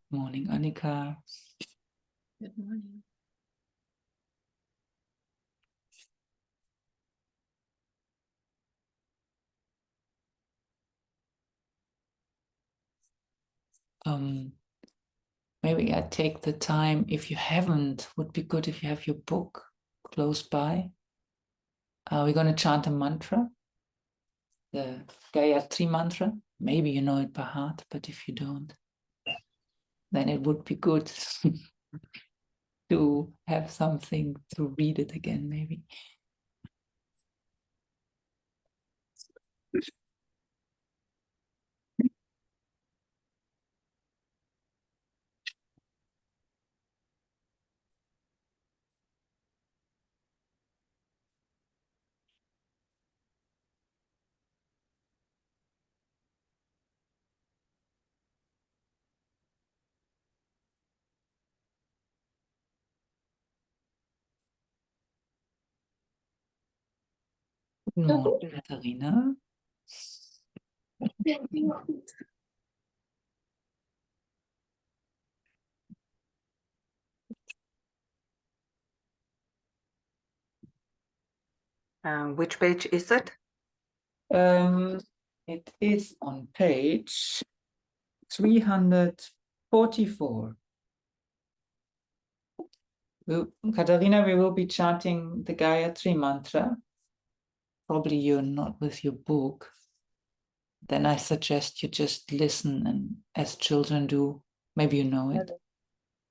Morning, Annika. Good morning. Maybe I take the time, if you haven't, would be good if you have your book close by. We're going to chant a mantra, the Gayatri mantra. Maybe you know it by heart, but if you don't, then it would be good to have something to read it again, maybe. Good morning, Katharina. Which page is it? It is on page 344. Katharina, we will be chanting the Gayatri mantra. Probably you're not with your book. Then I suggest you just listen, and as children do, maybe you know it.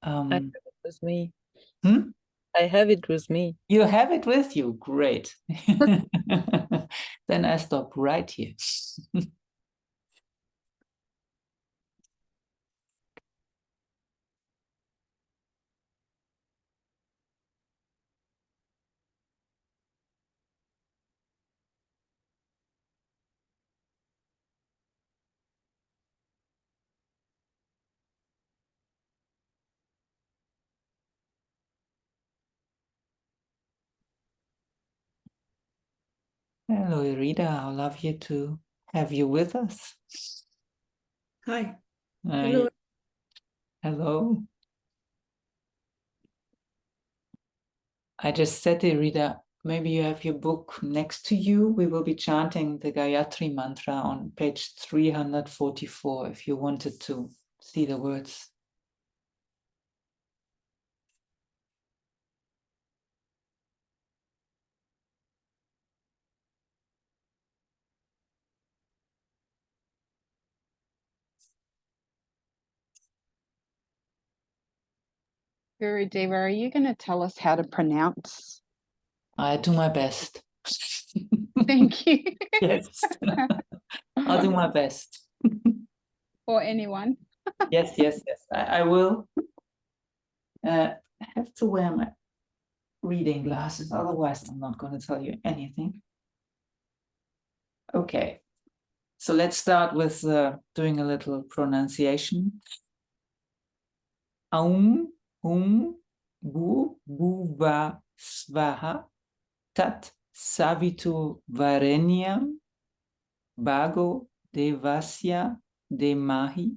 I have it with me. Hmm? I have it with me. You have it with you. Great. Then I stop right here. Hello, Irida. I love you to have you with us. Hi. Hello. Hello. I just said, Irida, maybe you have your book next to you. We will be chanting the Gayatri mantra on page 344 if you wanted to see the words. Guru Deva, are you going to tell us how to pronounce? I do my best. Thank you. Yes. I'll do my best. Or anyone. Yes. I will. I have to wear my reading glasses, otherwise I'm not going to tell you anything. Okay. So let's start with doing a little pronunciation. Aum, bu, buva, svaha, tat, savitu, varenyam, bago, devasya, demahi,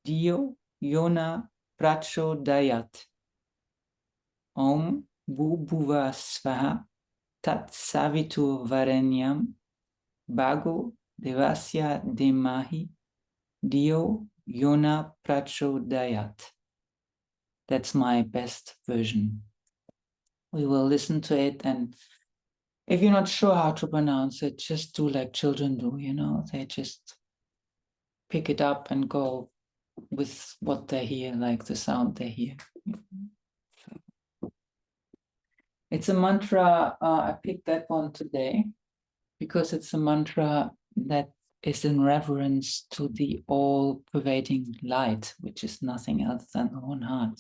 dio, yona, prachodayat. Om, bu, buva, svaha, tat, savitu, varenyam, bago, devasya, demahi, dio, yona, prachodayat. That's my best version. We will listen to it, and if you're not sure how to pronounce it, just do like children do, you know, they just pick it up and go with what they hear, like the sound they hear. It's a mantra, I picked that one today because it's a mantra that is in reverence to the all-pervading light, which is nothing else than the one heart.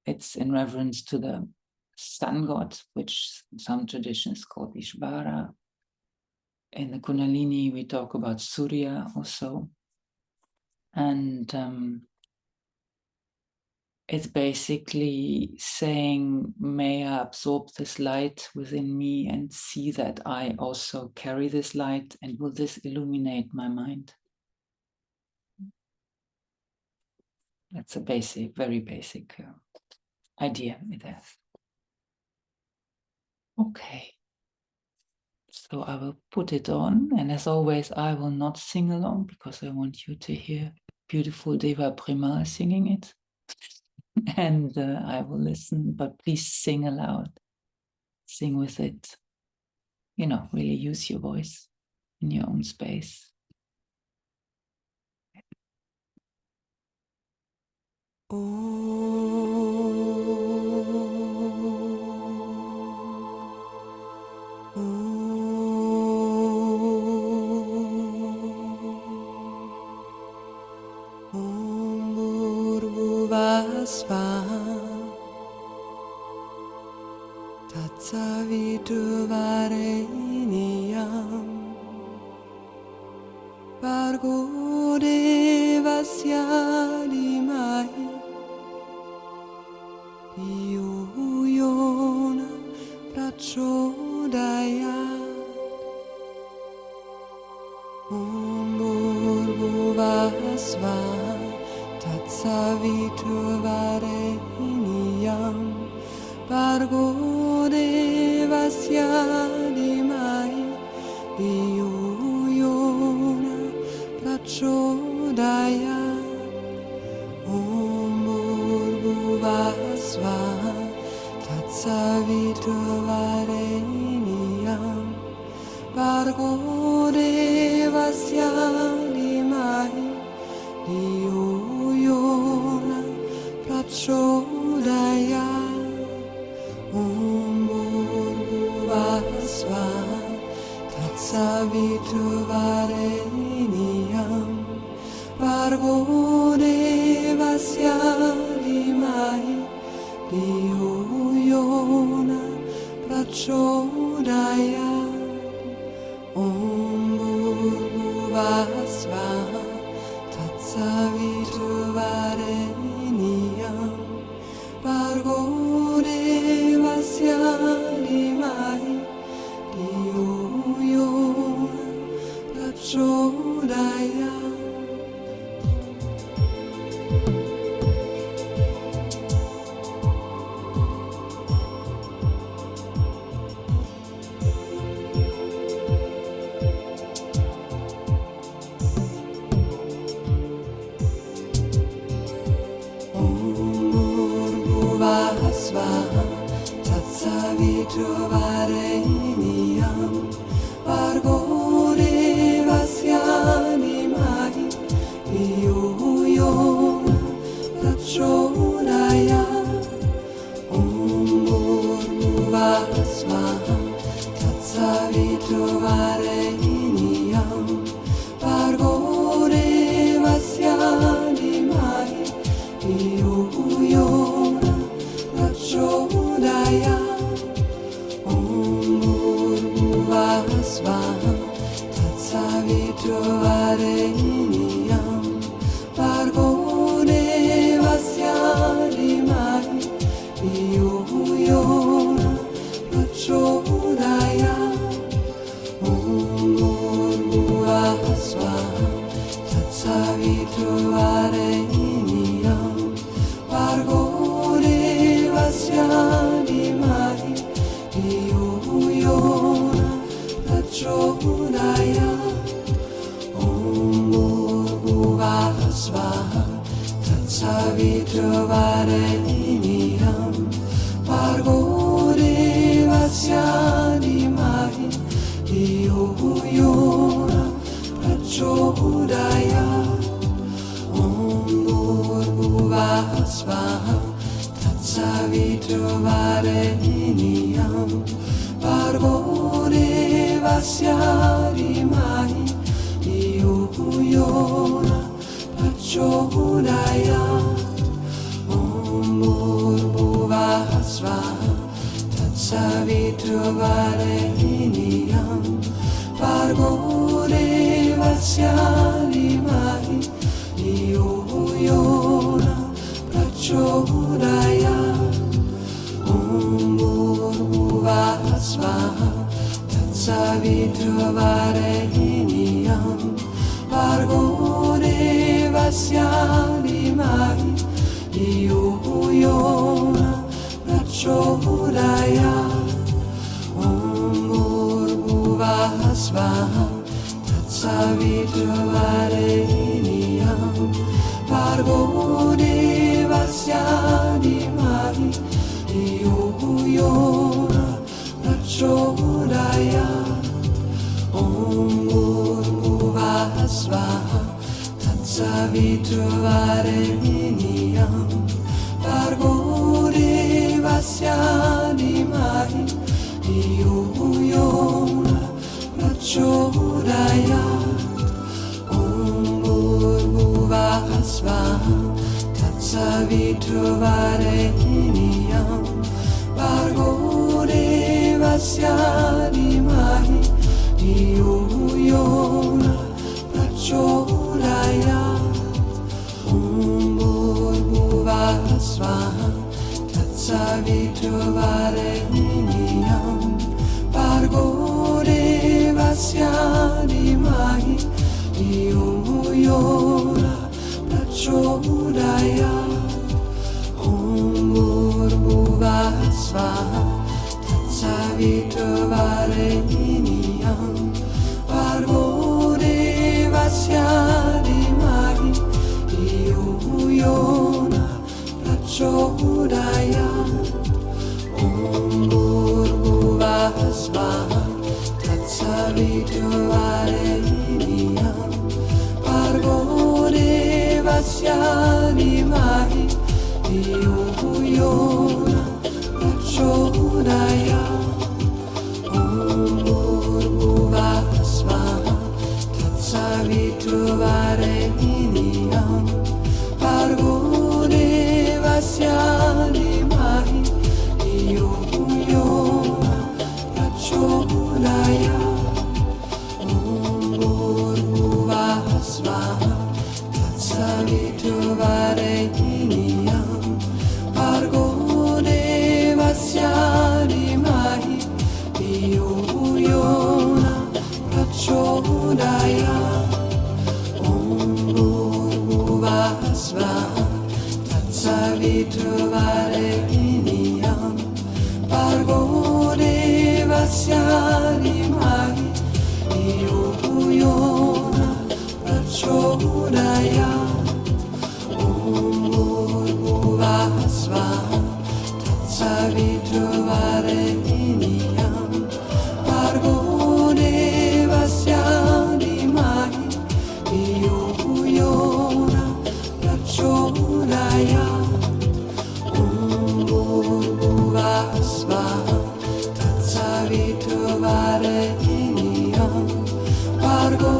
It's in reverence to the sun god, which in some traditions is called Ishvara. In the Kundalini, we talk about Surya also. And it's basically saying, may I absorb this light within me and see that I also carry this light, and will this illuminate my mind? That's a basic, very basic idea it has. Okay. So I will put it on, and as always, I will not sing along because I want you to hear beautiful Deva Premal singing it. And I will listen, but please sing aloud. Sing with it. You know, really use your voice in your own space. Tatsaviturvarenyam Bargo devasya dhimahi Dhiyo yona prachodayat Om Bhurvuvah Swaha Tatsaviturvarenyam Bargo devasya dhimahi Dhiyo yona prachodayat Om Bhurvuvah Swaha Tatsaviturvarenyam Bargo devasya dhimahi Dhiyo yona prachodayat Om Bhurvuvah Swaha Tatsaviturvarenyam Bargo devasya dhimahi Dhiyo yona prachodayat Om Bhurvuvah Swaha Tatsaviturvarenyam Bargo devasya dhimahi Dhiyo yona prachodayat Swaha Tatsaviturvarenyam Bargo devasya dhimahi Dhiyo yona prachodayat Om Bhurvuvah Swaha Tatsaviturvarenyam Bargo devasya dhimahi Dhiyo yona prachodayat Om Bhurvuvah Swaha Tatsaviturvarenyam Bargo devasya dhimahi Dhiyo yona prachodayat Om Bhurvuvah Swaha Tatsaviturvarenyam Bargo devasya dhimahi Dhiyo yona prachodayat Om Bhurvuvah Swaha Tatsaviturvarenyam Bargo devasya dhimahi Dhiyo yona prachodayat Om Bhurvuvah Swaha Tatsaviturvarenyam Bargo devasya dhimahi Dhiyo yona prachodayat Om Bhurvuvah Swaha Tatsaviturvarenyam Bargo devasya dhimahi Dhiyo yona prachodayat Om Bhurvuvah Swaha Tatsaviturvarenyam Bargo devasya devasya dhimahi dhiyo yo na prachodayat. Om Bhurbhuvah Swaha Tatsaviturvarenyam Bhargo devasya dhimahi dhiyo yo na prachodayat. Om Bhurbhuvah Swaha Tatsaviturvarenyam Bhargo devasya dhimahi dhiyo yo na prachodayat. Om Bhurbhuvah Swaha Tatsaviturvarenyam Bhargo devasya dhimahi dhiyo yo na prachodayat. Om Bhurbhuvah Swaha Tatsaviturvarenyam Bhargo devasya dhimahi dhiyo yo na prachodayat. Om Bhurbhuvah Swaha Tatsaviturvarenyam Bhargo devasya dhimahi dhiyo yo na prachodayat. Om Bhurbhuvah Swaha Tatsaviturvarenyam Bhargo devasya dhimahi dhiyo yo na prachodayat. Om Bhurbhuvah Swaha Tatsaviturvarenyam Bhargo devasya dhimahi dhiyo yo na prachodayat. Om Bhurbhuvah Swaha Tatsaviturvarenyam Bhargo devasya dhimahi dhiyo yo na prachodayat. Om Bhurbhuvah Swaha Tatsaviturvarenyam Bhargo devasya dhimahi dhiyo yo na prachodayat. Om Bhurbhuvah Swaha Tatsaviturvarenyam Bhargo devasya dhimahi dhiyo yo na prachodayat. Om Bhurbhuvah Swaha Tatsaviturvarenyam Bhargo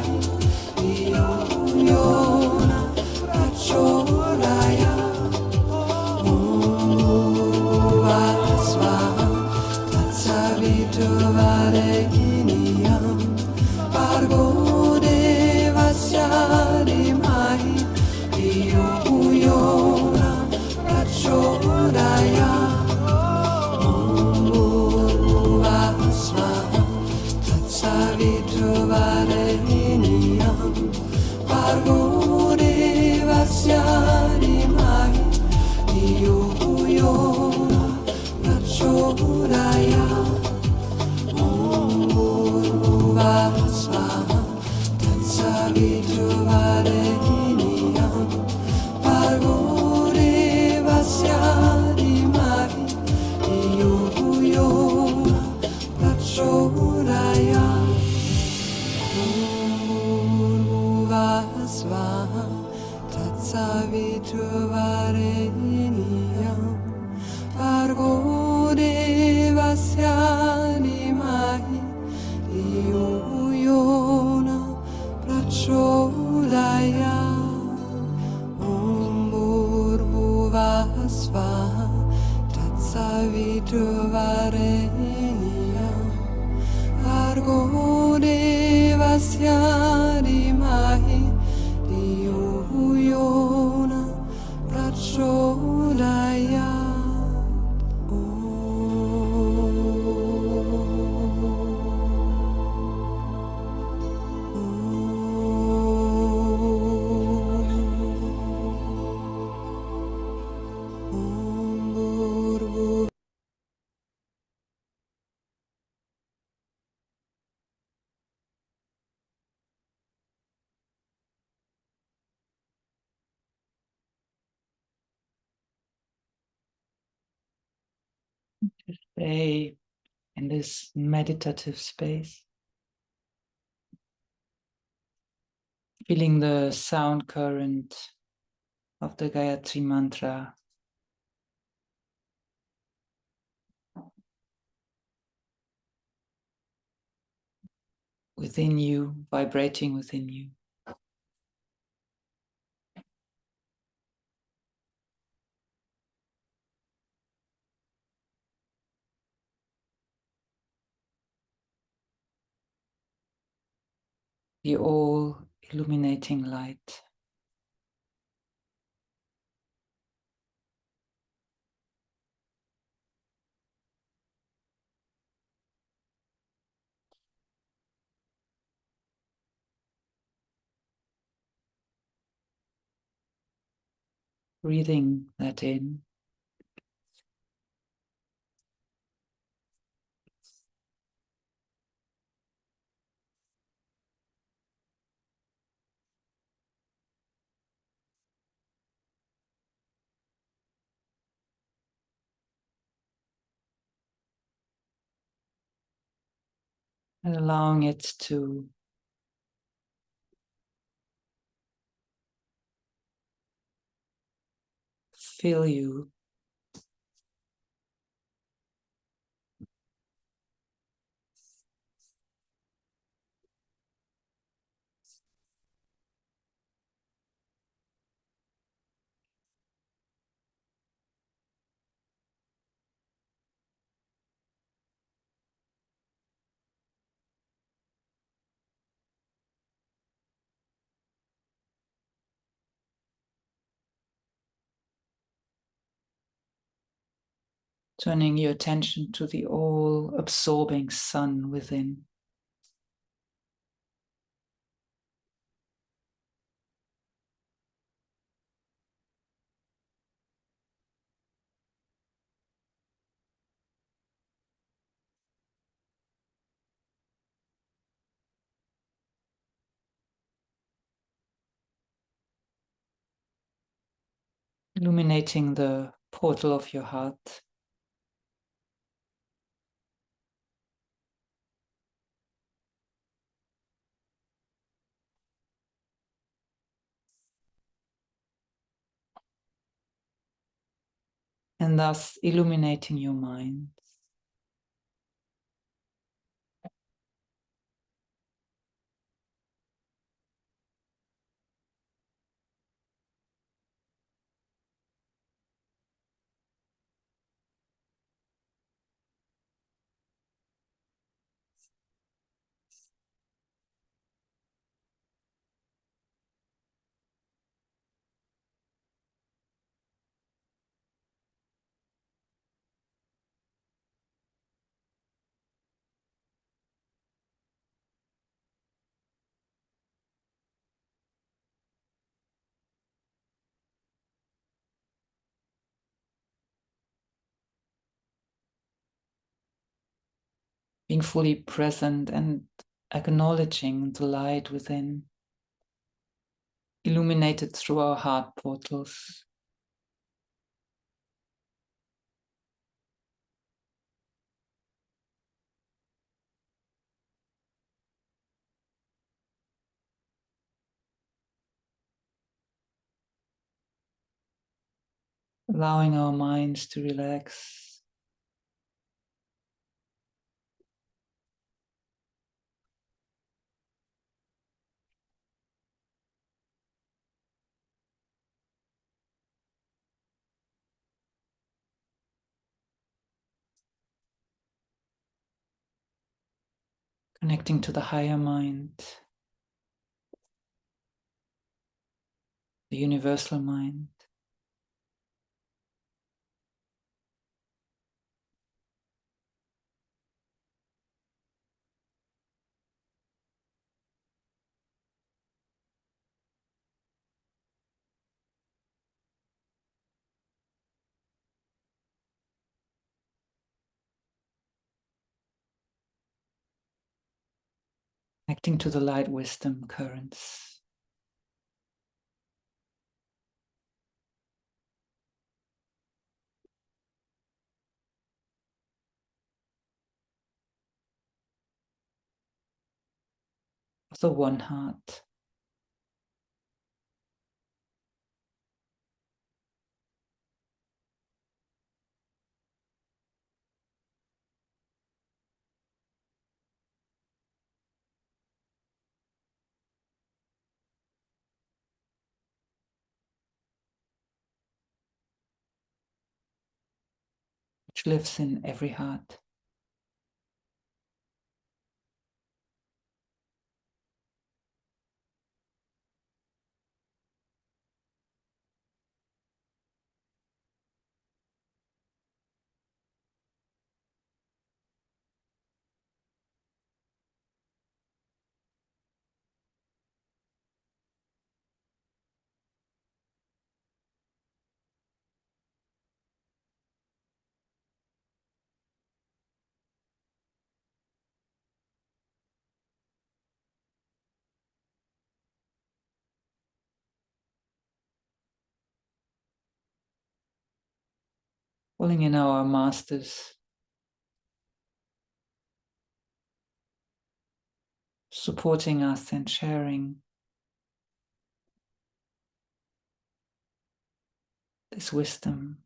devasya dhimahi dhiyo yo na prachodayat. Om Bhurbhuvah Swaha Tatsaviturvarenyam Bhargo devasya dhimahi dhiyo yo na prachodayat. Om Bhurbhuvah Swaha Tatsaviturvarenyam Bhargo devasya dhimahi dhiyo yo na prachodayat. Om Bhurbhuvah Swaha Tatsaviturvarenyam Bhargo devasya dhimahi dhiyo yo na prachodayat. Bhurbhuvah Swaha Tatsaviturvarenyam Bhargo devasya dhimahi dhiyo yo na prachodayat. Om Bhurbhuvah Swaha Tatsaviturvarenyam Bhargo devasya dhimahi dhiyo yo na prachodayat. Om to stay in this meditative space, feeling the sound current of the Gayatri mantra within you, vibrating within you. The all illuminating light. Breathing that in. And allowing it to fill you turning your attention to the all-absorbing sun within. Illuminating the portal of your heart. And thus illuminating your mind. Being fully present and acknowledging the light within, illuminated through our heart portals. Allowing our minds to relax. Connecting to the higher mind, the universal mind. Connecting to the light wisdom currents. the one heart. Which lives in every heart. Calling in our masters, supporting us and sharing this wisdom.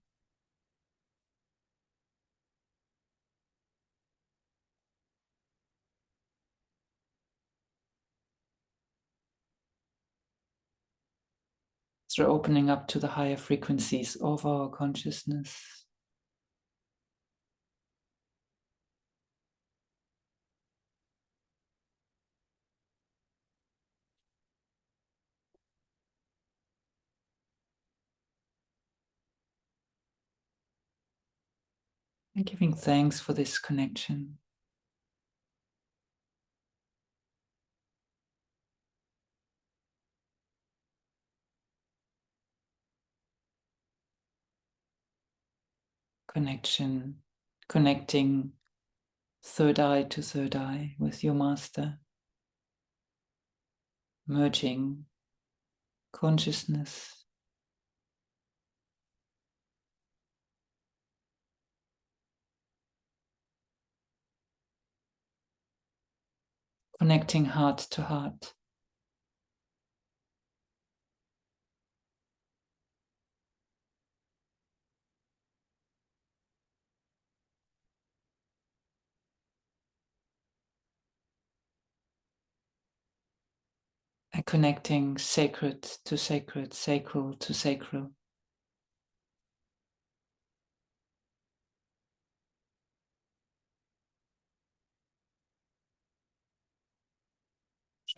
Through opening up to the higher frequencies of our consciousness. And giving thanks for this connection. Connecting third eye to third eye with your master. Merging consciousness. Connecting heart to heart. And connecting sacred to sacred, sacral to sacral.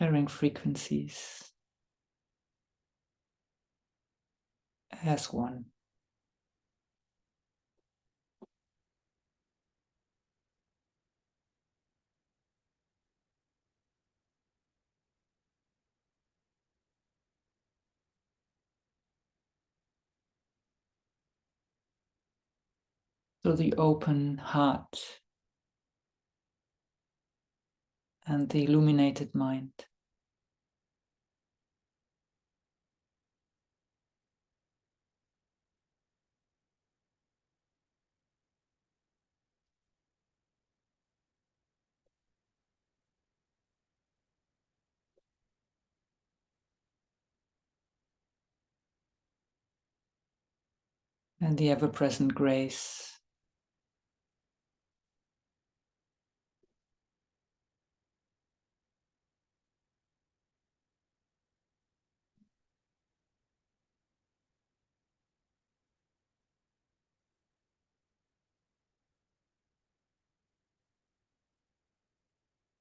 Sharing frequencies as one. Through the open heart and the illuminated mind. And the ever-present grace.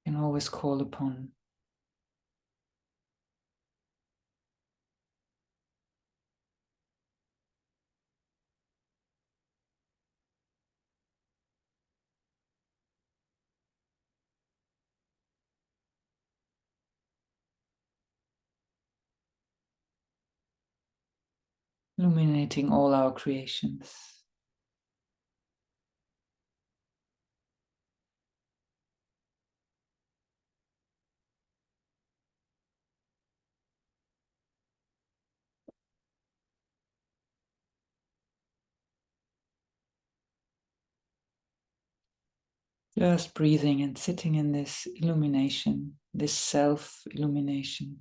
Can always call upon. Illuminating all our creations. Just breathing and sitting in this illumination, this self-illumination.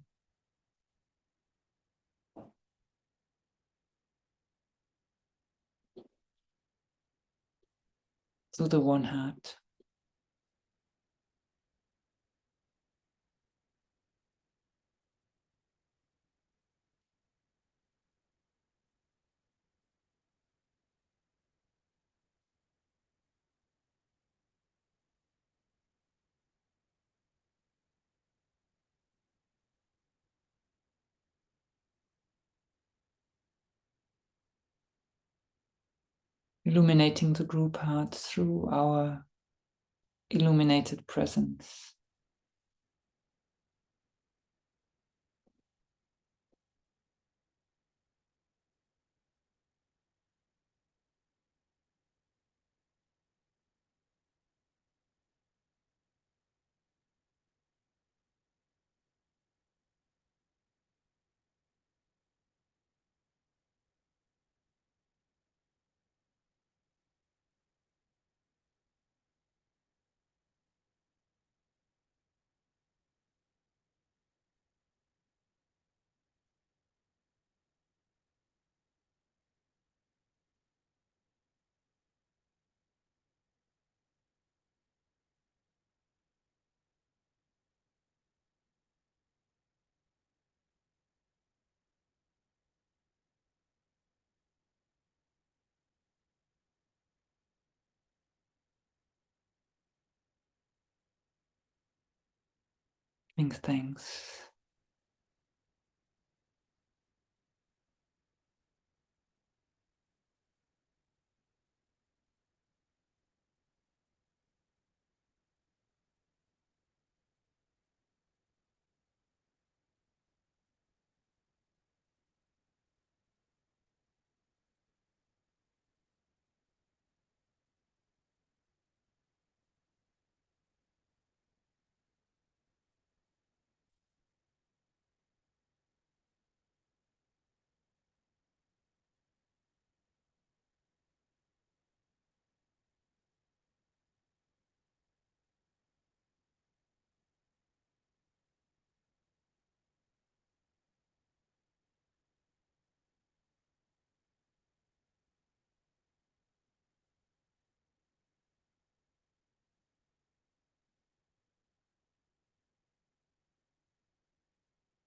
Through the one heart. Illuminating the group heart through our illuminated presence. Thanks.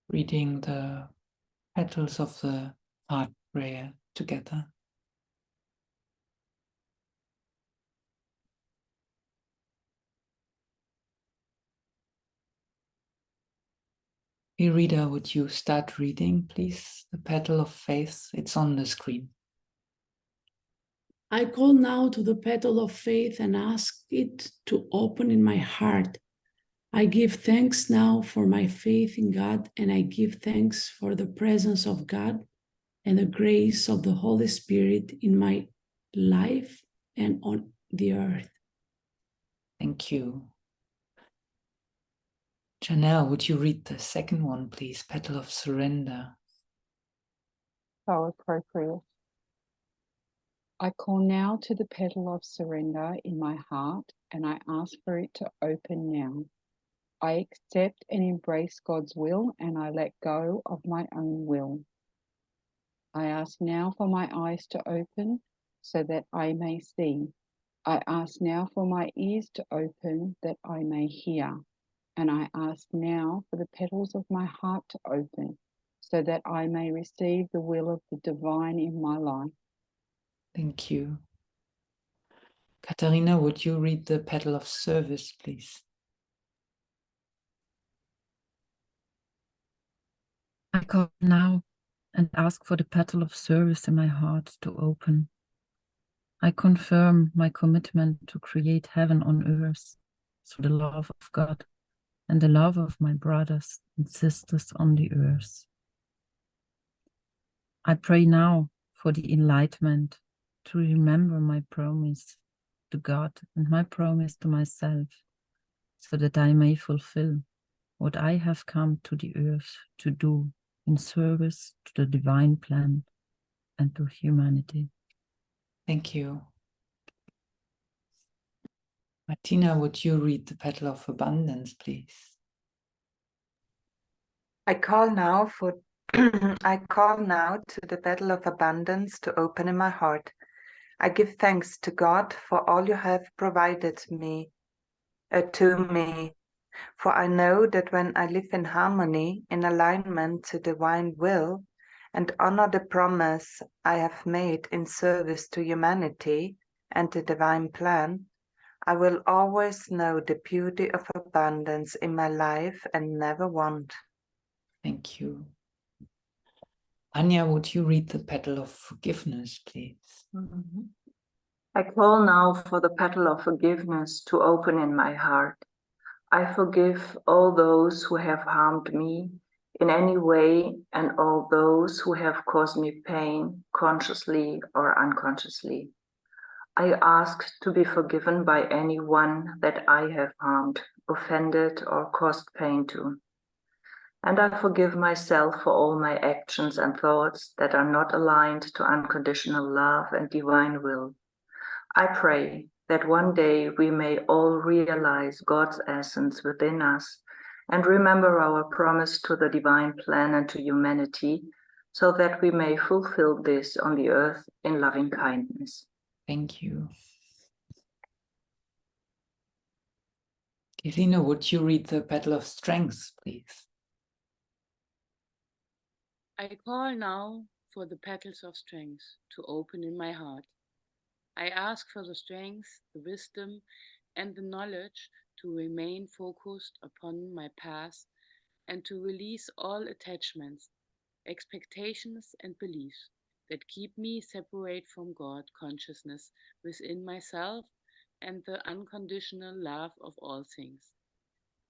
Reading the petals of the heart prayer together. Hey, Rita, would you start reading, please? The petal of faith, it's on the screen. I call now to the petal of faith and ask it to open in my heart. I give thanks now for my faith in God, and I give thanks for the presence of God and the grace of the Holy Spirit in my life and on the earth. Thank you. Janelle, would you read the second one, please? Petal of surrender. So appropriate. I call now to the petal of surrender in my heart, and I ask for it to open now. I accept and embrace God's will, and I let go of my own will. I ask now for my eyes to open so that I may see. I ask now for my ears to open that I may hear. And I ask now for the petals of my heart to open so that I may receive the will of the divine in my life. Thank you. Katharina, would you read the petal of service, please? I call now and ask for the petal of service in my heart to open. I confirm my commitment to create heaven on earth through the love of God and the love of my brothers and sisters on the earth. I pray now for the enlightenment to remember my promise to God and my promise to myself, so that I may fulfill what I have come to the earth to do in service to the divine plan and to humanity. Thank you. Martina, would you read the petal of abundance, please? I call now I call now to the battle of abundance to open in my heart. I give thanks to God for all you have provided to me, for I know that when I live in harmony, in alignment to divine will, and honor the promise I have made in service to humanity and the divine plan, I will always know the beauty of abundance in my life and never want. Thank you. Anya, would you read the petal of forgiveness, please? I call now for the petal of forgiveness to open in my heart. I forgive all those who have harmed me in any way and all those who have caused me pain, consciously or unconsciously. I ask to be forgiven by anyone that I have harmed, offended, or caused pain to. And I forgive myself for all my actions and thoughts that are not aligned to unconditional love and divine will. I pray that one day we may all realize God's essence within us and remember our promise to the divine plan and to humanity, so that we may fulfill this on the earth in loving kindness. Thank you. Elina, would you read the petal of strength, please? I call now for the petals of strength to open in my heart. I ask for the strength, the wisdom, and the knowledge to remain focused upon my path and to release all attachments, expectations, and beliefs that keep me separate from God consciousness within myself and the unconditional love of all things.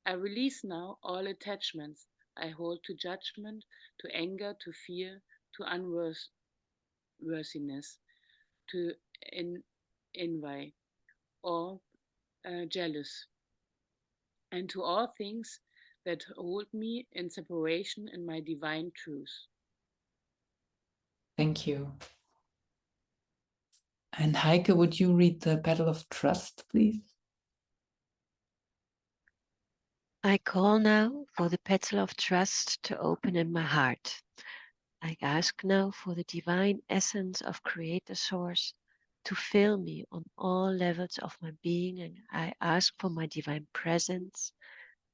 I release now all attachments I hold to judgment, to anger, to fear, to unworthiness, to envy or jealous, and to all things that hold me in separation in my divine truth. Thank you. And Heike, would you read the petal of trust, please? I call now for the petal of trust to open in my heart. I ask now for the divine essence of Creator Source to fill me on all levels of my being, and I ask for my divine presence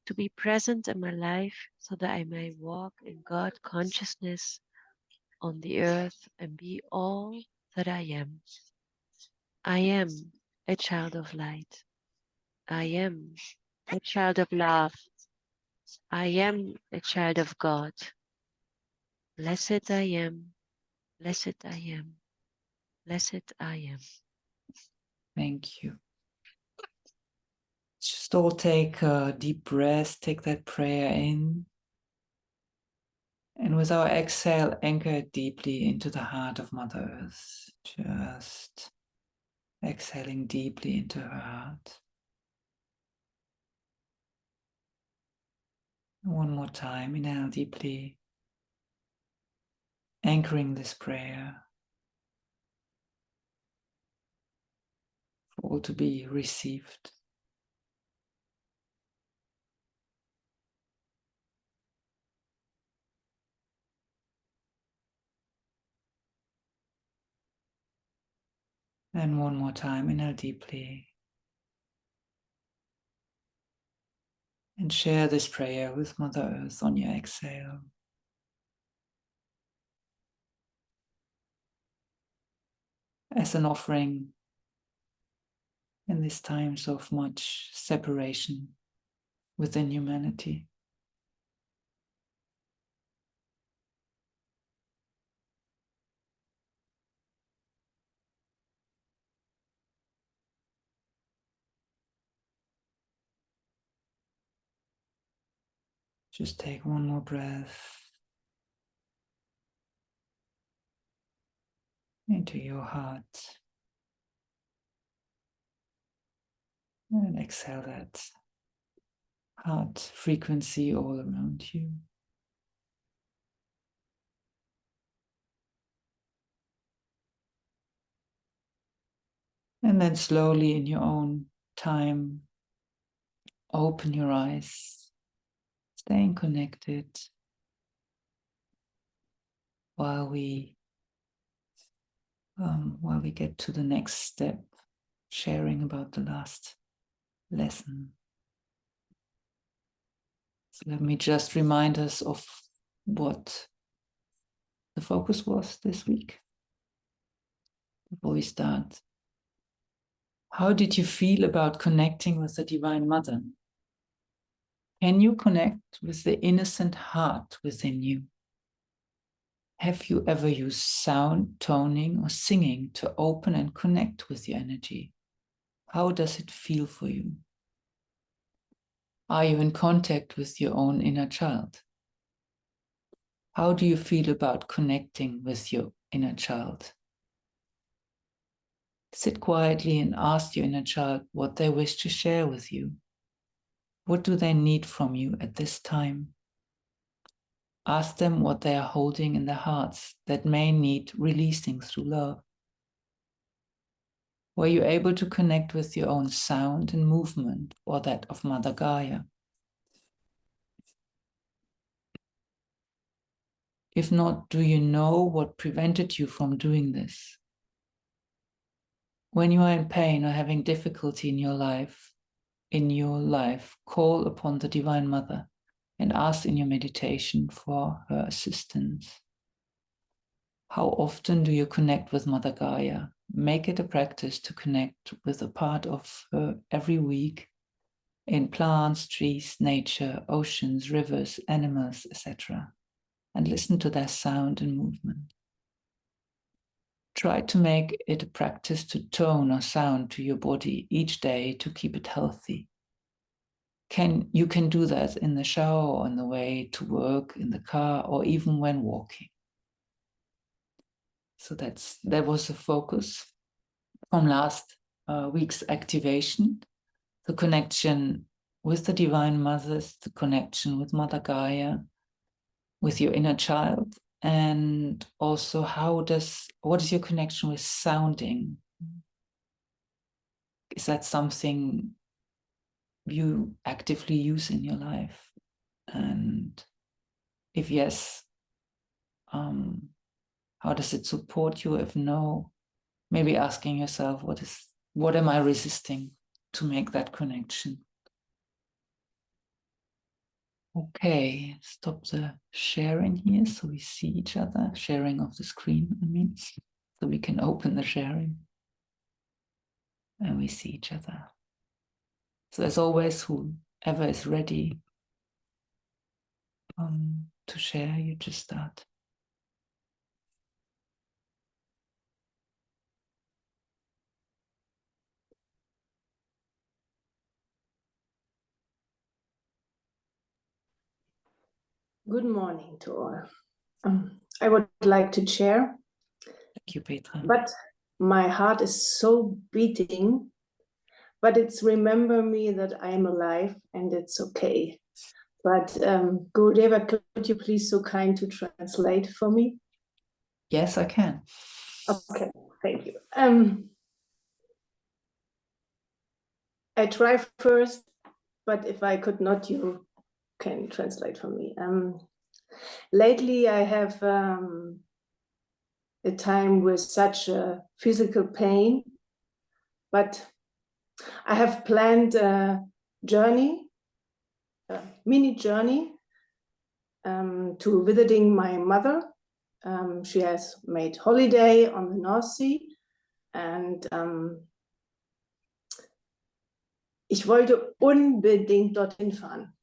to be present in my life so that I may walk in God consciousness on the earth and be all that I am. I am a child of light. I am a child of love. I am a child of God. Blessed I am, blessed I am, blessed I am. Thank you. Just all take a deep breath, take that prayer in. And with our exhale, anchor deeply into the heart of Mother Earth. Just exhaling deeply into her heart. One more time, inhale deeply, anchoring this prayer for all to be received. And one more time, inhale deeply. And share this prayer with Mother Earth on your exhale. As an offering in these times of much separation within humanity. Just take one more breath into your heart and exhale that heart frequency all around you. And then slowly in your own time, open your eyes, staying connected while we get to the next step, sharing about the last lesson. So let me just remind us of what the focus was this week before we start. How did you feel about connecting with the Divine Mother? Can you connect with the innocent heart within you? Have you ever used sound, toning, or singing to open and connect with your energy? How does it feel for you? Are you in contact with your own inner child? How do you feel about connecting with your inner child? Sit quietly and ask your inner child what they wish to share with you. What do they need from you at this time? Ask them what they are holding in their hearts that may need releasing through love. Were you able to connect with your own sound and movement or that of Mother Gaia? If not, do you know what prevented you from doing this? When you are in pain or having difficulty in your life, call upon the Divine Mother and ask in your meditation for her assistance. How often do you connect with Mother Gaia? Make it a practice to connect with a part of her every week in plants, trees, nature, oceans, rivers, animals, etc. And listen to their sound and movement. Try to make it a practice to tone or sound to your body each day to keep it healthy. You can do that in the shower or on the way to work, in the car, or even when walking. So that was the focus from last week's activation, the connection with the Divine Mothers, the connection with Mother Gaia, with your inner child, and also what is your connection with sounding? Is that something you actively use in your life? And if yes, how does it support you? If no, maybe asking yourself, what am I resisting to make that connection? Okay, stop the sharing here so we see each other, sharing of the screen, I mean, so we can open the sharing and we see each other. So as always, whoever is ready to share, you just start. Good morning to all. I would like to share. Thank you, Petra. But my heart is so beating, but it's remember me that I'm alive and it's okay. But Gurudeva, could you please so kind to translate for me? Yes, I can. Okay, thank you. I try first, but if I could not, you can translate for me. Lately, I have a time with such a physical pain, but I have planned a journey, a mini journey to visiting my mother. She has made holiday on the North Sea and ich wollte unbedingt dorthin fahren.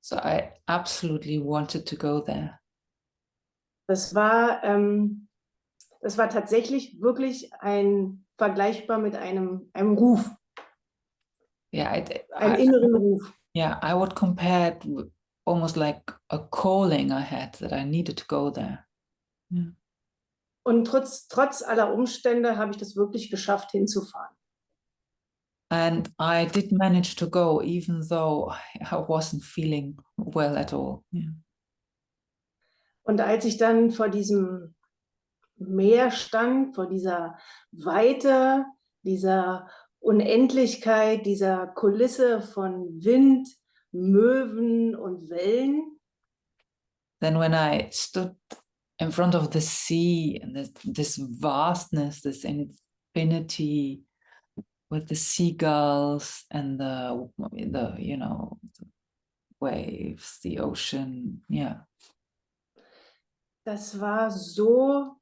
So I absolutely wanted to go there. Das war tatsächlich wirklich vergleichbar mit einem Ruf. Yeah, Einen inneren Ruf. Yeah, I would compare it almost like a calling I had that I needed to go there. Yeah. Und trotz aller Umstände habe ich das wirklich geschafft, hinzufahren. And I did manage to go, even though I wasn't feeling well at all. Yeah. Und als ich dann vor diesem Meer stand, vor dieser Weite, dieser Unendlichkeit dieser Kulisse von Wind, Möwen und Wellen. Then when I stood in front of the sea and this vastness, this infinity with the seagulls and the you know, the waves, the ocean, yeah. Das war so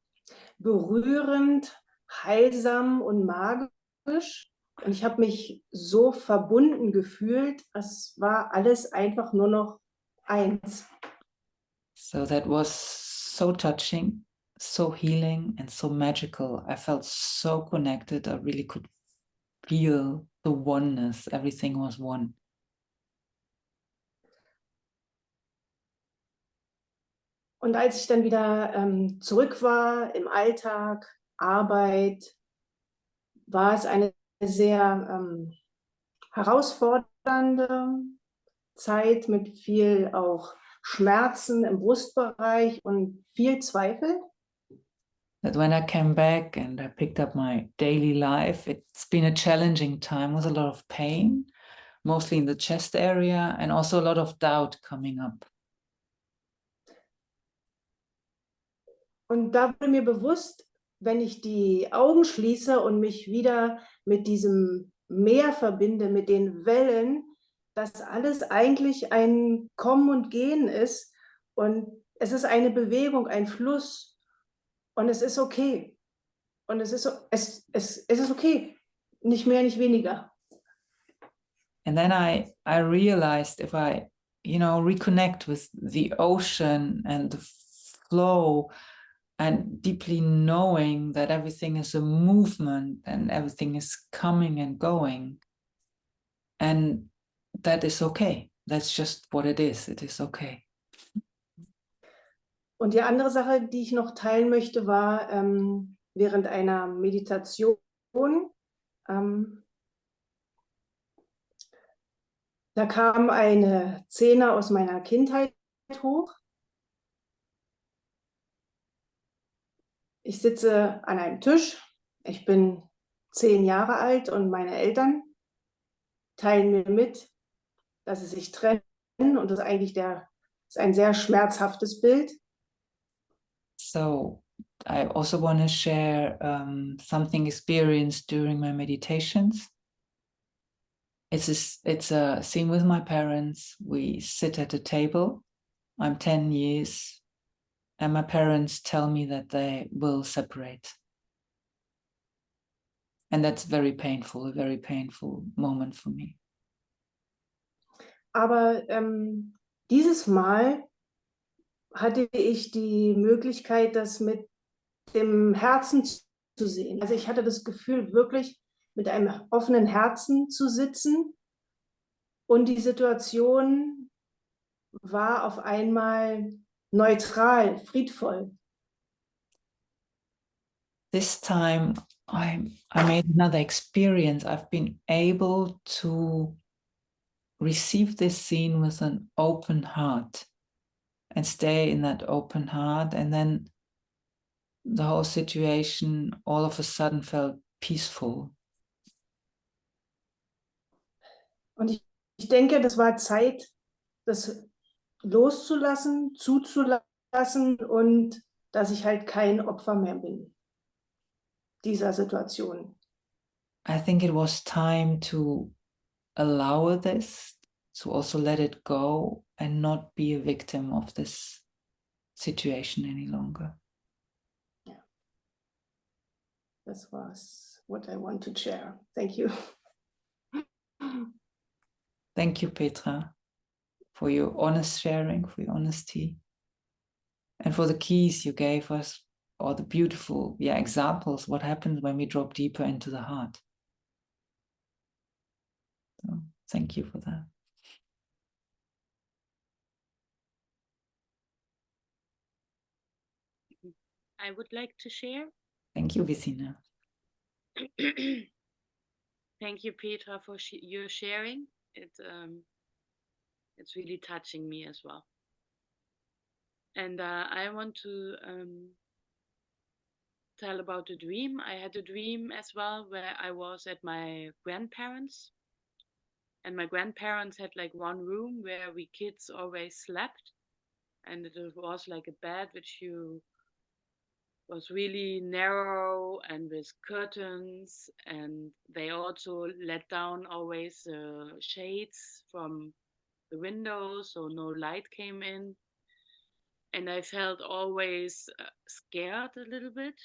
berührend, heilsam und magisch. Und ich habe mich so verbunden gefühlt. Es war alles einfach nur noch eins. So that was so touching, so healing, and so magical. I felt so connected. I really could feel the oneness. Everything was one. Und als ich dann wieder zurück war im Alltag, Arbeit, war es eine sehr herausfordernde Zeit mit viel auch Schmerzen im Brustbereich und viel Zweifel. That when I came back and I picked up my daily life, it's been a challenging time with a lot of pain, mostly in the chest area, and also a lot of doubt coming up. Und da wurde mir bewusst, wenn ich die Augen schließe und mich wieder mit diesem Meer verbinde, mit den Wellen, dass alles eigentlich ein Kommen und Gehen ist und es ist eine Bewegung, ein Fluss und es ist okay. Und es ist okay, nicht mehr, nicht weniger. And then I realized if I, reconnect with the ocean and the flow and deeply knowing that everything is a movement and everything is coming and going, and that is okay. That's just what it is. It is okay. Und die andere Sache, die ich noch teilen möchte, war während einer Meditation, da kam eine Szene aus meiner Kindheit hoch. Ich sitze an einem Tisch, ich bin 10 Jahre alt und meine Eltern teilen mir mit, dass sie sich trennen und das ist eigentlich ist ein sehr schmerzhaftes Bild. So I also want to share something experienced during my meditations. It's a scene with my parents. We sit at a table. I'm 10 years, and my parents tell me that they will separate. And that's very painful, a very painful moment for me. Aber dieses Mal hatte ich die Möglichkeit, das mit dem Herzen zu sehen. Also ich hatte das Gefühl, wirklich mit einem offenen Herzen zu sitzen und die Situation war auf einmal neutral, friedvoll. This time I made another experience. I've been able to receive this scene with an open heart and stay in that open heart, and then the whole situation all of a sudden felt peaceful. Und ich denke, das war Zeit, das loszulassen, zuzulassen und dass ich halt kein Opfer mehr bin dieser Situation. I think it was time to allow this, to also let it go and not be a victim of this situation any longer. Yeah. That was what I want to share. Thank you. Thank you, Petra, for your honest sharing, for your honesty, and for the keys you gave us, or the beautiful examples, what happens when we drop deeper into the heart. So, thank you for that. I would like to share. Thank you, Vicina. Thank you, Petra, for your sharing. It's really touching me as well. And I want to tell about the dream. I had a dream as well where I was at my grandparents', and my grandparents had like one room where we kids always slept, and it was like a bed which was really narrow and with curtains, and they also let down always shades from the windows so no light came in. And I felt always scared a little bit,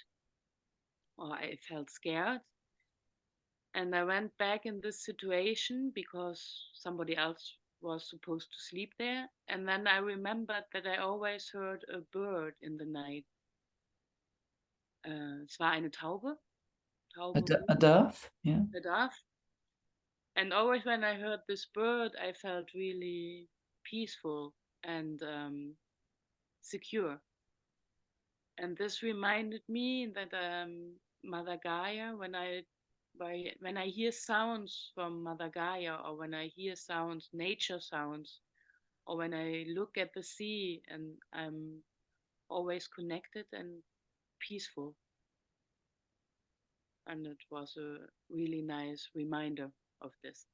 or I felt scared. And I went back in this situation because somebody else was supposed to sleep there. And then I remembered that I always heard a bird in the night. Es war eine Taube. A dove, yeah. A dove. And always when I heard this bird, I felt really peaceful and secure. And this reminded me that Mother Gaia, when I hear sounds from Mother Gaia, or when I hear sounds, nature sounds, or when I look at the sea, and I'm always connected and peaceful. And it was a really nice reminder of this.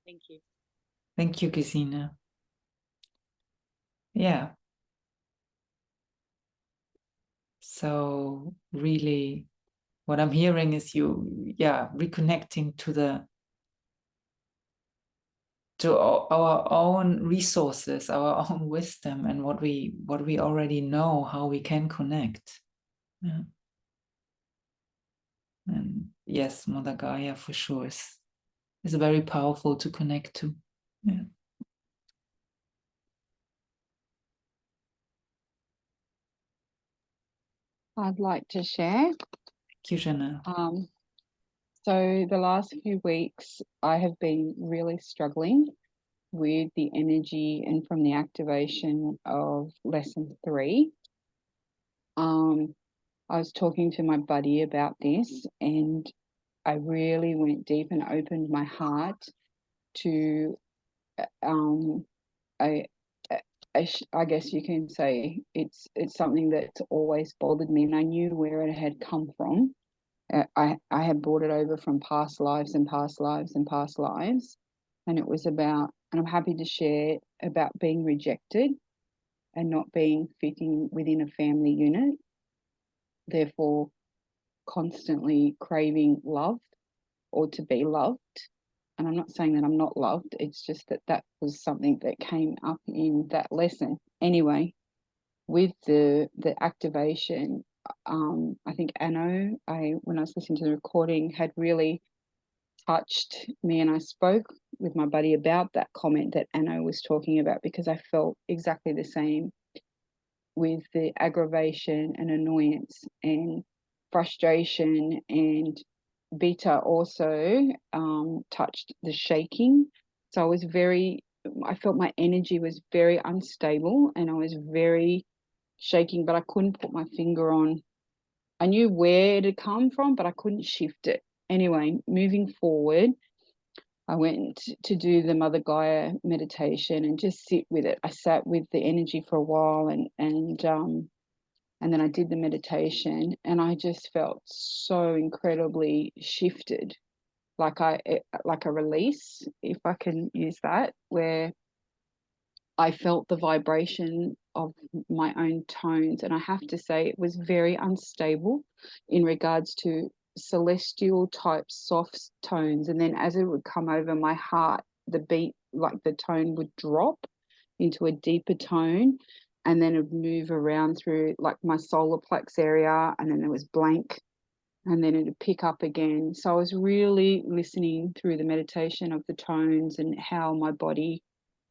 Thank you. Thank you, Gesine. Yeah. So really what I'm hearing is you, reconnecting to our own resources, our own wisdom, and what we already know, how we can connect. Yeah. And yes, Mother Gaia for sure is very powerful to connect to. Yeah. I'd like to share. Thank you, Janelle. So the last few weeks, I have been really struggling with the energy and from the activation of lesson 3. I was talking to my buddy about this, and I really went deep and opened my heart to I guess you can say it's something that's always bothered me, and I knew where it had come from. I had brought it over from past lives and past lives and past lives, and it was about, and I'm happy to share about being rejected and not being fitting within a family unit, therefore constantly craving love or to be loved. And I'm not saying that I'm not loved, it's just that was something that came up in that lesson. Anyway, with the activation, I think Anno, when I was listening to the recording, had really touched me, and I spoke with my buddy about that comment that Anno was talking about, because I felt exactly the same with the aggravation and annoyance and frustration, and Beta also touched the shaking. So I felt my energy was very unstable, and I was very shaking, but I couldn't put my finger on. I knew where it had come from, but I couldn't shift it. Anyway, moving forward, I went to do the Mother Gaia meditation and just sit with it. I sat with the energy for a while, and then I did the meditation, and I just felt so incredibly shifted, like a release, if I can use that, where I felt the vibration of my own tones. And I have to say it was very unstable in regards to celestial type soft tones. And then as it would come over my heart, the beat, like the tone would drop into a deeper tone, and then it would move around through like my solar plex area, and then there was blank, and then it would pick up again. So I was really listening through the meditation of the tones and how my body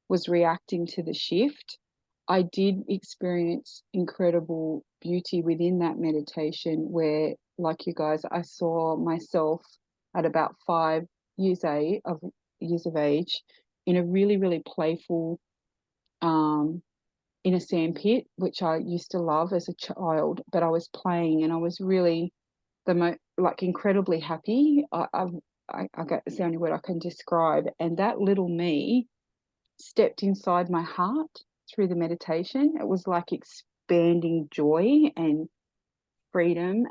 was reacting to the shift. I did experience incredible beauty within that meditation, where, like you guys, I saw myself at about 5 years of age in a really, really playful, in a sandpit, which I used to love as a child, but I was playing, and I was really incredibly happy. I it's the only word I can describe. And that little me stepped inside my heart through the meditation. It was like expanding joy and freedom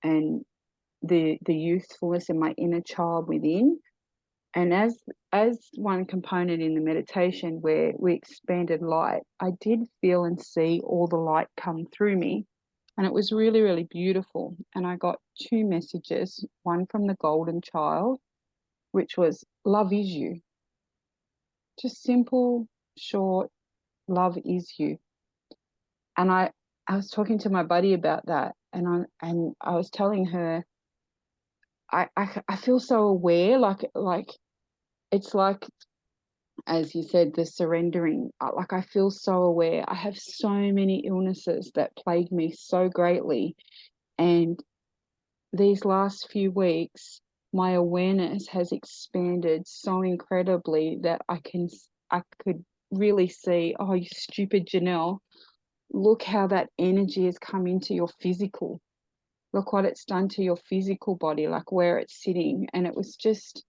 and the youthfulness in my inner child within. And as one component in the meditation where we expanded light, I did feel and see all the light come through me. And it was really, really beautiful. And I got 2 messages, one from the golden child, which was, love is you. Just simple, short, love is you. And I was talking to my buddy about that, and I was telling her, I feel so aware, like it's like, as you said, the surrendering. Like I feel so aware. I have so many illnesses that plague me so greatly, and these last few weeks, my awareness has expanded so incredibly that I could really see, oh, you stupid Janelle, look how that energy has come into your physical. Look what it's done to your physical body, like where it's sitting. And it was just,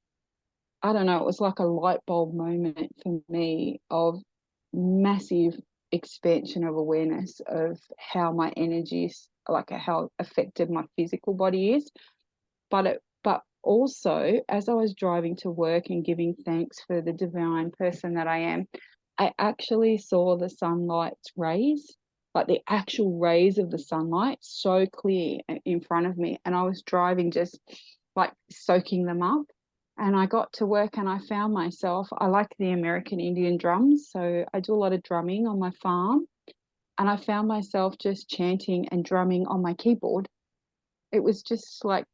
I don't know, it was like a light bulb moment for me of massive expansion of awareness of how my energies, like how affected my physical body is. But also, as I was driving to work and giving thanks for the divine person that I am, I actually saw the sunlight's rays, like the actual rays of the sunlight, so clear in front of me. And I was driving just like soaking them up. And I got to work and I found myself, I like the American Indian drums, so I do a lot of drumming on my farm. And I found myself just chanting and drumming on my keyboard. It was just like,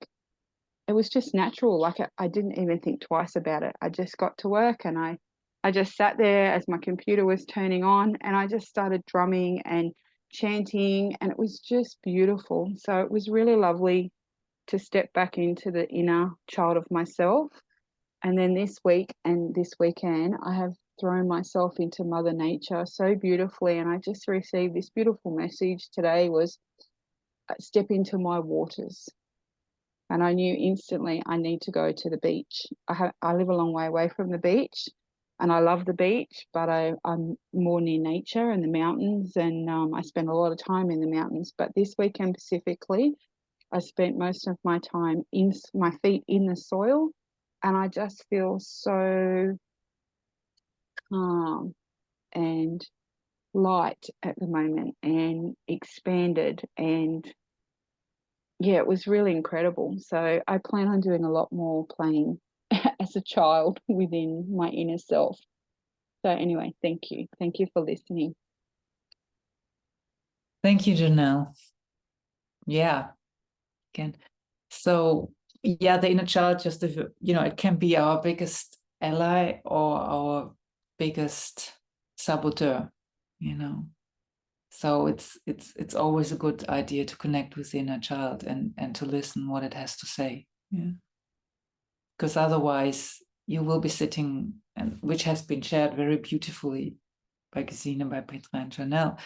it was just natural. Like I didn't even think twice about it. I just got to work and I just sat there as my computer was turning on and I just started drumming and chanting, and it was just beautiful. So it was really lovely to step back into the inner child of myself. And then this week and this weekend, I have thrown myself into Mother Nature so beautifully. And I just received this beautiful message today was, step into my waters. And I knew instantly I need to go to the beach. I live a long way away from the beach, and I love the beach, but I'm more near nature and the mountains, and I spend a lot of time in the mountains. But this weekend specifically, I spent most of my time in my feet in the soil, and I just feel so calm and light at the moment and expanded, and yeah, it was really incredible. So I plan on doing a lot more playing as a child within my inner self. So anyway, thank you. Thank you for listening. Thank you, Janelle. Yeah. Again. So yeah, the inner child, just, it can be our biggest ally or our biggest saboteur, So it's always a good idea to connect with the inner child and to listen what it has to say. Yeah. Because otherwise you will be sitting, and which has been shared very beautifully by Gesine, by Petra and Janelle,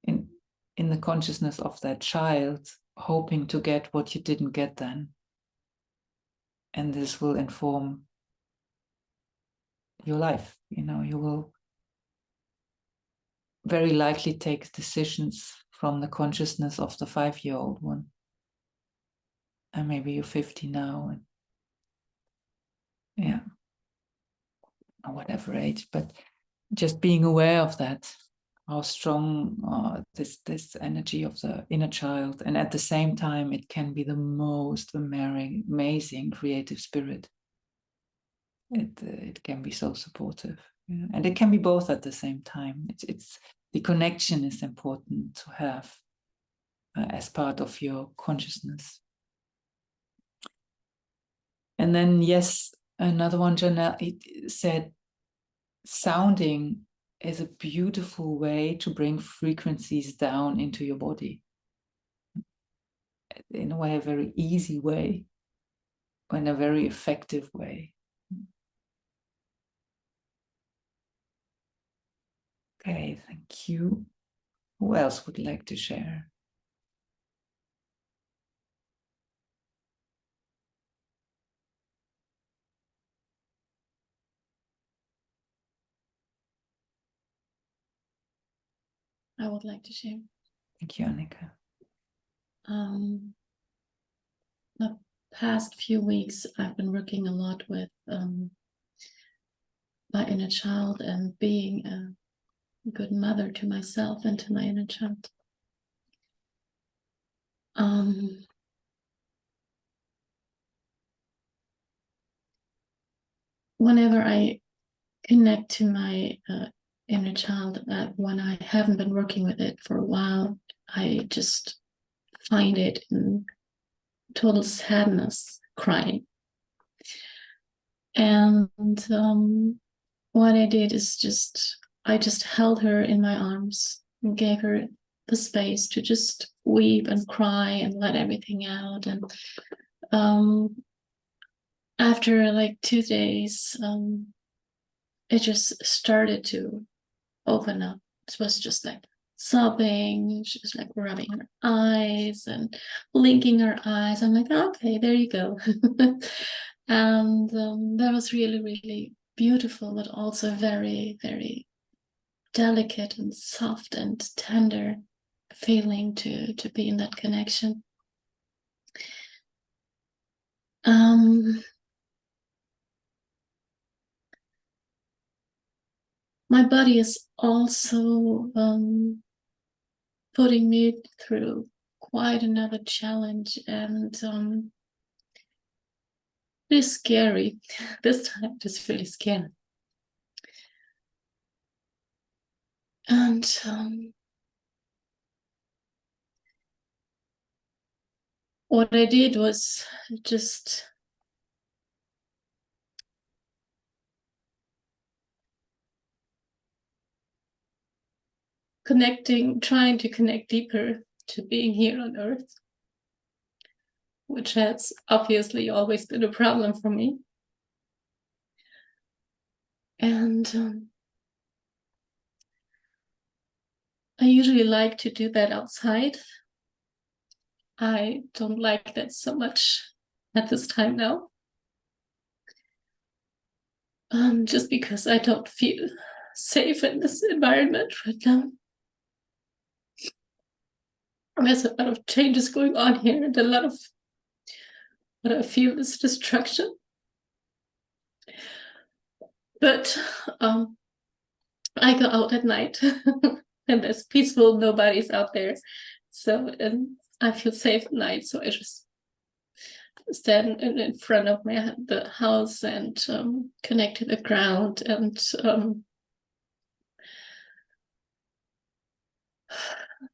in the consciousness of that child, hoping to get what you didn't get then. And this will inform your life. You will very likely take decisions from the consciousness of the 5-year-old one. And maybe you're 50 now, and yeah, or whatever age, but just being aware of that, how strong this energy of the inner child, and at the same time it can be the most amazing creative spirit. It can be so supportive, and it can be both at the same time. It's the connection is important to have as part of your consciousness. And then yes, another one, Janelle, it said, sounding is a beautiful way to bring frequencies down into your body. In a way, a very easy way, or in a very effective way. Okay, thank you. Who else would like to share? I would like to share. Thank you, Annika. The past few weeks, I've been working a lot with my inner child and being a good mother to myself and to my inner child. Whenever I connect to my inner child, when I haven't been working with it for a while, I just find it in total sadness, crying. And what I did is I just held her in my arms and gave her the space to just weep and cry and let everything out. And after like 2 days, it just started to open up. It was just like sobbing. She was like rubbing her eyes and blinking her eyes. I'm like, okay, there you go. And that was really, really beautiful, but also very, very delicate and soft and tender feeling to be in that connection. My body is also putting me through quite another challenge, and it is scary. This time it is really scary. And what I did was just trying to connect deeper to being here on Earth, which has obviously always been a problem for me. And I usually like to do that outside. I don't like that so much at this time now. Just because I don't feel safe in this environment right now. There's a lot of changes going on here, and a lot of what I feel is destruction. But I go out at night and there's peaceful, nobody's out there. So I feel safe at night. So I just stand in front of the house and connect to the ground and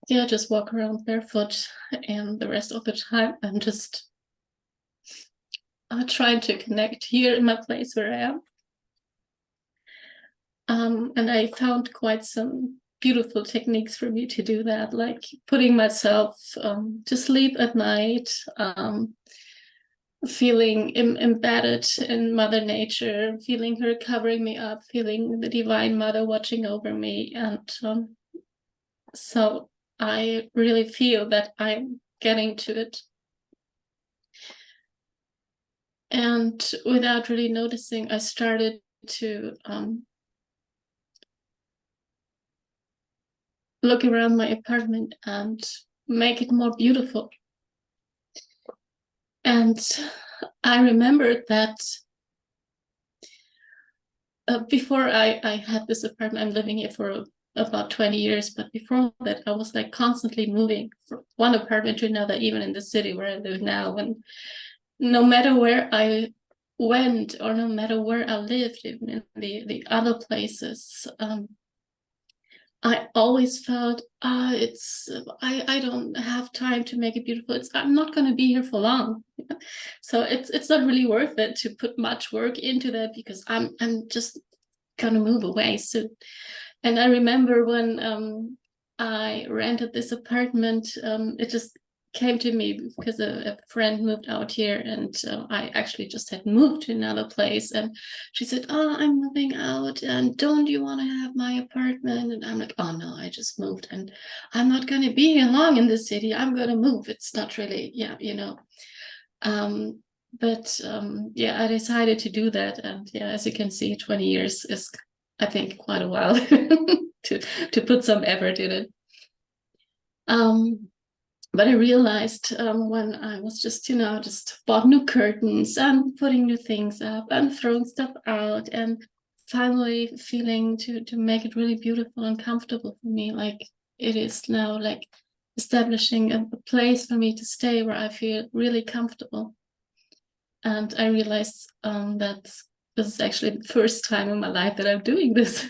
yeah, just walk around barefoot. And the rest of the time, I'm just trying to connect here in my place where I am. And I found quite some beautiful techniques for me to do that, like putting myself to sleep at night, feeling embedded in Mother Nature, feeling her covering me up, feeling the Divine Mother watching over me. And so I really feel that I'm getting to it. And without really noticing, I started to look around my apartment and make it more beautiful. And I remembered that before I had this apartment, I'm living here for about 20 years, but before that, I was like constantly moving from one apartment to another, even in the city where I live now. And no matter where I went, or no matter where I lived, even in the other places, I always felt, I don't have time to make it beautiful. I'm not going to be here for long. So it's not really worth it to put much work into that, because I'm just going to move away soon. And I remember when I rented this apartment, it just came to me because a friend moved out here, and I actually just had moved to another place, and she said, I'm moving out, and don't you want to have my apartment? And I'm like, oh no, I just moved and I'm not going to be here long in this city. I'm going to move. It's not really, yeah, but yeah, I decided to do that. And yeah, as you can see, 20 years is, I think, quite a while to put some effort in it. But I realized when I was just, just bought new curtains and putting new things up and throwing stuff out and finally feeling to make it really beautiful and comfortable for me. Like it is now like establishing a place for me to stay where I feel really comfortable. And I realized that this is actually the first time in my life that I'm doing this.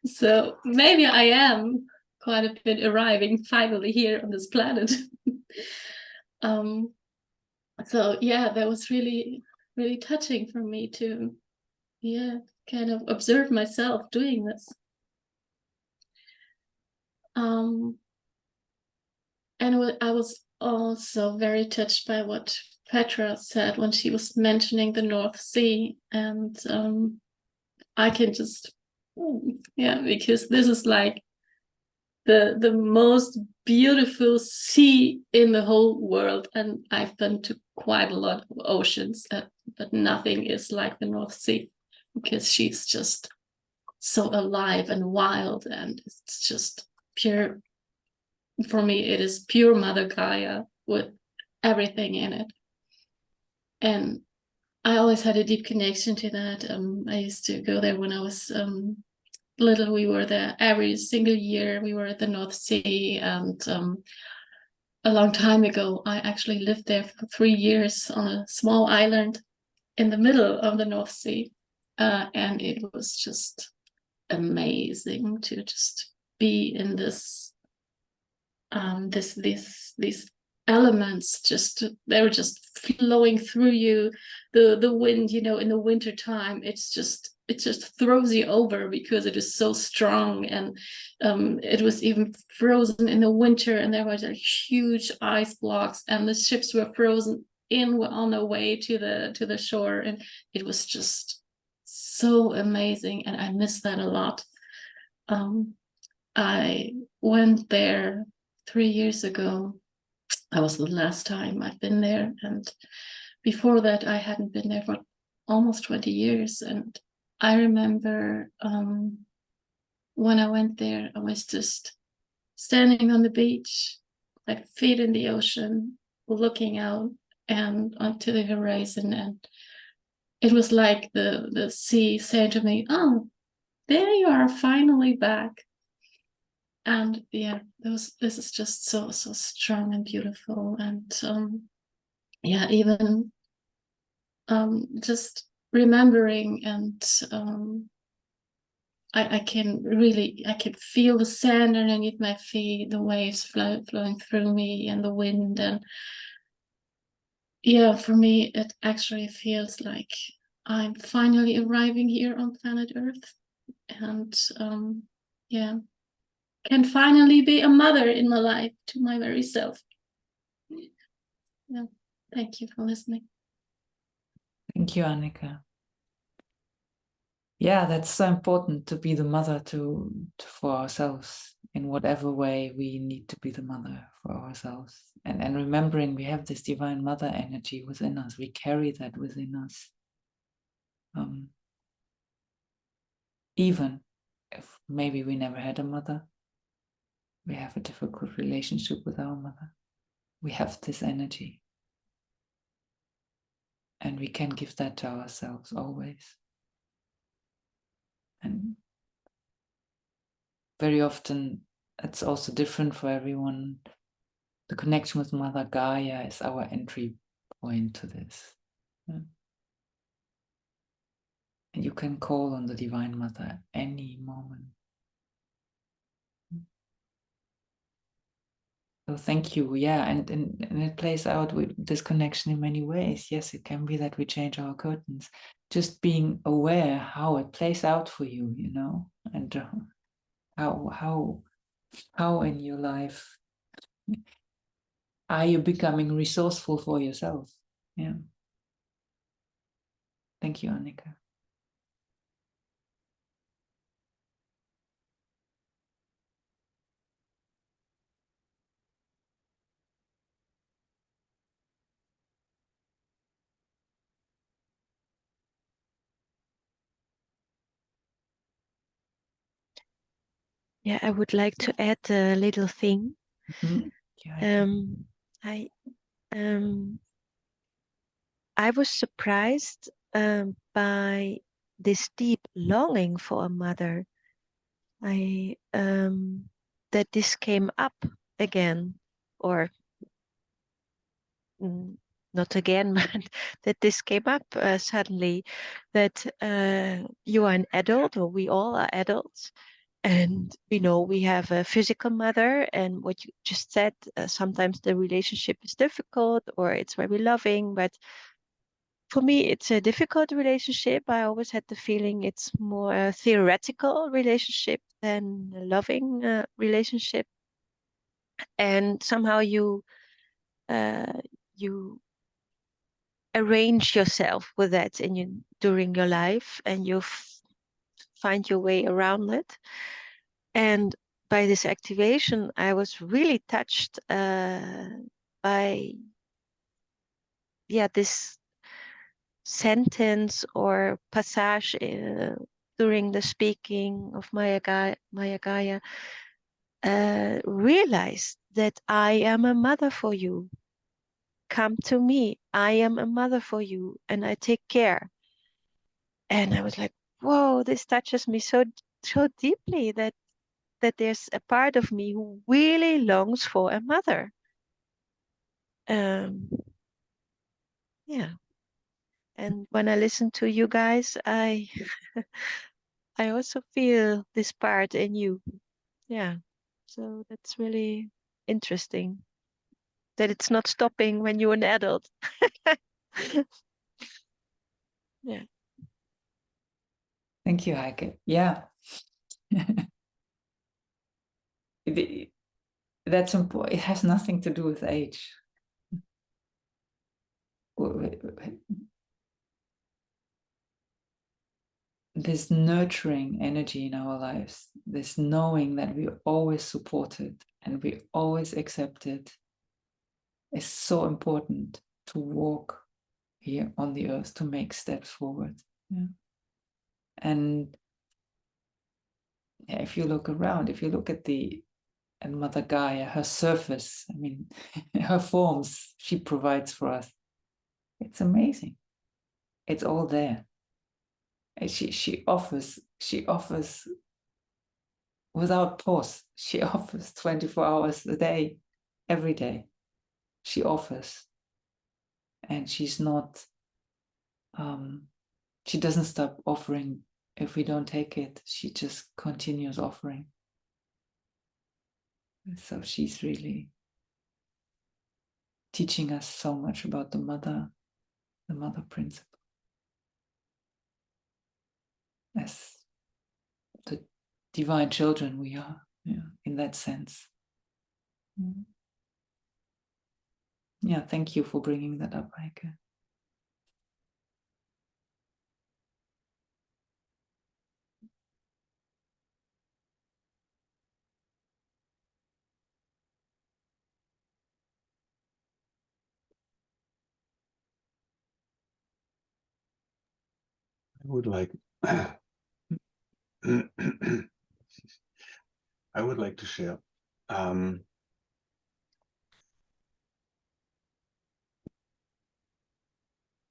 So maybe I am quite a bit arriving finally here on this planet. So yeah, that was really, really touching for me to, kind of observe myself doing this. And I was also very touched by what Petra said when she was mentioning the North Sea, and I can just, because this is like the most beautiful sea in the whole world, and I've been to quite a lot of oceans, but nothing is like the North Sea, because she's just so alive and wild, and it's just pure. For me, it is pure Mother Gaia with everything in it, and I always had a deep connection to that. I used to go there when I was little. We were there every single year. We were at the North Sea, and a long time ago, I actually lived there for 3 years on a small island in the middle of the North Sea, and it was just amazing to just be in this, these elements. They were just flowing through you. The wind, in the winter time, it just throws you over because it is so strong, and it was even frozen in the winter, and there were like huge ice blocks, and the ships were frozen in on the way to the shore, and it was just so amazing, and I miss that a lot. I went there 3 years ago. That was the last time I've been there, and before that I hadn't been there for almost 20 years. And I remember when I went there, I was just standing on the beach, like feet in the ocean, looking out and onto the horizon, and it was like the sea saying to me, "Oh, there you are, finally back." And this is just so strong and beautiful. And even just remembering, and I can feel the sand underneath my feet, the waves flowing through me, and the wind. And for me, it actually feels like I'm finally arriving here on planet Earth, and can finally be a mother in my life to my very self. Thank you for listening. Thank you, Annika. Yeah, that's so important, to be the mother for ourselves in whatever way we need to be the mother for ourselves. And remembering we have this divine mother energy within us. We carry that within us. Even if maybe we never had a mother, we have a difficult relationship with our mother, we have this energy. And we can give that to ourselves always. And very often it's also different for everyone. The connection with Mother Gaia is our entry point to this. And you can call on the Divine Mother at any moment. So thank you. Yeah, and it plays out with this connection in many ways. Yes, it can be that we change our curtains. Just being aware how it plays out for you, and how in your life are you becoming resourceful for yourself? Yeah. Thank you, Annika. Yeah, I would like to add a little thing. Mm-hmm. I was surprised by this deep longing for a mother. That this came up again, or not again, but that this came up suddenly, that you are an adult, or we all are adults, and we have a physical mother, and what you just said, sometimes the relationship is difficult or it's very loving, but for me it's a difficult relationship. I always had the feeling it's more a theoretical relationship than a loving relationship, and somehow you arrange yourself with that during your life, and you find your way around it. And by this activation, I was really touched by this sentence or passage during the speaking of Maya Gaia, realized that I am a mother for you. Come to me. I am a mother for you, and I take care. And I was like, whoa, this touches me so deeply, that there's a part of me who really longs for a mother. And when I listen to you guys, I I also feel this part in you. So that's really interesting, that it's not stopping when you're an adult. Thank you, Heike. Yeah. That's important. It has nothing to do with age. This nurturing energy in our lives, this knowing that we're always supported and we're always accepted, is so important to walk here on the earth, to make steps forward. And if you look around, if you look at Mother Gaia, her surface, I mean, her forms she provides for us, it's amazing. It's all there. And she offers without pause. She offers 24 hours a day, every day. She offers. And she's not, she doesn't stop offering if we don't take it. She just continues offering. So she's really teaching us so much about the mother principle. As the divine children we are, in that sense. Yeah, thank you for bringing that up, Heike. I would like to share.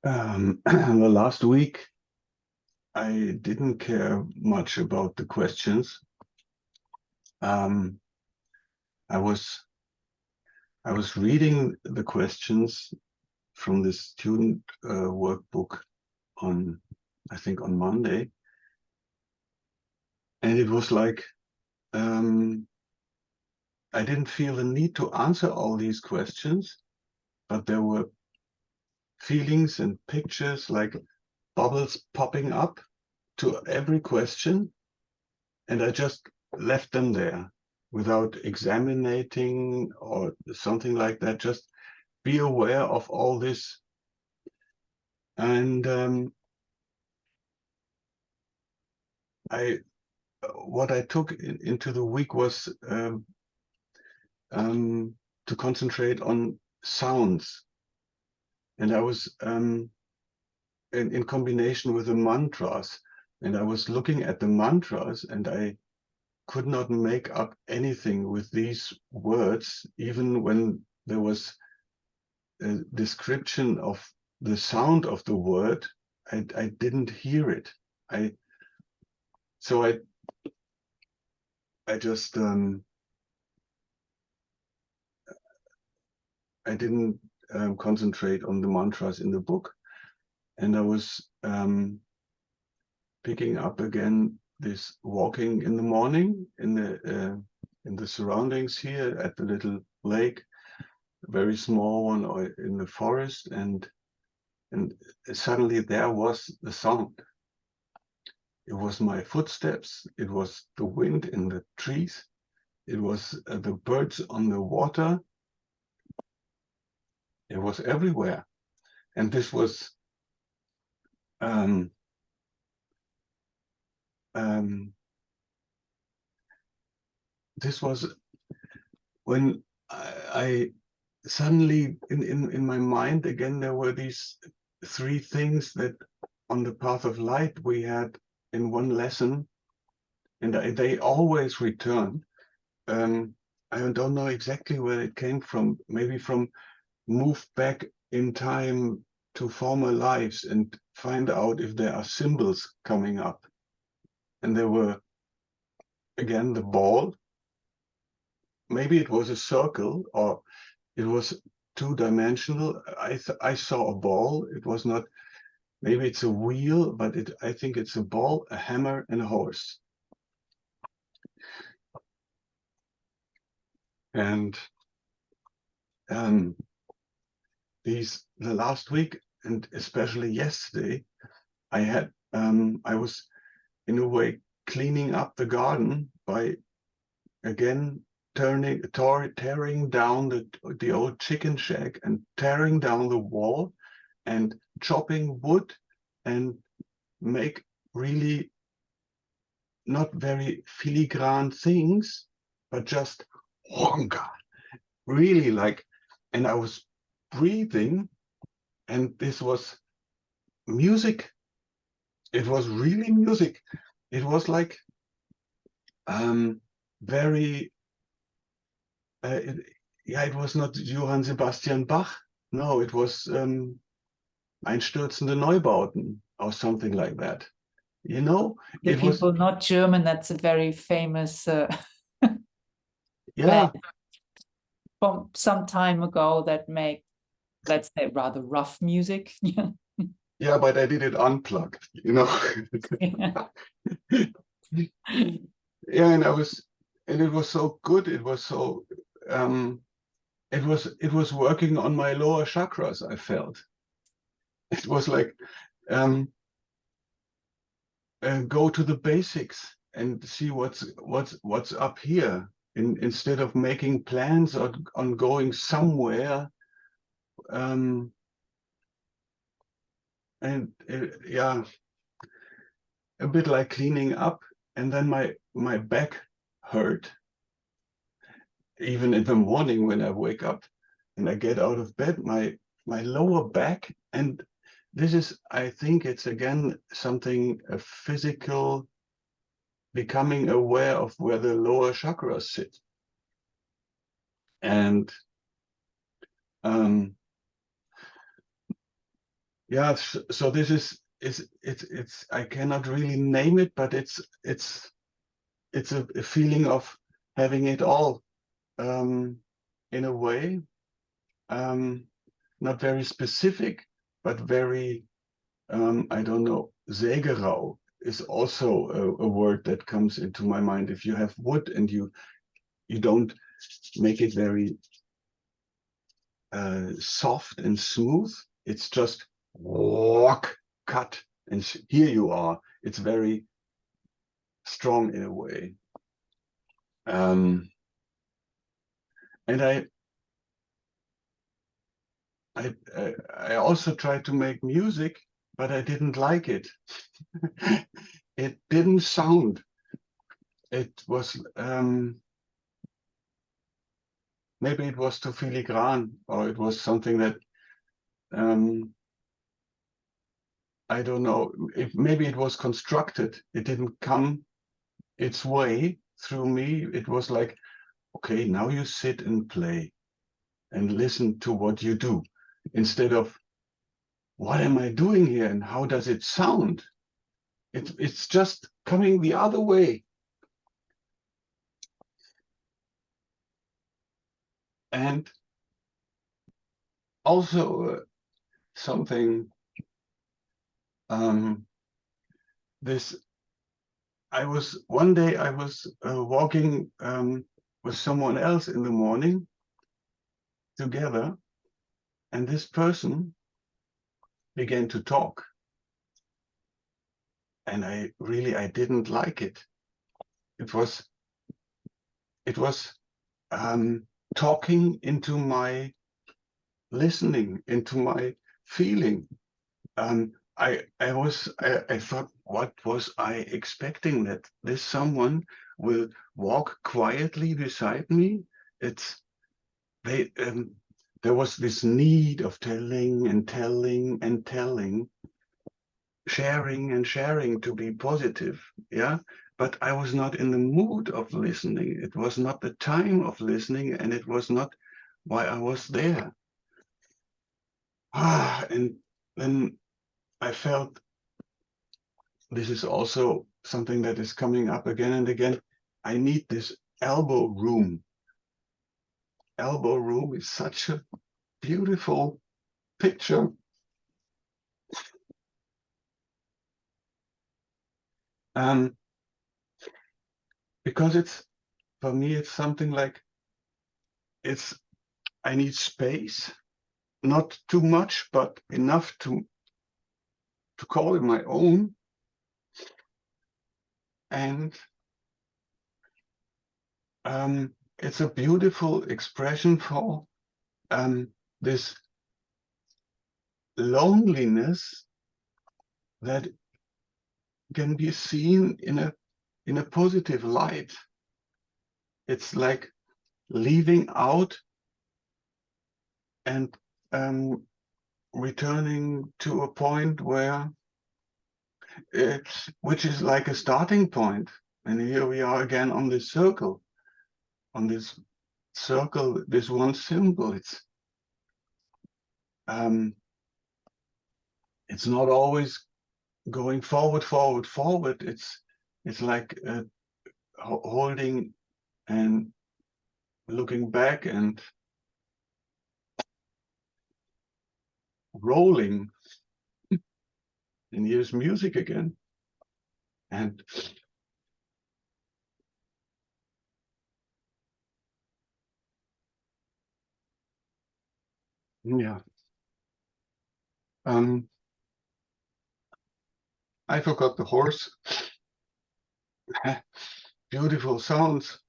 The last week, I didn't care much about the questions. I was reading the questions from the student workbook I think on Monday, and it was like I didn't feel the need to answer all these questions, but there were feelings and pictures like bubbles popping up to every question, and I just left them there without examining or something like that. Just be aware of all this. And what I took into the week was to concentrate on sounds, and I was in combination with the mantras, and I was looking at the mantras, and I could not make up anything with these words, even when there was a description of the sound of the word. I didn't hear it. I just I didn't concentrate on the mantras in the book, and I was picking up again this walking in the morning in the surroundings here at the little lake, a very small one, or in the forest, and suddenly there was the sound. It was my footsteps, it was the wind in the trees, it was the birds on the water. It was everywhere. And this was when I suddenly in my mind again, there were these three things that on the path of light we had in one lesson, and they always return. I don't know exactly where it came from, maybe from move back in time to former lives and find out if there are symbols coming up. And there were, again, the ball. Maybe it was a circle, or it was two-dimensional. I saw a ball. It was not, maybe it's a wheel, but I think it's a ball, a hammer, and a horse. And the last week, and especially yesterday, I was in a way cleaning up the garden by again tearing down the old chicken shack and tearing down the wall and chopping wood and make really not very filigrane things, but just wonka, really like, and I was breathing, and this was music. It was really music. It was like very it was not Johann Sebastian Bach. No, it was Einstürzende Neubauten or something like that. You know, the people not German. That's a very famous band from some time ago that make, let's say, rather rough music. Yeah, but I did it unplugged, you know. Yeah, and it was so good. It was so it was working on my lower chakras. I felt it was like go to the basics and see what's up here, instead of making plans on going somewhere. And yeah, a bit like cleaning up, and then my back hurt even in the morning when I wake up and I get out of bed, my lower back. And this is, I think it's again something, a physical, becoming aware of where the lower chakras sit. And yeah, so this is it's I cannot really name it, but it's a feeling of having it all, in a way, not very specific, but very, I don't know, Sägerau is also a word that comes into my mind. If you have wood and you don't make it very soft and smooth, it's just walk, cut, and here you are. It's very strong in a way. And I also tried to make music, but I didn't like it. It didn't sound. It was maybe it was too filigrane, or it was something that I don't know. Maybe it was constructed. It didn't come its way through me, it was like, okay, now you sit and play and listen to what you do, instead of, what am I doing here and how does it sound? It's just coming the other way. And also something, this, one day I was walking with someone else in the morning together, and this person began to talk. And I didn't like it. It was talking into my listening, into my feeling. I thought, what was I expecting, that this someone will walk quietly beside me? There was this need of telling and telling and telling, sharing and sharing to be positive, yeah. But I was not in the mood of listening. It was not the time of listening, and it was not why I was there. And then I felt, this is also something that is coming up again and again. I need this elbow room. Elbow room is such a beautiful picture. Because for me, it's something like, I need space, not too much, but enough to call it my own. And it's a beautiful expression for this loneliness that can be seen in a positive light. It's like leaving out and returning to a point which is like a starting point. And here we are again on this circle, this one symbol. It's not always going forward. It's like holding and looking back and rolling. And here's music again. And yeah. I forgot the horse. Beautiful sounds.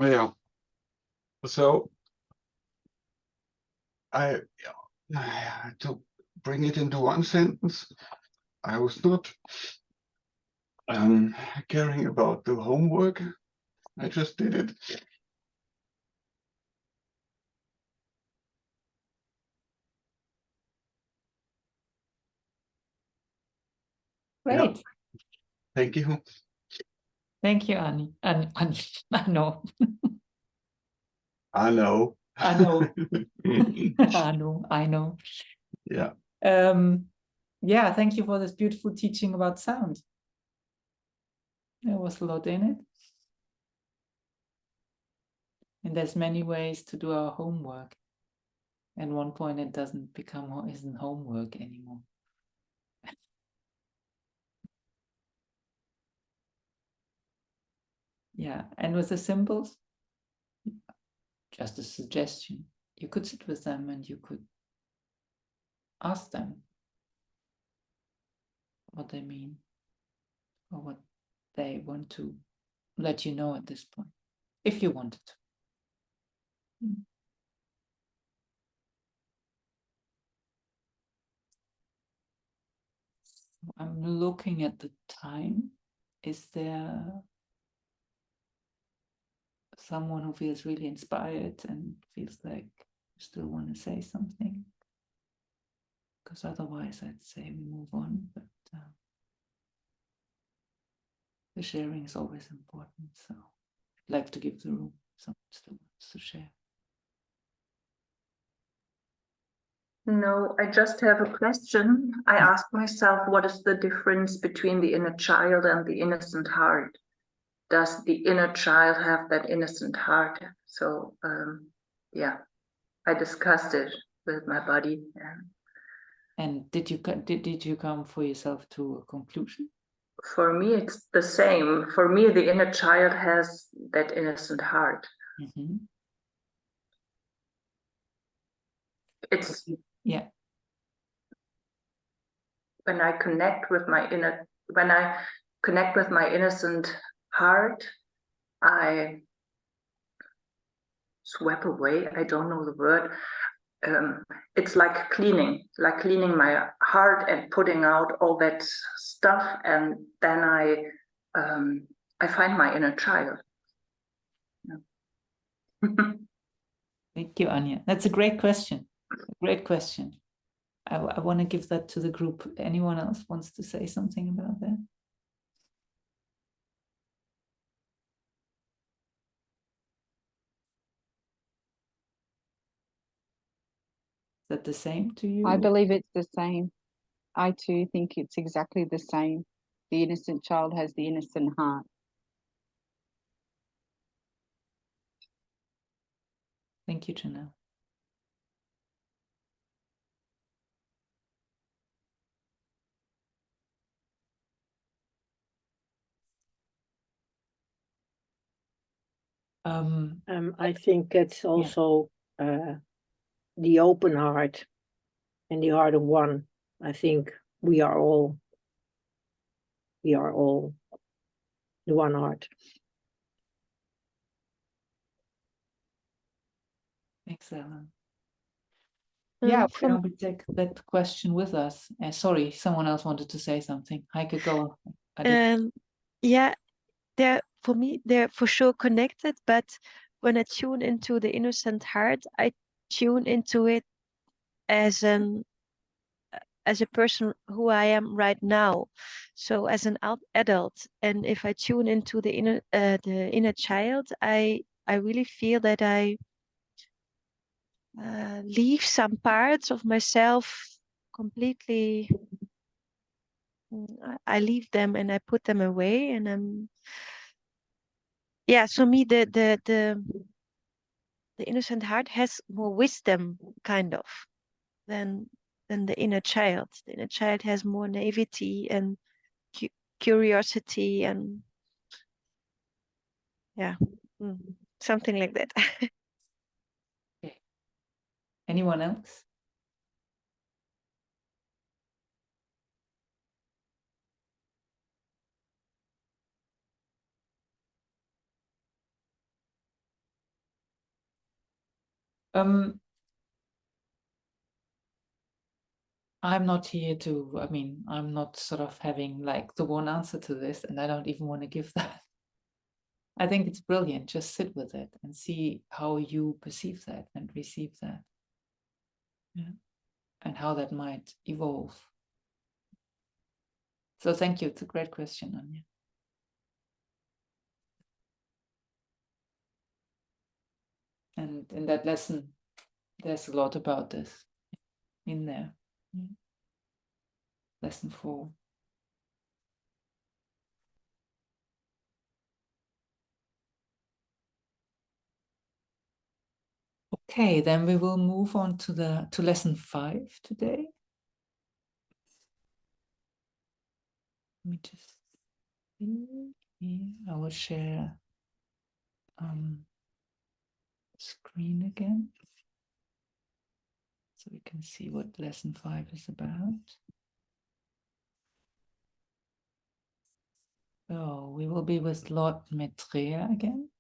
Yeah. So to bring it into one sentence, I was not caring about the homework. I just did it. Great. Yeah. Thank you. Thank you, Annie. And I know. I know. I know. I know. Yeah. Yeah, thank you for this beautiful teaching about sound. There was a lot in it. And there's many ways to do our homework. At one point it isn't homework anymore. Yeah, and with the symbols, just a suggestion. You could sit with them and you could ask them what they mean or what they want to let you know at this point, if you wanted to. I'm looking at the time. Is there someone who feels really inspired and feels like you still want to say something? Because otherwise I'd say we move on. But the sharing is always important. So I'd like to give the room someone still wants to share. No, I just have a question. I ask myself, what is the difference between the inner child and the innocent heart? Does the inner child have that innocent heart? So, yeah, I discussed it with my body. And did you come for yourself to a conclusion? For me, it's the same. For me, the inner child has that innocent heart. Mm-hmm. It's yeah. When I connect with my innocent heart, I sweep away. I don't know the word. It's like cleaning my heart and putting out all that stuff, and then I find my inner child. Yeah. Thank you, Anya. That's a great question. A great question. I want to give that to the group. Anyone else wants to say something about that? Is that the same to you? I believe it's the same. I too think it's exactly the same. The innocent child has the innocent heart. Thank you, Janelle. I think it's also the open heart and the heart of one. I think we are all the one heart. Excellent. Yeah, why don't we take that question with us? Sorry, someone else wanted to say something. Heike, go. Yeah, for me, they're for sure connected, but when I tune into the innocent heart, I tune into it as a person who I am right now. So as an adult, and if I tune into the inner child, I really feel that I leave some parts of myself completely. I leave them and I put them away, and so me the innocent heart has more wisdom, kind of, than the inner child. The inner child has more naivety and curiosity, and something like that. Okay. Anyone else? I'm not here to, I'm not sort of having like the one answer to this, and I don't even want to give that. I think it's brilliant. Just sit with it and see how you perceive that and receive that. Yeah. And how that might evolve. So thank you. It's a great question, Anya. And in that lesson, there's a lot about this in there. Yeah. Lesson 4. Okay, then we will move on to lesson 5 today. Let me just see here. I will share screen again, so we can see what lesson 5 is about. So we will be with Lord Maitreya again.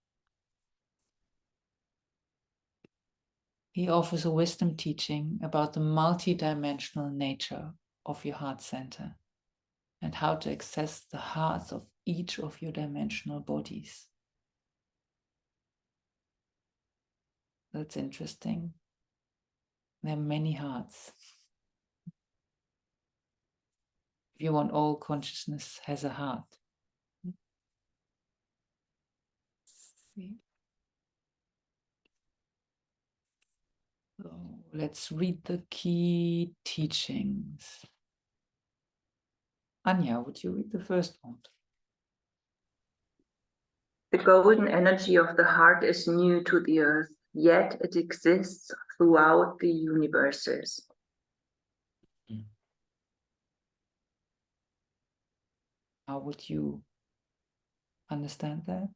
He offers a wisdom teaching about the multidimensional nature of your heart center and how to access the hearts of each of your dimensional bodies. That's interesting. There are many hearts. If you want, all consciousness has a heart. see. So let's read the key teachings. Anya, would you read the first one? The golden energy of the heart is new to the earth, yet it exists throughout the universes. How would you understand that?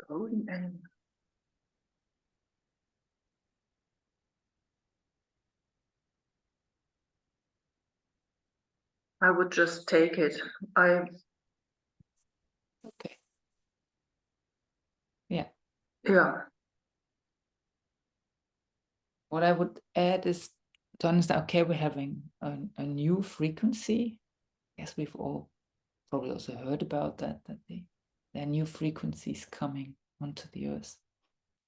Golden energy. I would just take it. Okay. Yeah. Yeah. What I would add is to understand, okay, we're having a new frequency. Yes, we've all probably also heard about that there are new frequencies coming onto the earth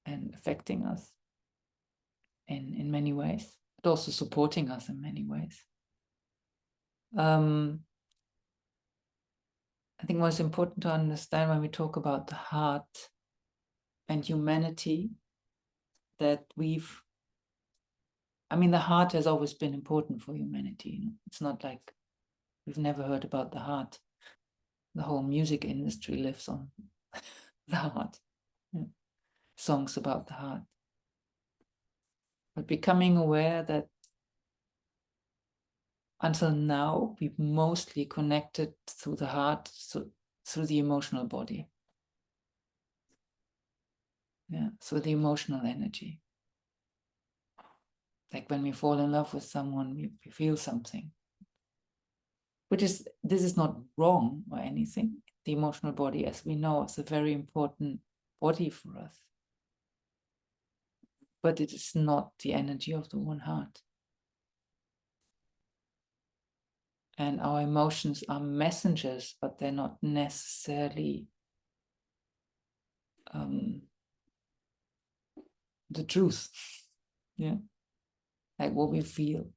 and affecting us in many ways, but also supporting us in many ways. I think what's important to understand when we talk about the heart and humanity, that the heart has always been important for humanity. You know? It's not like we've never heard about the heart. The whole music industry lives on the heart. Yeah. Songs about the heart. But becoming aware that until now, we've mostly connected through the heart, through the emotional body. Yeah, through the emotional energy. Like when we fall in love with someone, we feel something. This is not wrong or anything. The emotional body, as we know, is a very important body for us. But it is not the energy of the one heart. And our emotions are messengers, but they're not necessarily the truth. Yeah, like what we feel.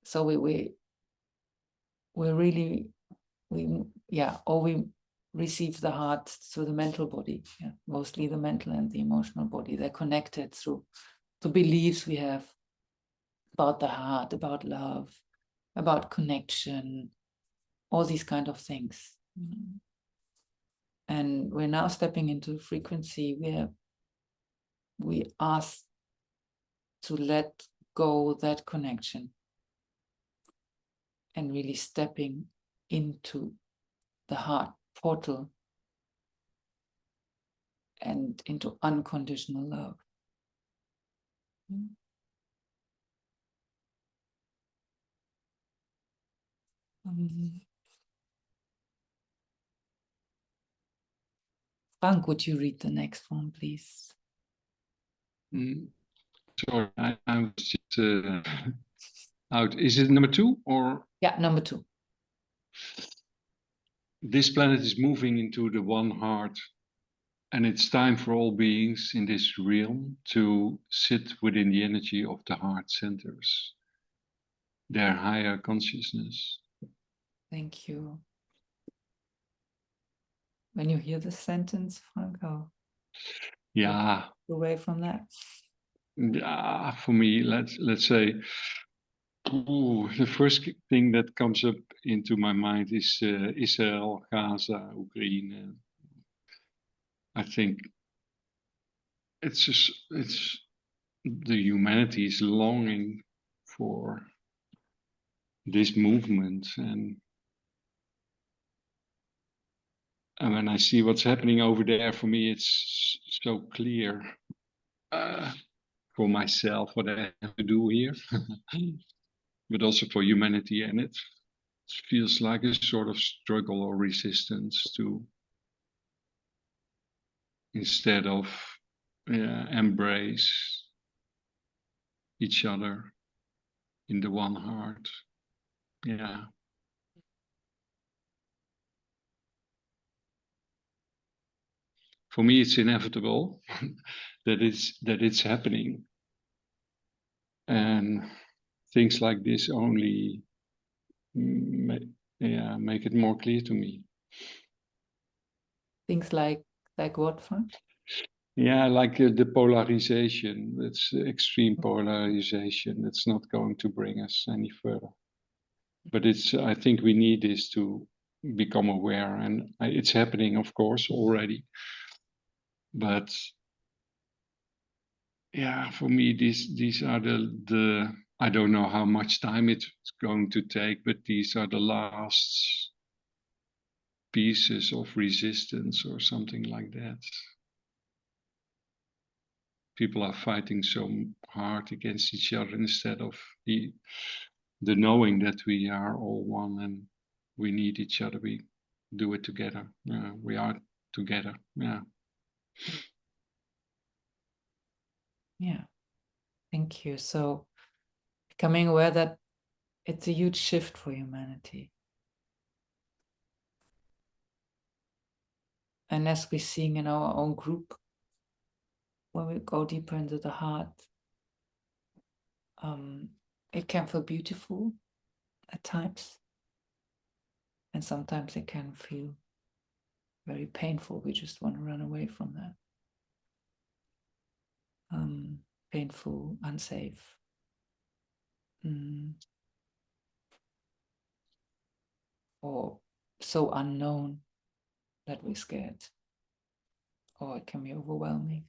So we receive the heart through the mental body. Yeah, mostly the mental and the emotional body. They're connected through the beliefs we have about the heart, about love, about connection, all these kind of things. And we're now stepping into a frequency where we ask to let go that connection and really stepping into the heart portal and into unconditional love. Frank, would you read the next one, please? Sorry, I was just out. Is it number 2 or? Yeah, number 2. This planet is moving into the one heart, and it's time for all beings in this realm to sit within the energy of the heart centers, their higher consciousness. Thank you. When you hear the sentence, Frank, away from that. Yeah, for me, let's say, the first thing that comes up into my mind is Israel, Gaza, Ukraine. I think it's the humanity is longing for this movement, and when I see what's happening over there, for me it's so clear for myself what I have to do here, but also for humanity, and it feels like a sort of struggle or resistance to, instead of embrace each other in the one heart. Yeah. For me, it's inevitable that it's happening, and things like this only make it more clear to me. Things like what, Frank? Yeah, like the polarization. It's extreme polarization. It's not going to bring us any further. But I think we need this to become aware, and it's happening, of course, already. But yeah, for me, these are the I don't know how much time it's going to take, but these are the last pieces of resistance or something like that. People are fighting so hard against each other instead of the knowing that we are all one and we need each other. We do it together. We are together. Yeah. Yeah. Thank you. So becoming aware that it's a huge shift for humanity. And as we're seeing in our own group, when we go deeper into the heart, it can feel beautiful at times. And sometimes it can feel very painful. We just want to run away from that. Painful, unsafe. Or so unknown that we're scared. Or it can be overwhelming.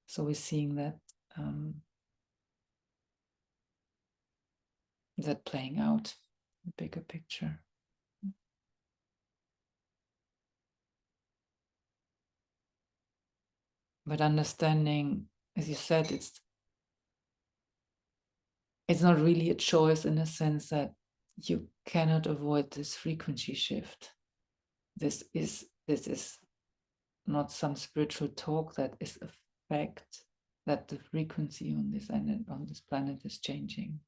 So we're seeing that that playing out, the bigger picture. But understanding, as you said, it's not really a choice in a sense that you cannot avoid this frequency shift. This is not some spiritual talk, that is a fact that the frequency on this planet is changing.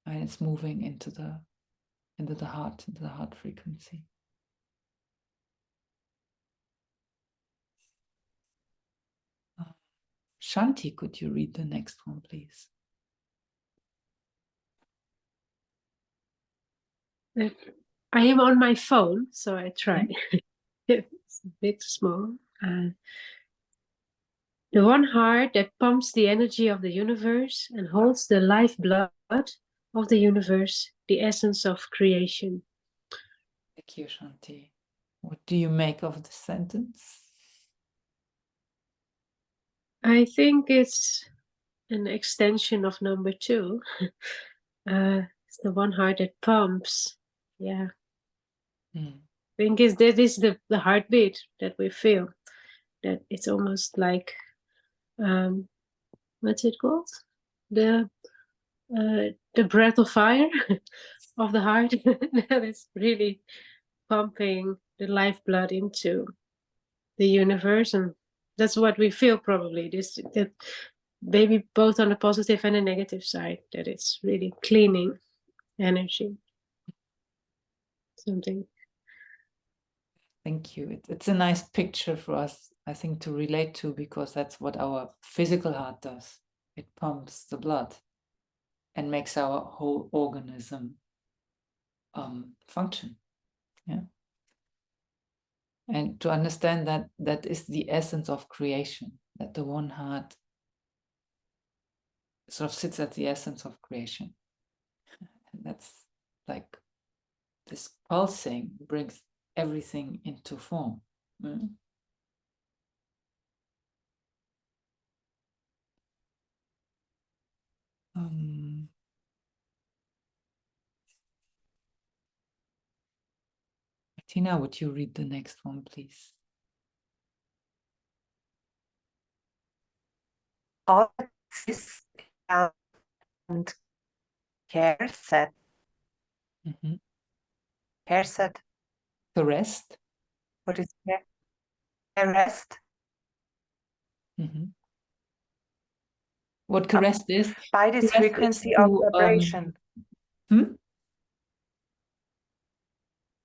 And it's moving into the heart, into the heart frequency. Shanti, could you read the next one, please? I am on my phone, so I try. It's a bit small. The one heart that pumps the energy of the universe and holds the lifeblood of the universe, the essence of creation. Thank you, Shanti. What do you make of the sentence? I think it's an extension of number 2. It's the one heart that pumps. Yeah. I think that is the heartbeat that we feel. That it's almost like, what's it called? The breath of fire of the heart that is really pumping the lifeblood into the universe, and that's what we feel probably. That maybe both on the positive and the negative side, that it's really cleaning energy. Something. Thank you. It's a nice picture for us, I think, to relate to, because that's what our physical heart does. It pumps the blood and makes our whole organism function. Yeah. And to understand that that is the essence of creation, that the one heart sort of sits at the essence of creation. And that's like this pulsing brings everything into form. Tina, would you read the next one, please? All this and care set. Care set. The rest. What is care? Rest. What caressed is? By this frequency of vibration.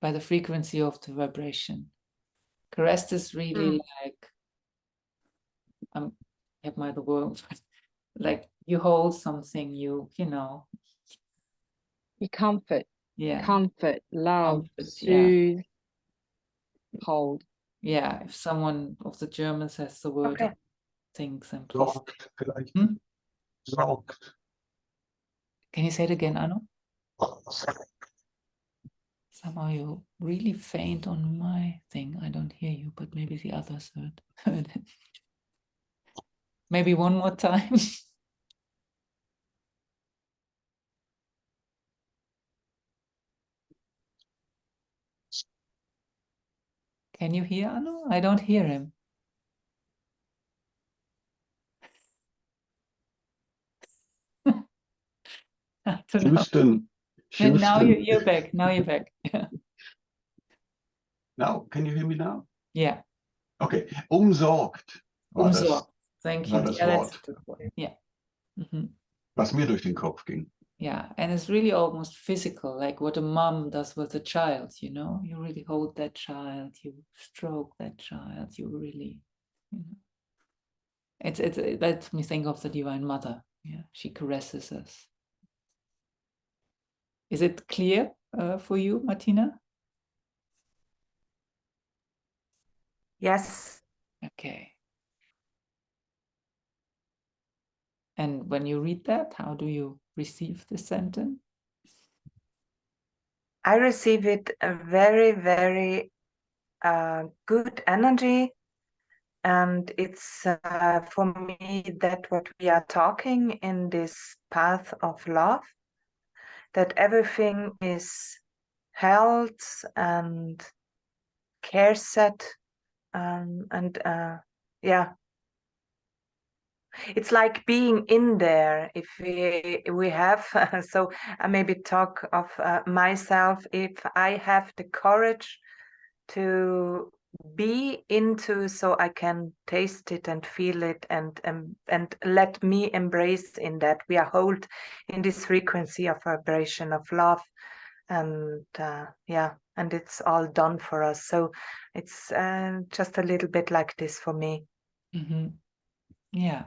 By the frequency of the vibration. Caressed is really like, I have my other word, like you hold something, you know. You comfort. Yeah. comfort, love, Comfort, yeah. soothe, hold. Yeah, if someone of the Germans has the word, Okay. things and please. Sorgt vielleicht. Hmm? Sorgt. Can you say it again, Arno? Somehow you really faint on my thing. I don't hear you, but maybe the others heard it. Maybe one more time. Can you hear Arno? I don't hear him. I don't know. Houston. And now Houston. you're back. Now you're back. Yeah. Now, can you hear me now? Yeah. Okay. Umsorgt war das, Umsorgt. Thank war you. das Yeah, that's a Wort, good word. Yeah. Mhm. was mir durch den Kopf ging. Yeah, and it's really almost physical, like what a mom does with a child, you know? You really hold that child, you stroke that child, you really, you know. It lets me think of the Divine Mother. Yeah, she caresses us. Is it clear for you, Martina? Yes. Okay. And when you read that, how do you receive the sentence? I receive it a very, very good energy. And it's for me that what we are talking in this path of love, that everything is held and care set, yeah, it's like being in there. If we have so I maybe talk of myself, if I have the courage to be into, so I can taste it and feel it, and let me embrace in that we are hold in this frequency of vibration of love, and yeah, and it's all done for us. So it's just a little bit like this for me. Mm-hmm. Yeah,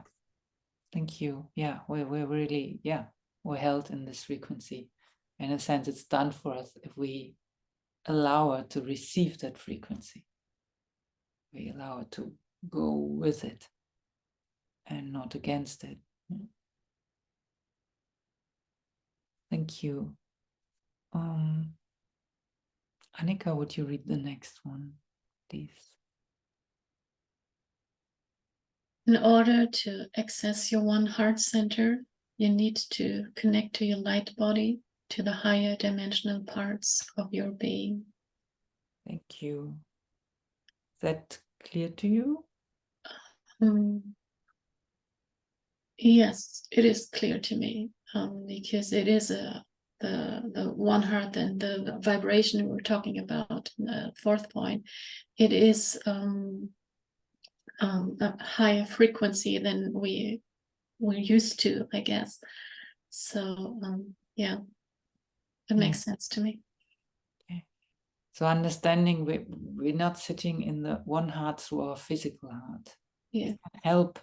thank you. Yeah, we're really, yeah, we're held in this frequency. In a sense, it's done for us if we allow her to receive that frequency. We allow her to go with it and not against it. Thank you. Annika, would you read the next one, please? In order to access your one heart center, you need to connect to your light body, to the higher dimensional parts of your being. Thank you. Is that clear to you? Yes, it is clear to me, because it is the one heart and the vibration we're talking about in the fourth point. It is a higher frequency than we're used to, I guess. So yeah, it makes sense to me. Okay. So understanding we're not sitting in the one heart through our physical heart. Yeah. It can help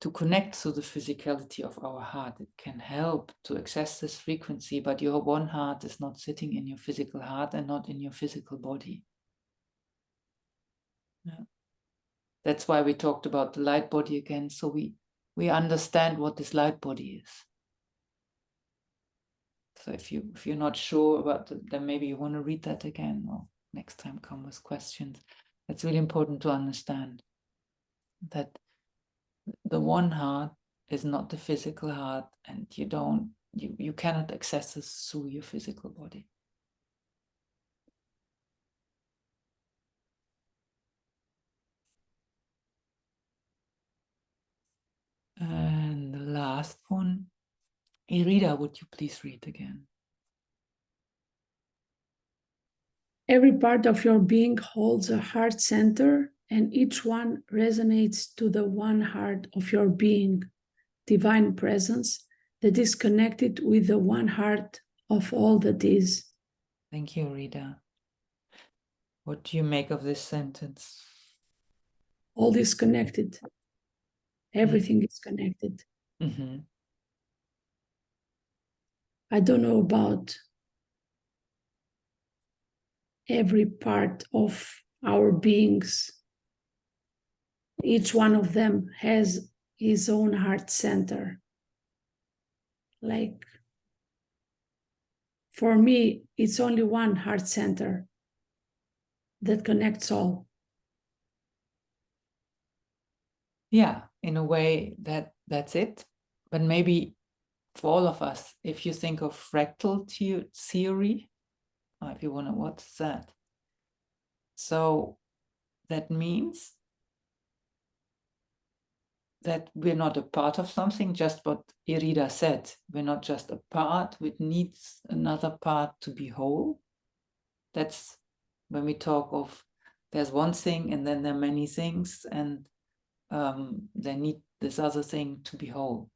to connect to the physicality of our heart. It can help to access this frequency, but your one heart is not sitting in your physical heart and not in your physical body. Yeah. That's why we talked about the light body again, so we understand what this light body is. So if you're not sure about it, then maybe you want to read that again, or next time come with questions. It's really important to understand that the one heart is not the physical heart, and you cannot access this through your physical body. And the last one, Irida, would you please read again? Every part of your being holds a heart center, and each one resonates to the one heart of your being, divine presence, that is connected with the one heart of all that is. Thank you, Rita. What do you make of this sentence? All is connected. Everything is connected. Mm-hmm. I don't know about every part of our beings. Each one of them has his own heart center. Like, for me, it's only one heart center that connects all. Yeah, in a way that's it. But maybe for all of us, if you think of fractal theory, or if you want to, what's that? So that means that we're not a part of something, just what Irida said. We're not just a part, which needs another part to be whole. That's when we talk of there's one thing and then there are many things, and they need this other thing to be whole.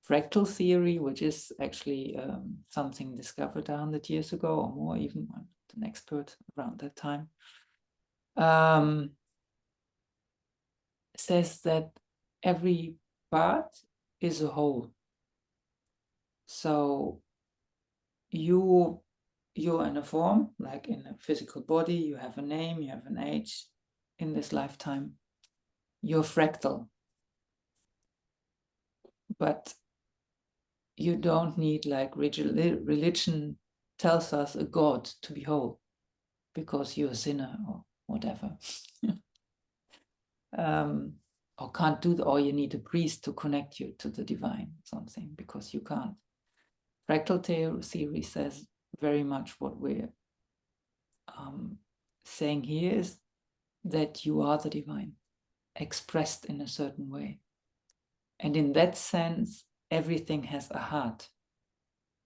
Fractal theory, which is actually something discovered 100 years ago or more, even I'm not an expert around that time, says that every part is a whole. So you're in a form, like in a physical body, you have a name, you have an age in this lifetime. You're fractal. But you don't need, like religion tells us, a God to be whole because you're a sinner or whatever. Or can't do that, or you need a priest to connect you to the divine, something, because you can't. Fractal theory says very much what we're saying here is that you are the divine, expressed in a certain way. And in that sense, everything has a heart,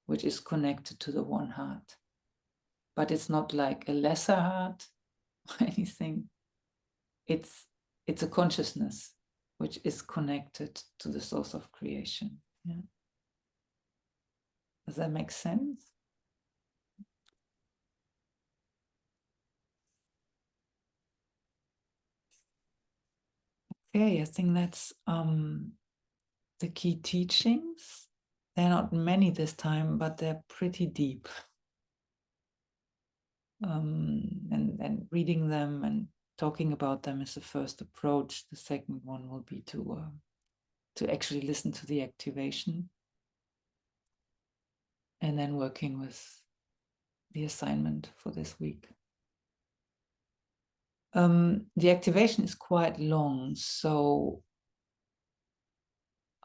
which is connected to the one heart. But it's not like a lesser heart or anything. It's a consciousness which is connected to the source of creation. Yeah. Does that make sense? Okay, I think that's the key teachings. They're not many this time, but they're pretty deep. And reading them and talking about them is the first approach. The second one will be to actually listen to the activation, and then working with the assignment for this week. The activation is quite long, so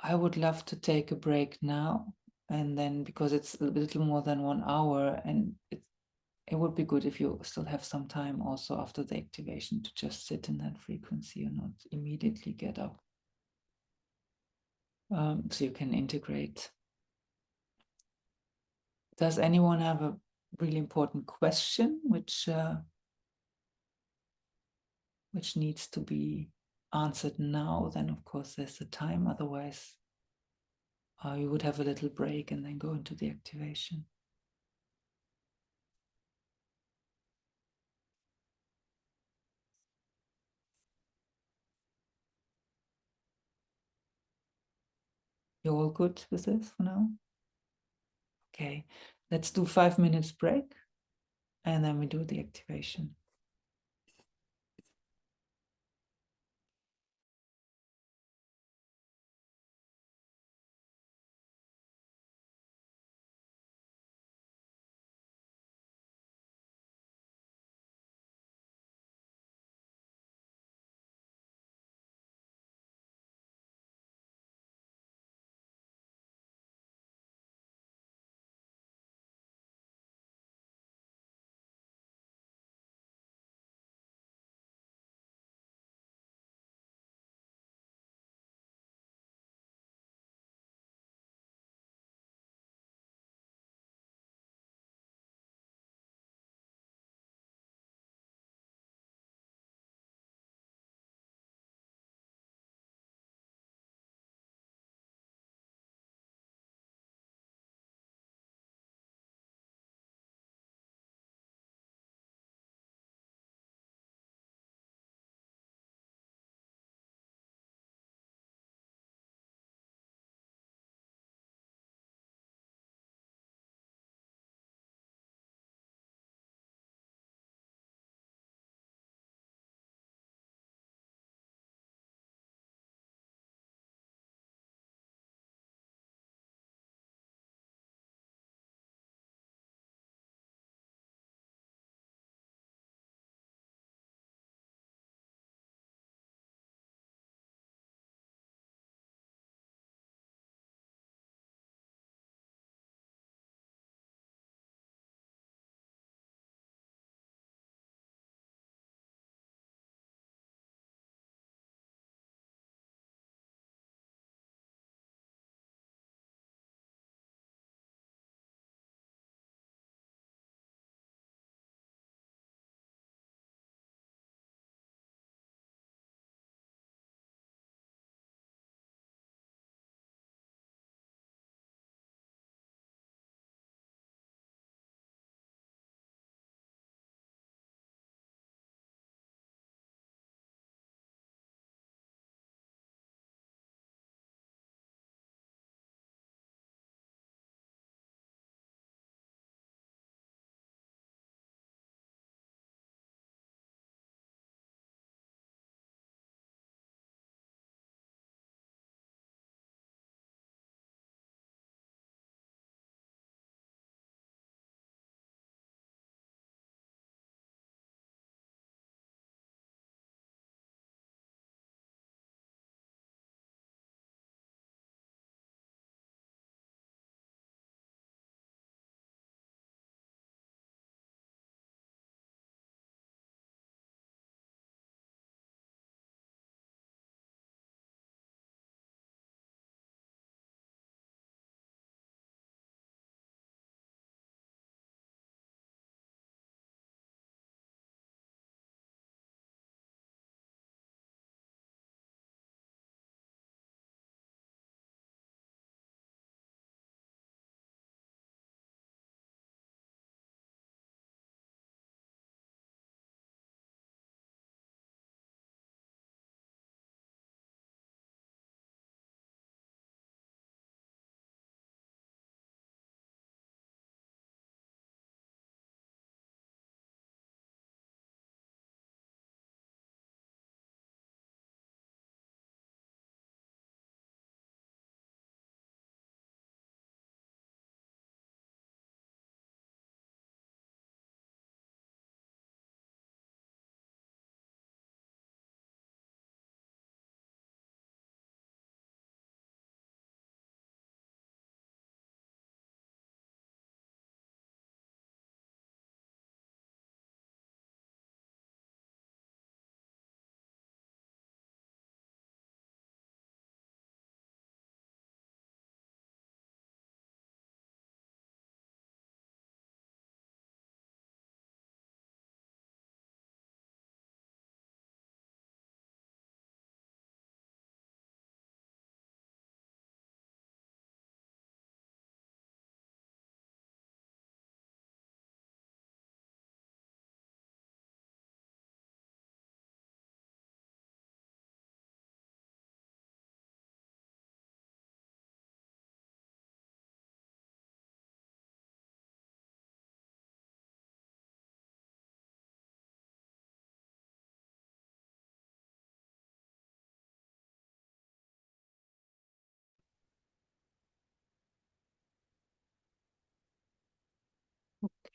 I would love to take a break now, and then, because it's a little more than 1 hour, and it would be good if you still have some time also after the activation to just sit in that frequency and not immediately get up. So you can integrate. Does anyone have a really important question which needs to be answered now? Then of course there's the time, otherwise you would have a little break and then go into the activation. You're all good with this for now? Okay, let's do 5 minutes break and then we do the activation.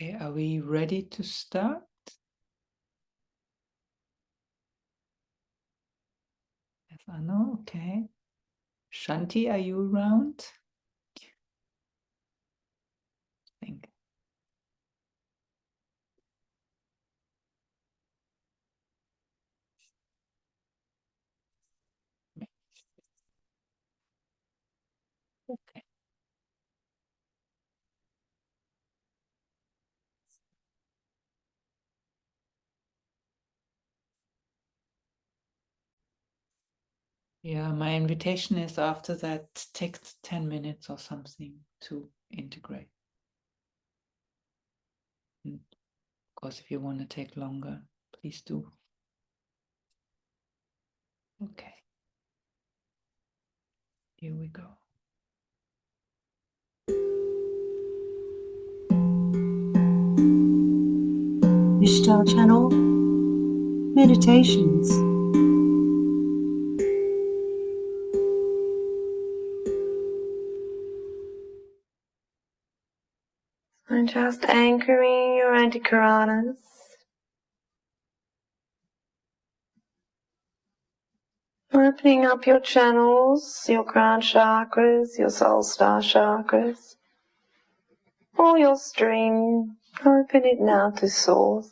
Okay, are we ready to start? Yes, I know, okay. Shanti, are you around? I think. Okay. Yeah, my invitation is after that, take 10 minutes or something to integrate. And of course, if you want to take longer, please do. Okay. Here we go. Ishtar Channel Meditations. And just anchoring your antikaranas. Opening up your channels, your crown chakras, your soul star chakras, or your stream. Open it now to source.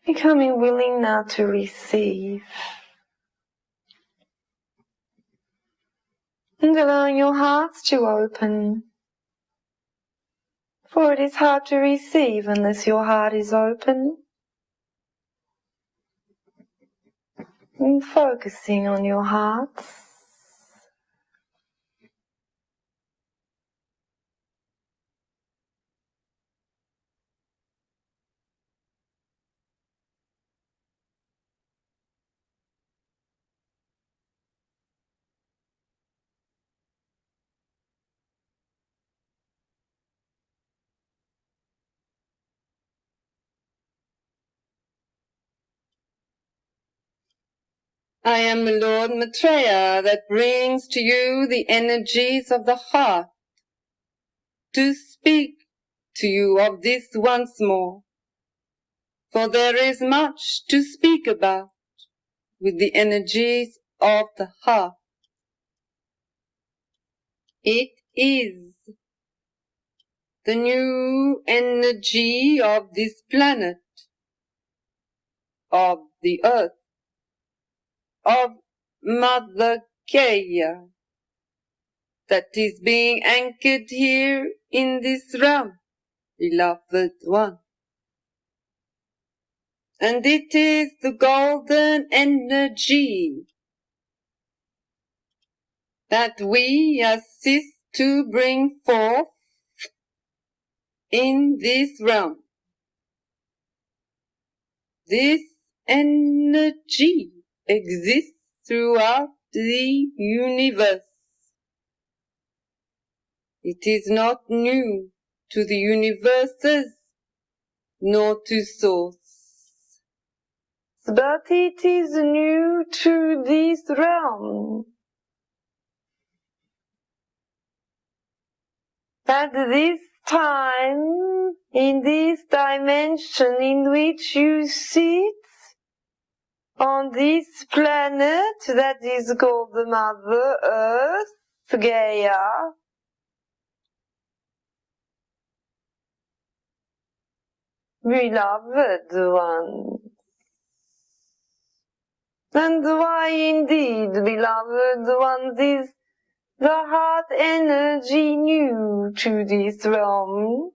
Becoming willing now to receive. And allowing your hearts to open. For it is hard to receive unless your heart is open. And focusing on your hearts. I am Lord Maitreya that brings to you the energies of the heart to speak to you of this once more. For there is much to speak about with the energies of the heart. It is the new energy of this planet, of the earth, of Mother Gaia, that is being anchored here in this realm, beloved one. And it is the golden energy that we assist to bring forth in this realm. This energy exists throughout the universe. It is not new to the universes, nor to source. But it is new to this realm. At this time, in this dimension in which you sit, on this planet that is called the Mother Earth, Gaia, beloved one. And why indeed, beloved ones, is the heart energy new to this realm?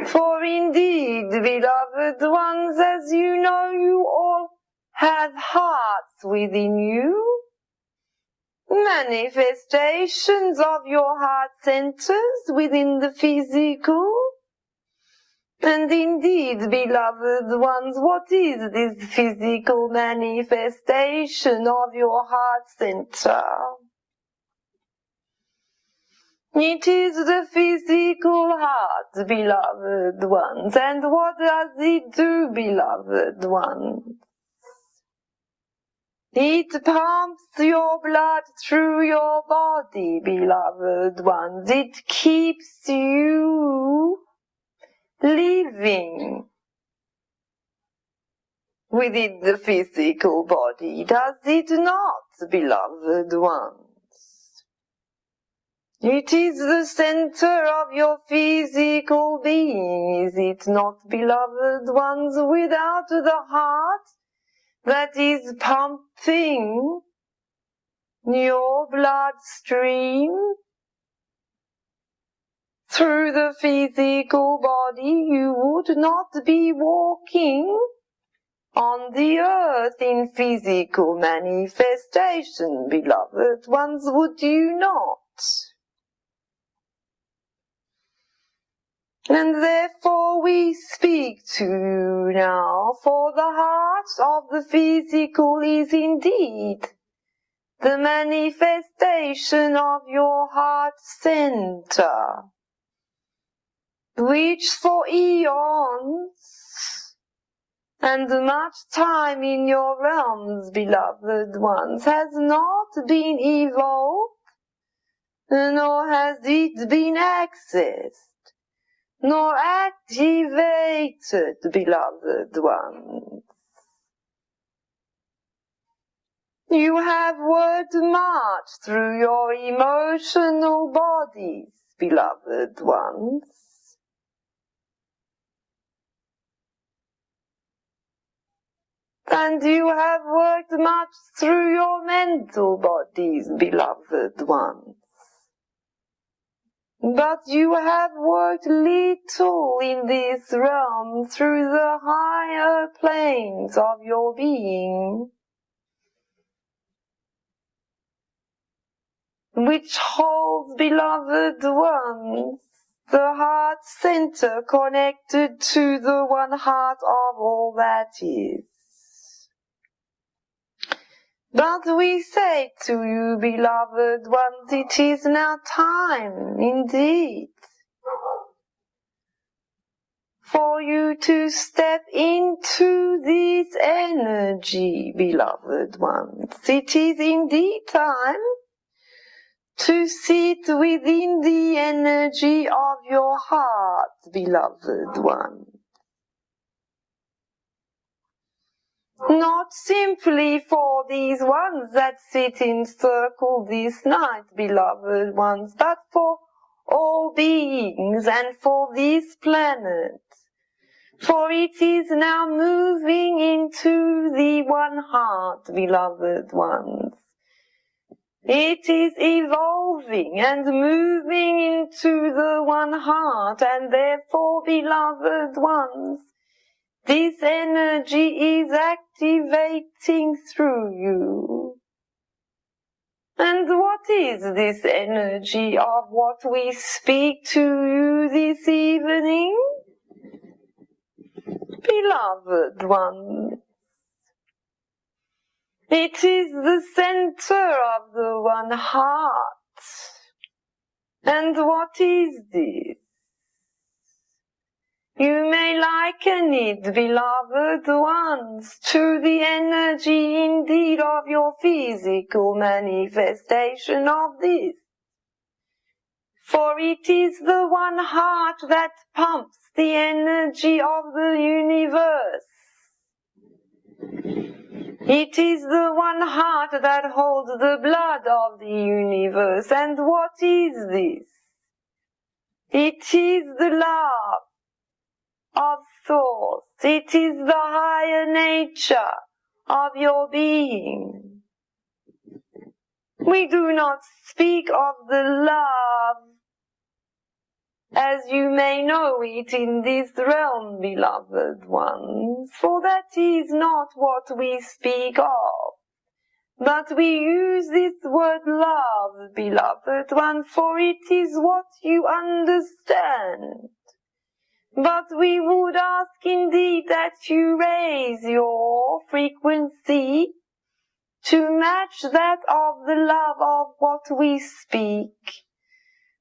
For indeed, beloved ones, as you know, you all have hearts within you, manifestations of your heart centers within the physical. And indeed, beloved ones, what is this physical manifestation of your heart center? It is the physical heart, beloved ones. And what does it do, beloved ones? It pumps your blood through your body, beloved ones. It keeps you living within the physical body, does it not, beloved ones? It is the center of your physical being, is it not, beloved ones? Without the heart that is pumping your bloodstream through the physical body, you would not be walking on the earth in physical manifestation, beloved ones, would you not? And therefore we speak to you now, for the heart of the physical is indeed the manifestation of your heart center, which for eons and much time in your realms, beloved ones, has not been evolved, nor has it been accessed, nor activated, beloved ones. You have worked much through your emotional bodies, beloved ones. And you have worked much through your mental bodies, beloved ones. But you have worked little in this realm through the higher planes of your being, which holds, beloved ones, the heart center connected to the one heart of all that is. But we say to you, beloved ones, it is now time, indeed, for you to step into this energy, beloved ones. It is indeed time to sit within the energy of your heart, beloved one. Not simply for these ones that sit in circle this night, beloved ones, but for all beings and for this planet. For it is now moving into the one heart, beloved ones. It is evolving and moving into the one heart, and therefore, beloved ones, this energy is activating through you. And what is this energy of what we speak to you this evening? Beloved ones, it is the center of the one heart. And what is this? You may liken it, beloved ones, to the energy indeed of your physical manifestation of this. For it is the one heart that pumps the energy of the universe. It is the one heart that holds the blood of the universe. And what is this? It is the love of source. It is the higher nature of your being. We do not speak of the love as you may know it in this realm, beloved ones, for that is not what we speak of. But we use this word love, beloved ones, for it is what you understand. But we would ask indeed that you raise your frequency to match that of the love of what we speak.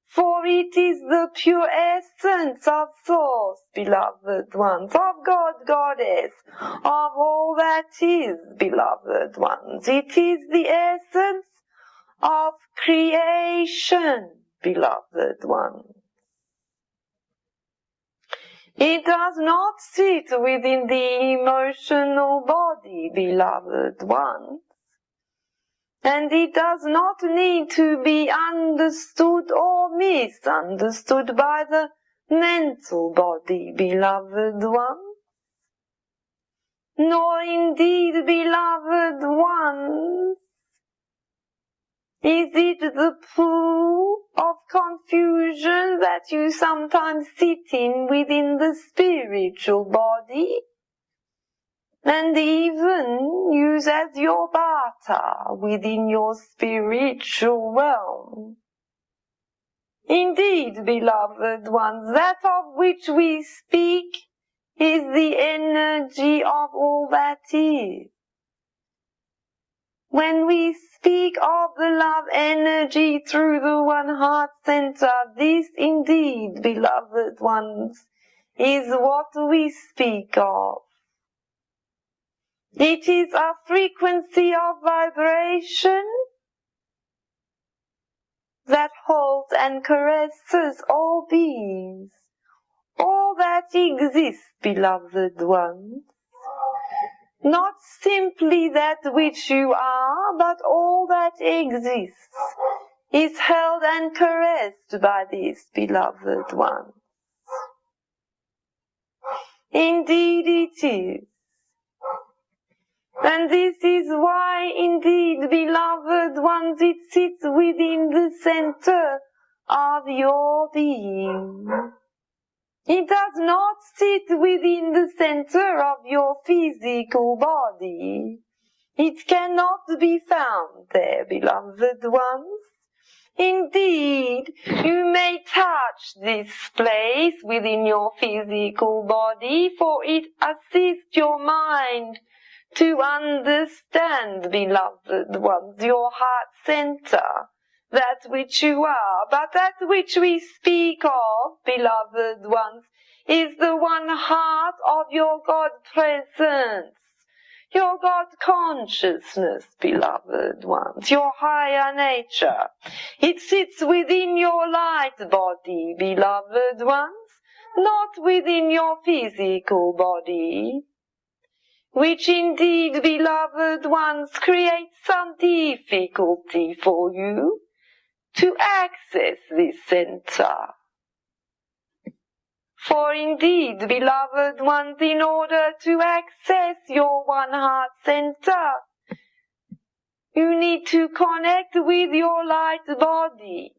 For it is the pure essence of source, beloved ones, of God, Goddess, of all that is, beloved ones. It is the essence of creation, beloved ones. It does not sit within the emotional body, beloved ones. And it does not need to be understood or misunderstood by the mental body, beloved ones. Nor indeed, beloved ones, is it the pool of confusion that you sometimes sit in within the spiritual body, and even use as your barter within your spiritual realm? Indeed, beloved ones, that of which we speak is the energy of all that is. When we speak of the love energy through the one heart center, this indeed, beloved ones, is what we speak of. It is a frequency of vibration that holds and caresses all beings, all that exists, beloved ones. Not simply that which you are, but all that exists is held and caressed by this, beloved one. Indeed it is. And this is why, indeed, beloved ones, it sits within the center of your being. It does not sit within the center of your physical body. It cannot be found there, beloved ones. Indeed, you may touch this place within your physical body, for it assists your mind to understand, beloved ones, your heart center, that which you are. But that which we speak of, beloved ones, is the one heart of your God presence, your God consciousness, beloved ones, your higher nature. It sits within your light body, beloved ones, not within your physical body, which indeed, beloved ones, creates some difficulty for you to access this center. For indeed, beloved ones, in order to access your one heart center, you need to connect with your light body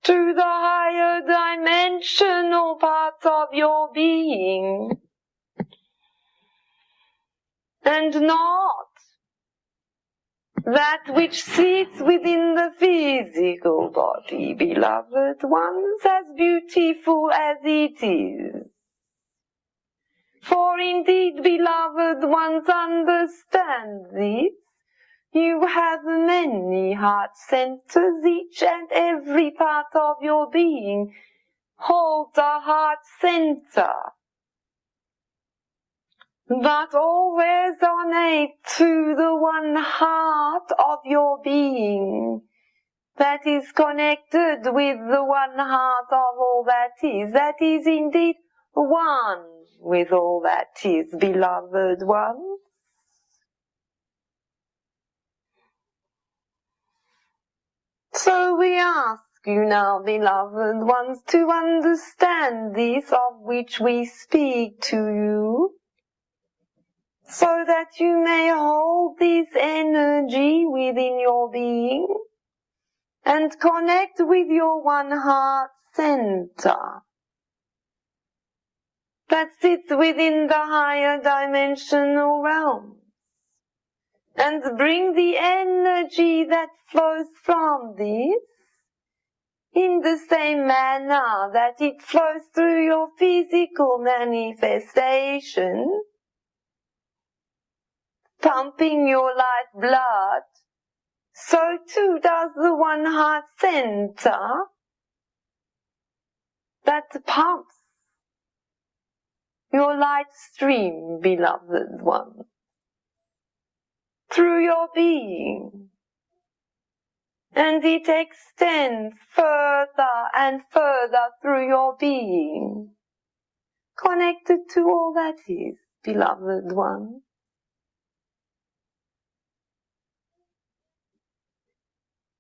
to the higher dimensional parts of your being, and not that which sits within the physical body, beloved ones, as beautiful as it is. For indeed, beloved ones, understand this. You have many heart centers. Each and every part of your being holds a heart center, but always resonate to the one heart of your being that is connected with the one heart of all that is indeed one with all that is, beloved one. So we ask you now, beloved ones, to understand this of which we speak to you, so that you may hold this energy within your being and connect with your one heart center that sits within the higher dimensional realm, and bring the energy that flows from this in the same manner that it flows through your physical manifestation, pumping your life blood. So too does the one heart center that pumps your light stream, beloved one, through your being, and it extends further and further through your being, connected to all that is, beloved one.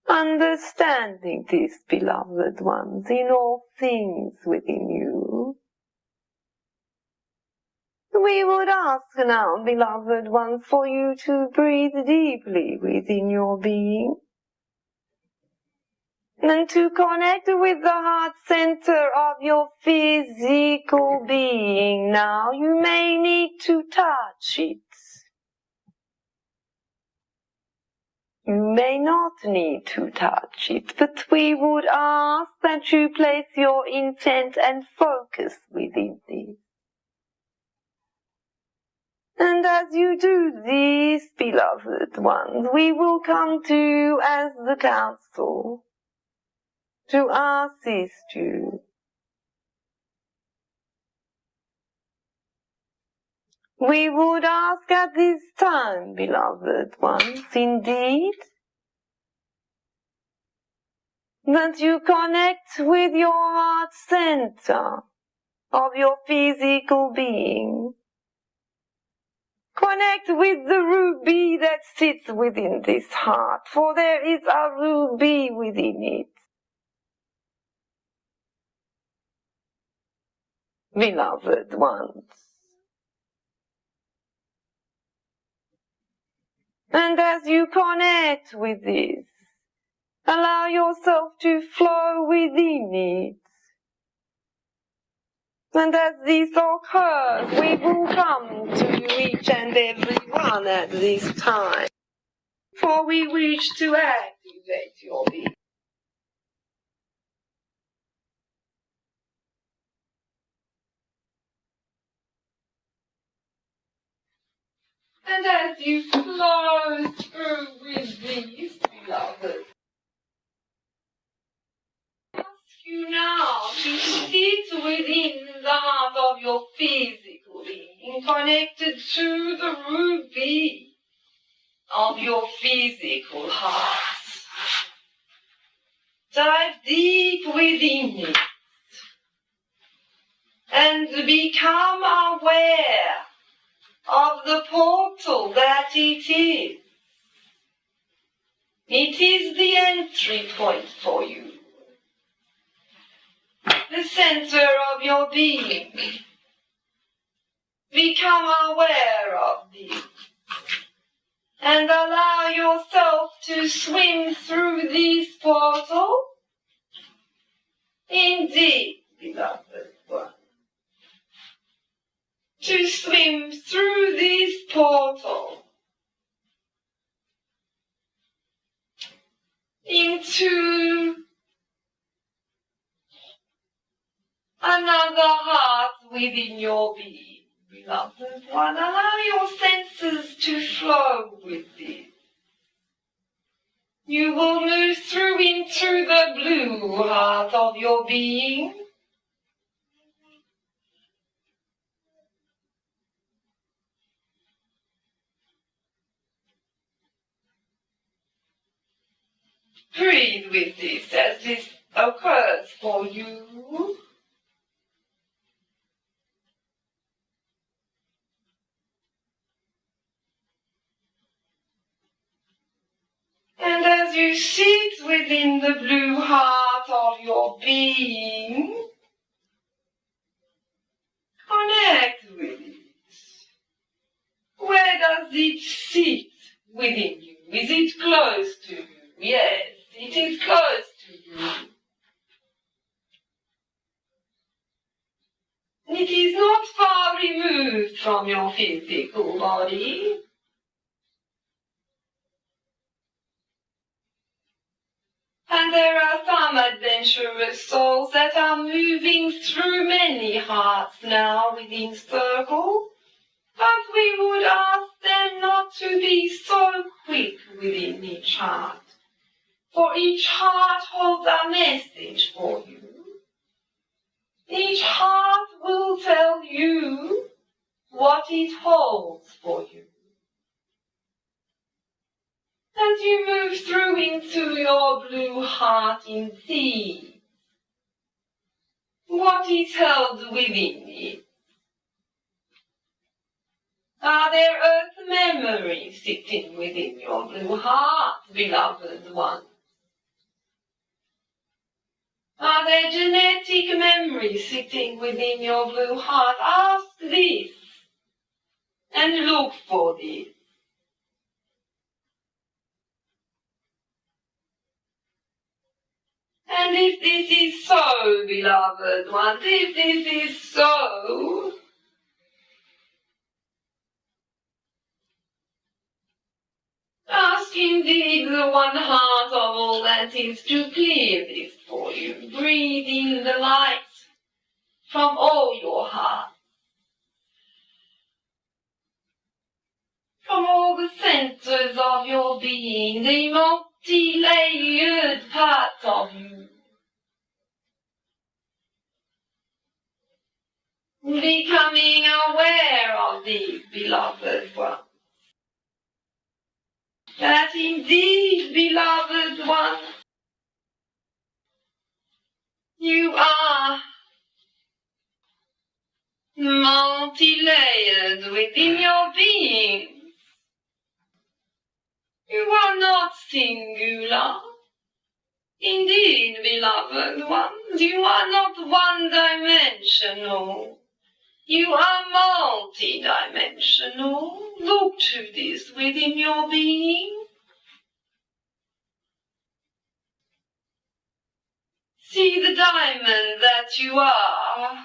Understanding this, beloved ones, in all things within you. We would ask now, beloved ones, for you to breathe deeply within your being and to connect with the heart center of your physical being. Now, you may need to touch it. You may not need to touch it, but we would ask that you place your intent and focus within this. And as you do this, beloved ones, we will come to you as the council to assist you. We would ask at this time, beloved ones, indeed, that you connect with your heart center of your physical being. Connect with the ruby that sits within this heart, for there is a ruby within it. Beloved ones. And as you connect with this, allow yourself to flow within it. And as this occurs, we will come to each and every one at this time, for we wish to activate your being. And as you flow through with these, beloved, I ask you now to sit within the heart of your physical being, connected to the ruby of your physical heart. Dive deep within it and become aware of the portal that it is. It is the entry point for you, the center of your being. Become aware of this and allow yourself to swim through this portal. Indeed, beloved one, to swim through this portal into another heart within your being, beloved one. Allow your senses to flow with this. You will move through into the blue heart of your being. Breathe with this as this occurs for you. And as you sit within the blue heart of your being, connect with it. Where does it sit within you? Is it close to you? Yes, it is close to you. It is not far removed from your physical body. And there are some adventurous souls that are moving through many hearts now within circle. But we would ask them not to be so quick within each heart, for each heart holds a message for you. Each heart will tell you what it holds for you. As you move through into your blue heart indeed, what is held within it? Are there earth memories sitting within your blue heart, beloved one? Are there genetic memories sitting within your blue heart? Ask this and look for this. And if this is so, beloved ones, if this is so, ask indeed the one heart of all that is to clear this for you. Breathe in the light from all your heart, from all the centers of your being, the multi-layered parts of you. Becoming aware of these, beloved ones. That indeed, beloved ones, you are multi-layered within your being. You are not singular. Indeed, beloved ones, you are not one-dimensional. You are multi-dimensional. Look to this within your being. See the diamond that you are,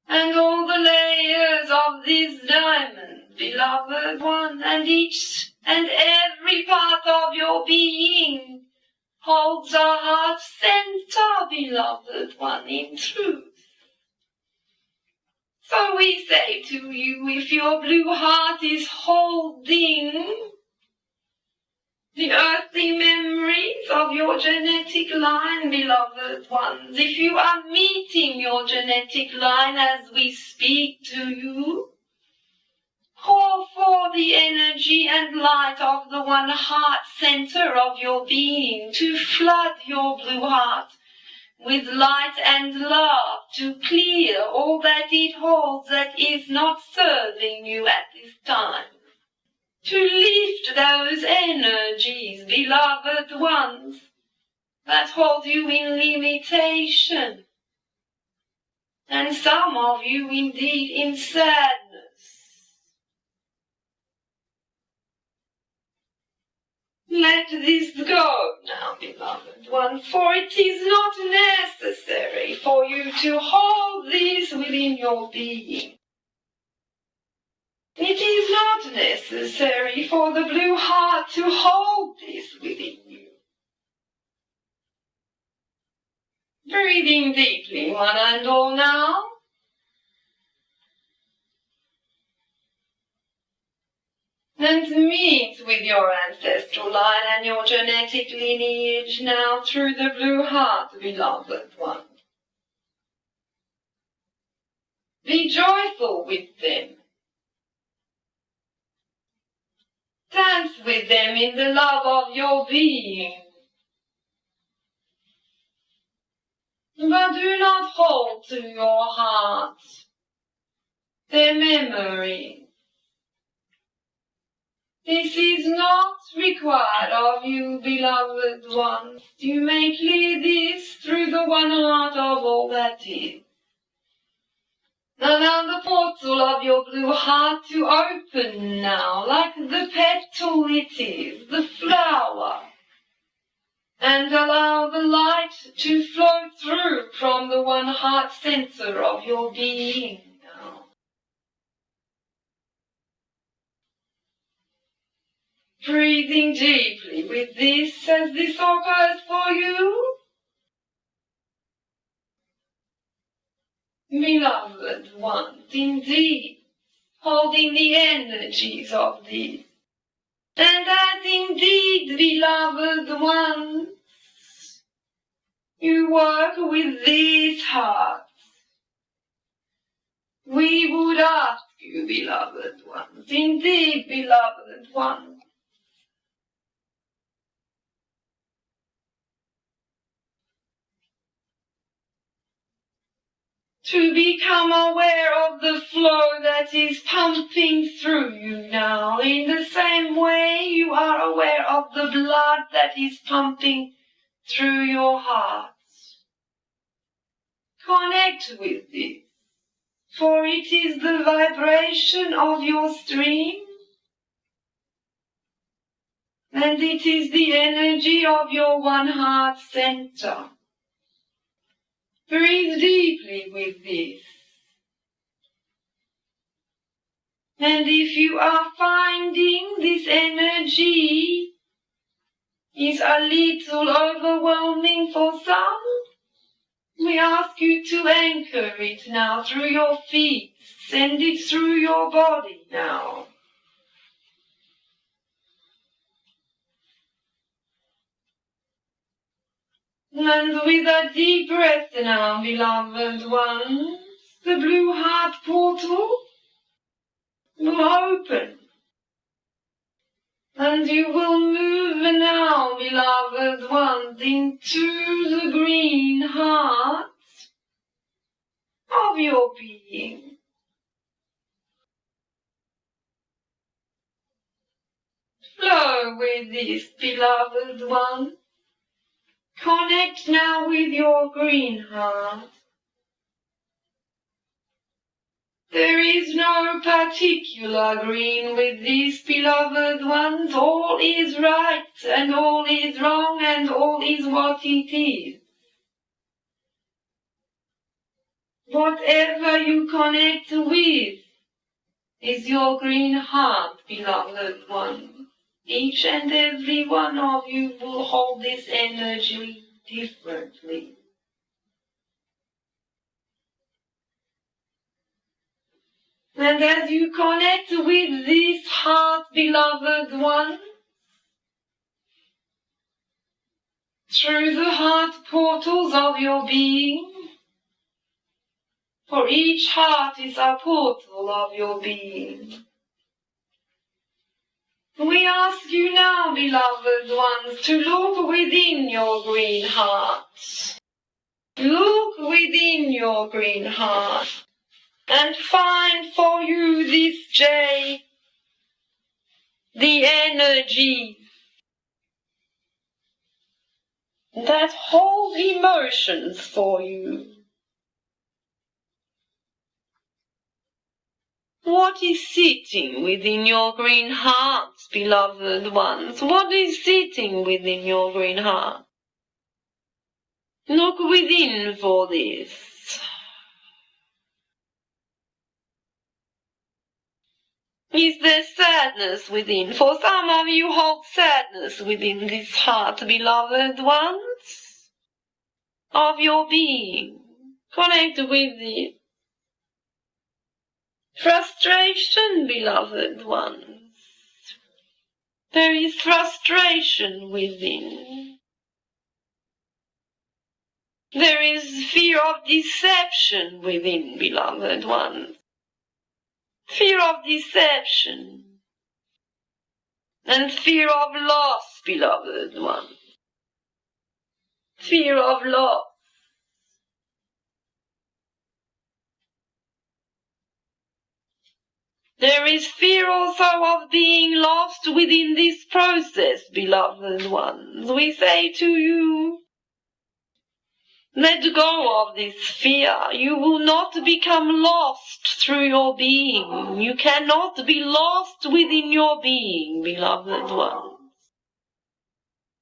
and all the layers of this diamond, beloved one, and each and every part of your being holds a heart center, beloved one, in truth. So we say to you, if your blue heart is holding the earthly memories of your genetic line, beloved ones, if you are meeting your genetic line as we speak to you, call for the energy and light of the one heart center of your being to flood your blue heart with light and love, to clear all that it holds that is not serving you at this time. To lift those energies, beloved ones, that hold you in limitation, and some of you indeed in sadness. Let this go now, beloved ones, for it is not necessary for you to hold this within your being. It is not necessary for the blue heart to hold this within you. Breathing deeply, one and all now. And meet with your ancestral line and your genetic lineage now through the blue heart, beloved one. Be joyful with them. Dance with them in the love of your being. But do not hold to your heart their memory. This is not required of you, beloved ones. You may clear this through the one heart of all that is. Allow the portal of your blue heart to open now, like the petal it is, the flower. And allow the light to flow through from the one heart center of your being now. Breathing deeply with this as this occurs for you. Beloved ones, indeed, holding the energies of these. And as indeed, beloved ones, you work with these hearts. We would ask you, beloved ones, indeed, beloved ones, to become aware of the flow that is pumping through you now, in the same way you are aware of the blood that is pumping through your hearts. Connect with this, for it is the vibration of your stream, and it is the energy of your one heart center. Breathe deeply with this. And if you are finding this energy is a little overwhelming for some, we ask you to anchor it now through your feet. Send it through your body now. And with a deep breath now, beloved ones, the blue heart portal will open. And you will move now, beloved ones, into the green heart of your being. Flow with this, beloved one. Connect now with your green heart. There is no particular green with these, beloved ones. All is right and all is wrong and all is what it is. Whatever you connect with is your green heart, beloved one. Each and every one of you will hold this energy differently. And as you connect with this heart, beloved one, through the heart portals of your being, for each heart is a portal of your being. We ask you now, beloved ones, to look within your green heart. Look within your green heart and find for you this day the energy that holds emotions for you. What is sitting within your green heart, beloved ones? What is sitting within your green heart? Look within for this. Is there sadness within? For some of you hold sadness within this heart, beloved ones, of your being. Connect with it. Frustration, beloved ones. There is frustration within. There is fear of deception within, beloved ones. Fear of deception. And fear of loss, beloved ones. Fear of loss. There is fear also of being lost within this process, beloved ones. We say to you, let go of this fear. You will not become lost through your being. You cannot be lost within your being, beloved ones.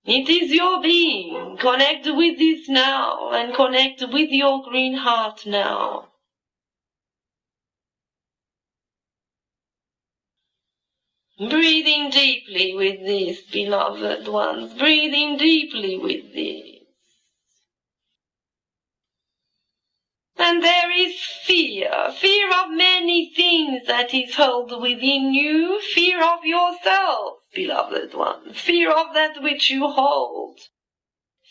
It is your being. Connect with this now and connect with your green heart now. Breathing deeply with this, beloved ones. Breathing deeply with this. And there is fear of many things that is held within you, fear of yourself, beloved ones, fear of that which you hold,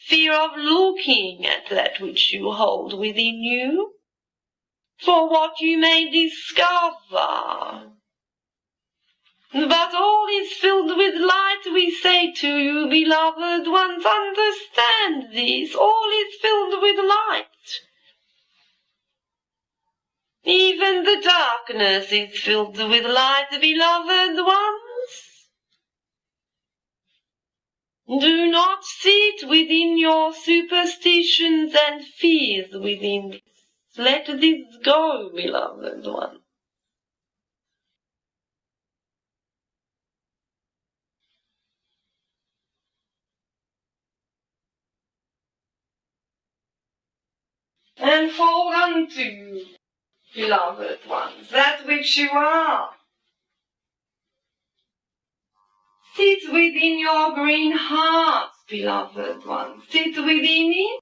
fear of looking at that which you hold within you, for what you may discover. But all is filled with light, we say to you, beloved ones, understand this. All is filled with light. Even the darkness is filled with light, beloved ones. Do not sit within your superstitions and fears within this. Let this go, beloved ones. And hold on to, beloved ones, that which you are. Sit within your green heart, beloved ones. Sit within it.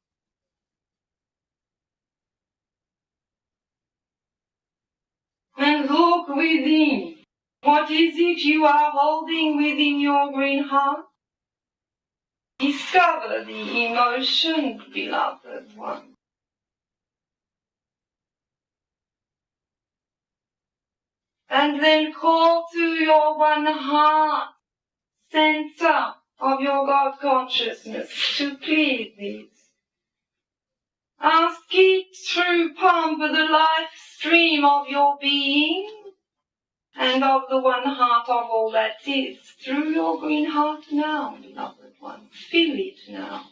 And look within. What is it you are holding within your green heart? Discover the emotions, beloved ones. And then call to your one heart, center of your God consciousness, to please this. Ask it to pump the life stream of your being and of the one heart of all that is through your green heart now, beloved ones. Feel it now.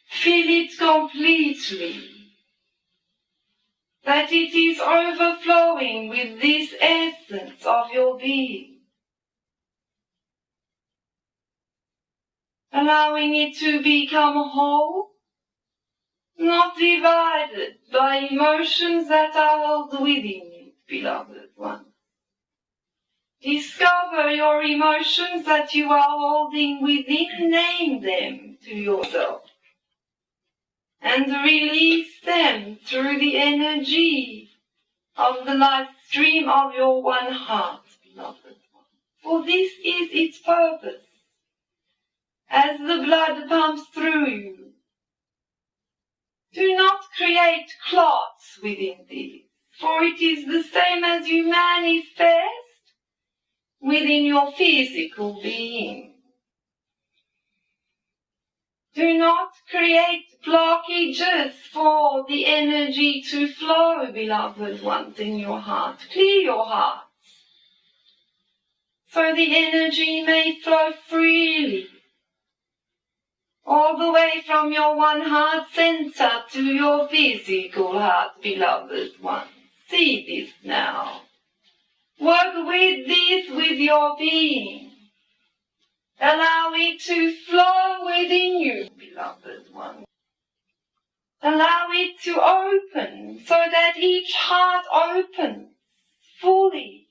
Feel it completely. That it is overflowing with this essence of your being. Allowing it to become whole, not divided by emotions that are held within it, beloved one. Discover your emotions that you are holding within, name them to yourself, and release them through the energy of the life stream of your one heart, beloved one. For this is its purpose. As the blood pumps through you, do not create clots within these, for it is the same as you manifest within your physical being. Do not create blockages for the energy to flow, beloved ones, in your heart. Clear your heart, so the energy may flow freely, all the way from your one heart center to your physical heart, beloved ones. See this now. Work with this with your being. Allow it to flow within you, beloved one. Allow it to open so that each heart opens fully.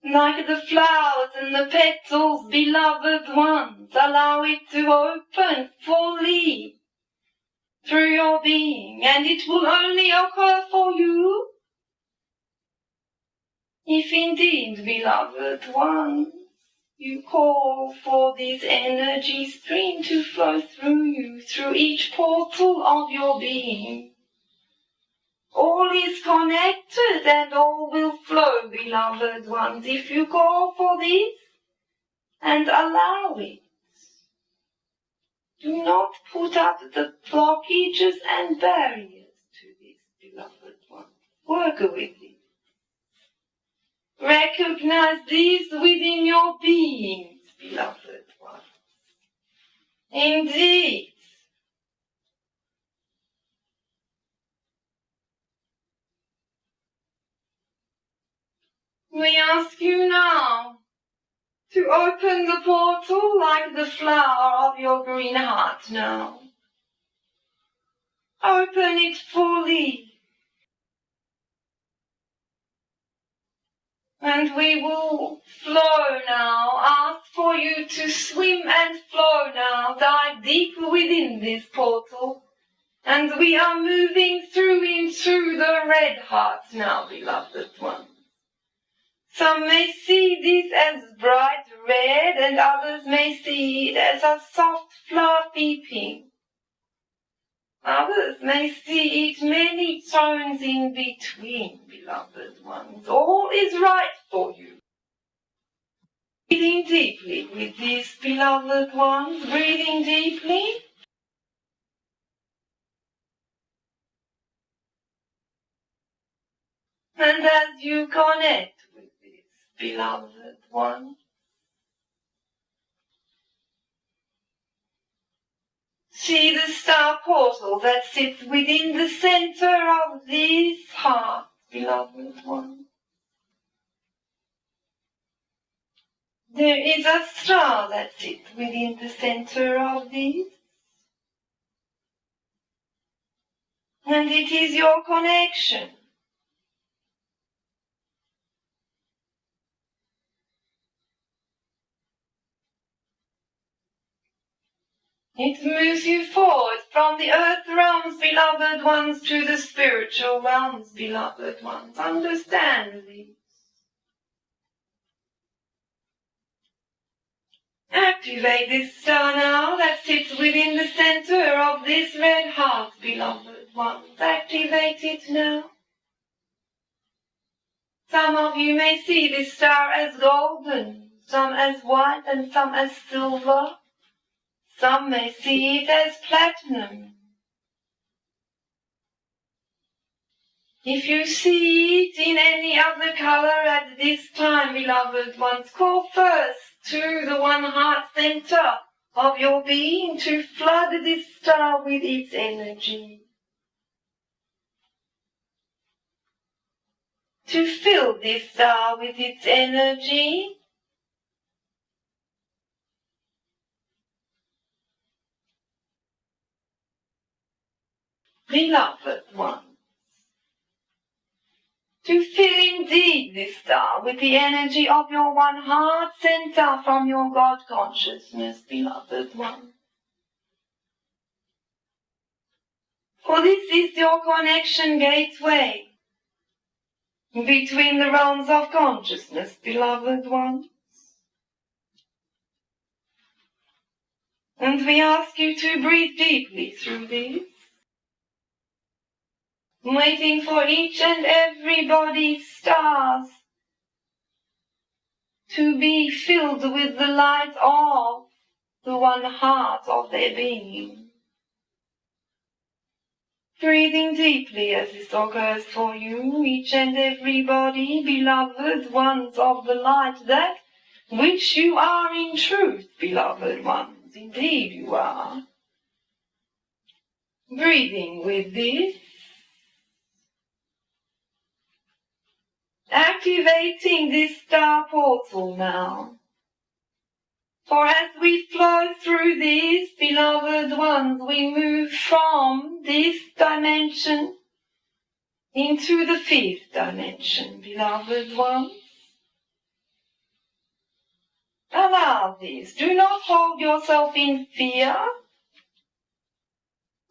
Like the flowers and the petals, beloved ones, allow it to open fully through your being, and it will only occur for you if indeed, beloved ones, you call for this energy stream to flow through you, through each portal of your being. All is connected and all will flow, beloved ones, if you call for this and allow it. Do not put up the blockages and barriers to this, beloved ones. Work with it. Recognize this within your beings, beloved ones. Indeed, we ask you now to open the portal like the flower of your green heart now. Open it fully. And we will flow now. Ask for you to swim and flow now. Dive deep within this portal. And we are moving through into the red heart now, beloved ones. Some may see this as bright red, and others may see it as a soft, fluffy pink. Others may see it many tones in between, beloved ones. All is right for you. Breathing deeply with these beloved ones, breathing deeply. And as you connect with this beloved one, see the star portal that sits within the center of this heart, beloved one. There is a star that sits within the center of this, and it is your connection. It moves you forward from the earth realms, beloved ones, to the spiritual realms, beloved ones. Understand this. Activate this star now that sits within the center of this red heart, beloved ones. Activate it now. Some of you may see this star as golden, some as white, and some as silver. Some may see it as platinum. If you see it in any other color at this time, beloved ones, call first to the one heart center of your being to flood this star with its energy. To fill this star with its energy. Beloved one, to fill indeed this star with the energy of your one heart center from your God consciousness, beloved one. For this is your connection gateway between the realms of consciousness, beloved one. And we ask you to breathe deeply through this, waiting for each and everybody's stars to be filled with the light of the one heart of their being. Breathing deeply as this occurs for you, each and everybody, beloved ones of the light, that which you are in truth, beloved ones, indeed you are. Breathing with this, activating this star portal now. For as we flow through these, beloved ones, we move from this dimension into the fifth dimension, beloved ones. Allow this. Do not hold yourself in fear.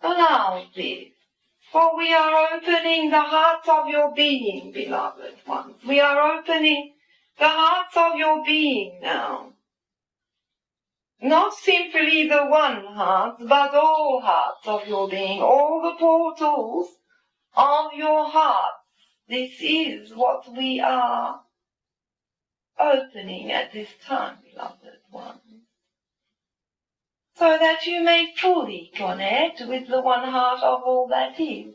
Allow this. For we are opening the hearts of your being, beloved ones. We are opening the hearts of your being now. Not simply the one heart, but all hearts of your being, all the portals of your heart. This is what we are opening at this time, beloved ones, so that you may fully connect with the one heart of all that is,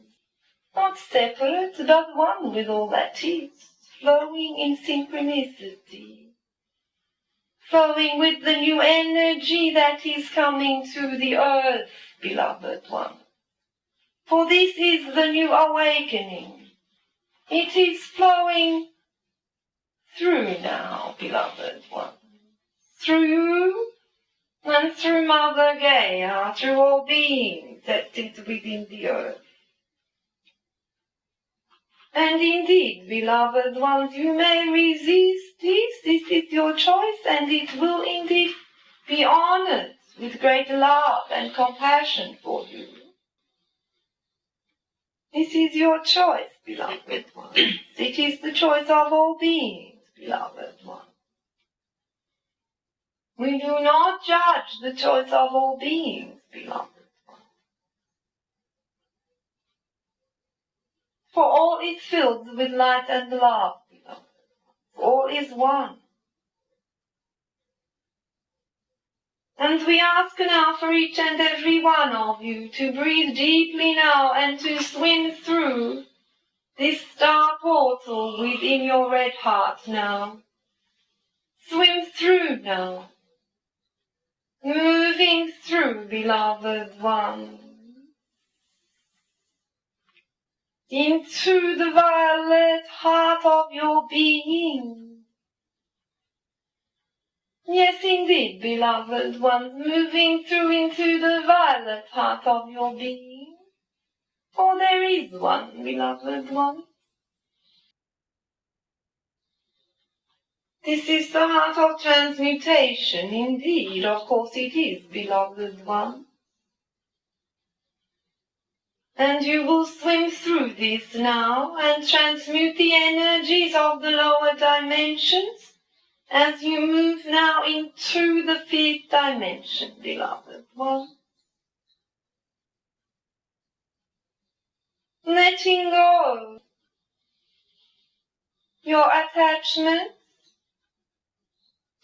not separate, but one with all that is, flowing in synchronicity, flowing with the new energy that is coming to the earth, beloved one. For this is the new awakening. It is flowing through now, beloved one. Through you and through Mother Gaia, through all beings that sit within the earth. And indeed, beloved ones, you may resist this. This is your choice, and it will indeed be honored with great love and compassion for you. This is your choice, beloved ones. It is the choice of all beings, beloved one. We do not judge the choice of all beings, beloved one. For all is filled with light and love, beloved. All is one. And we ask now for each and every one of you to breathe deeply now and to swim through this star portal within your red heart now. Swim through now. Moving through, beloved one. Into the violet heart of your being. Yes, indeed, beloved ones, moving through into the violet heart of your being. For there is one, beloved one. This is the heart of transmutation, indeed, of course it is, beloved one. And you will swim through this now and transmute the energies of the lower dimensions as you move now into the fifth dimension, beloved one. Letting go your attachment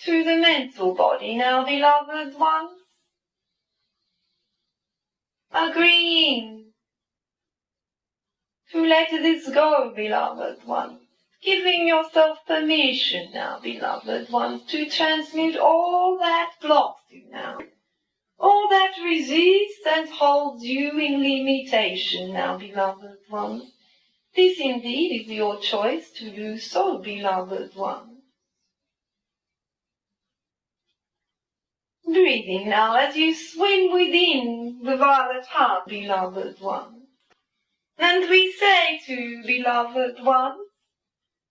to the mental body now, beloved ones. Agreeing to let this go, beloved ones. Giving yourself permission now, beloved ones, to transmute all that blocks you now. All that resists and holds you in limitation now, beloved ones. This indeed is your choice to do so, beloved ones. Breathing now as you swim within the violet heart, beloved one. And we say to beloved ones,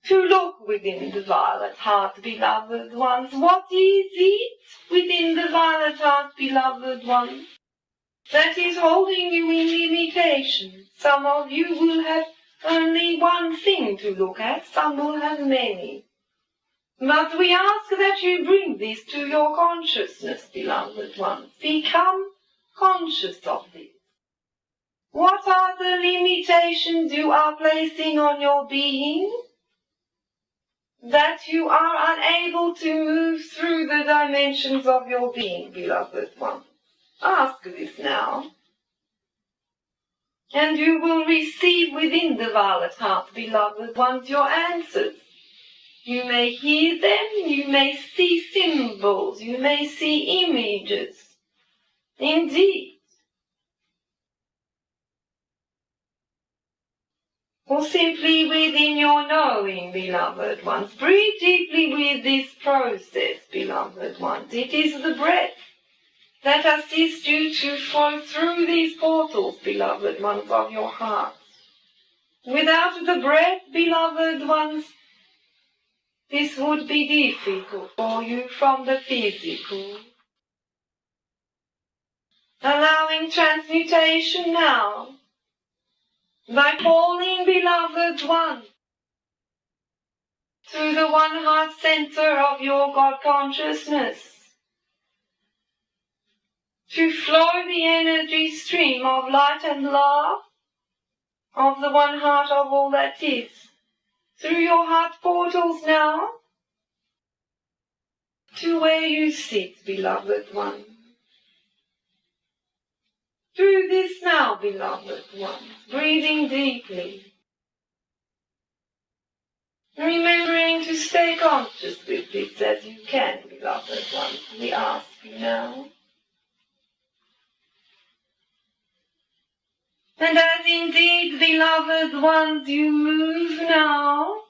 to look within the violet heart, beloved ones. What is it within the violet heart, beloved ones, that is holding you in limitation? Some of you will have only one thing to look at, some will have many. But we ask that you bring this to your consciousness, beloved ones. Become conscious of this. What are the limitations you are placing on your being that you are unable to move through the dimensions of your being, beloved one? Ask this now. And you will receive within the violet heart, beloved ones, your answers. You may hear them, you may see symbols, you may see images. Indeed. Or simply within your knowing, beloved ones. Breathe deeply with this process, beloved ones. It is the breath that assists you to flow through these portals, beloved ones, of your heart. Without the breath, beloved ones, this would be difficult for you from the physical. Allowing transmutation now, by calling, beloved one, to the one heart center of your God consciousness, to flow the energy stream of light and love of the one heart of all that is, through your heart portals now, to where you sit, beloved one. Do this now, beloved one, breathing deeply, remembering to stay conscious with this as you can, beloved ones. We ask you now. And as indeed, beloved ones, you move now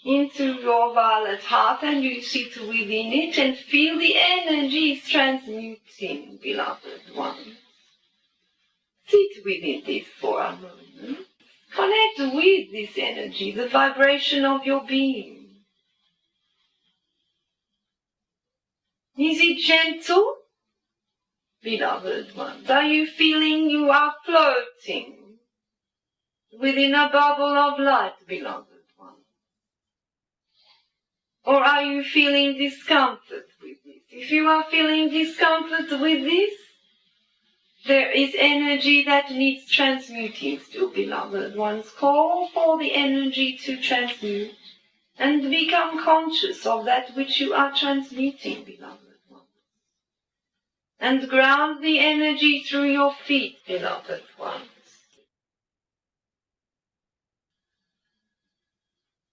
into your violet heart and you sit within it and feel the energies transmuting, beloved ones. Sit within this for a moment. Connect with this energy, the vibration of your being. Is it gentle? Beloved ones, are you feeling you are floating within a bubble of light, beloved ones? Or are you feeling discomfort with this? If you are feeling discomfort with this, there is energy that needs transmuting still, beloved ones. Call for the energy to transmute and become conscious of that which you are transmuting, beloved ones. And ground the energy through your feet, beloved ones.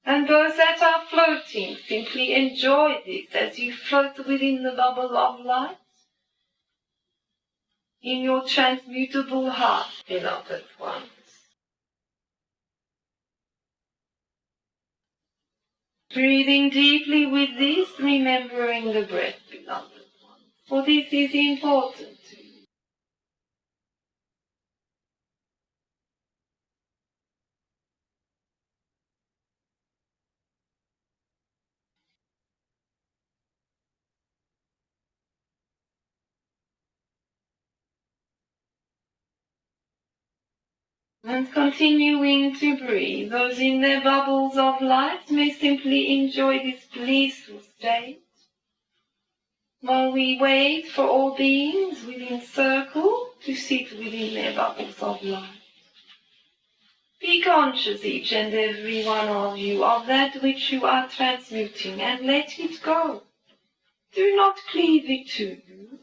And those that are floating, simply enjoy this as you float within the bubble of light in your transmutable heart, beloved ones. Breathing deeply with this, remembering the breath, beloved ones, for this is important to you. And continuing to breathe, those in their bubbles of light may simply enjoy this blissful state, while we wait for all beings within circle to sit within their bubbles of light. Be conscious, each and every one of you, of that which you are transmuting, and let it go. Do not cleave it to you.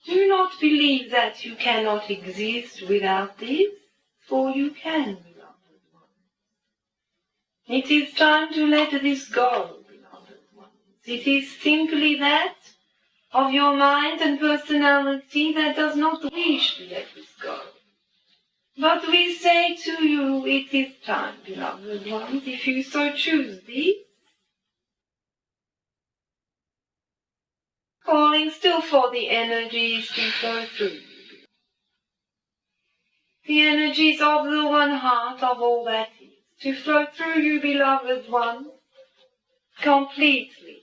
Do not believe that you cannot exist without this, for you can, beloved ones. It is time to let this go, beloved ones. It is simply that of your mind and personality that does not wish to let this go. But we say to you, it is time, beloved ones, if you so choose this. Calling still for the energies to flow through you. The energies of the one heart of all that is, to flow through you, beloved ones, completely.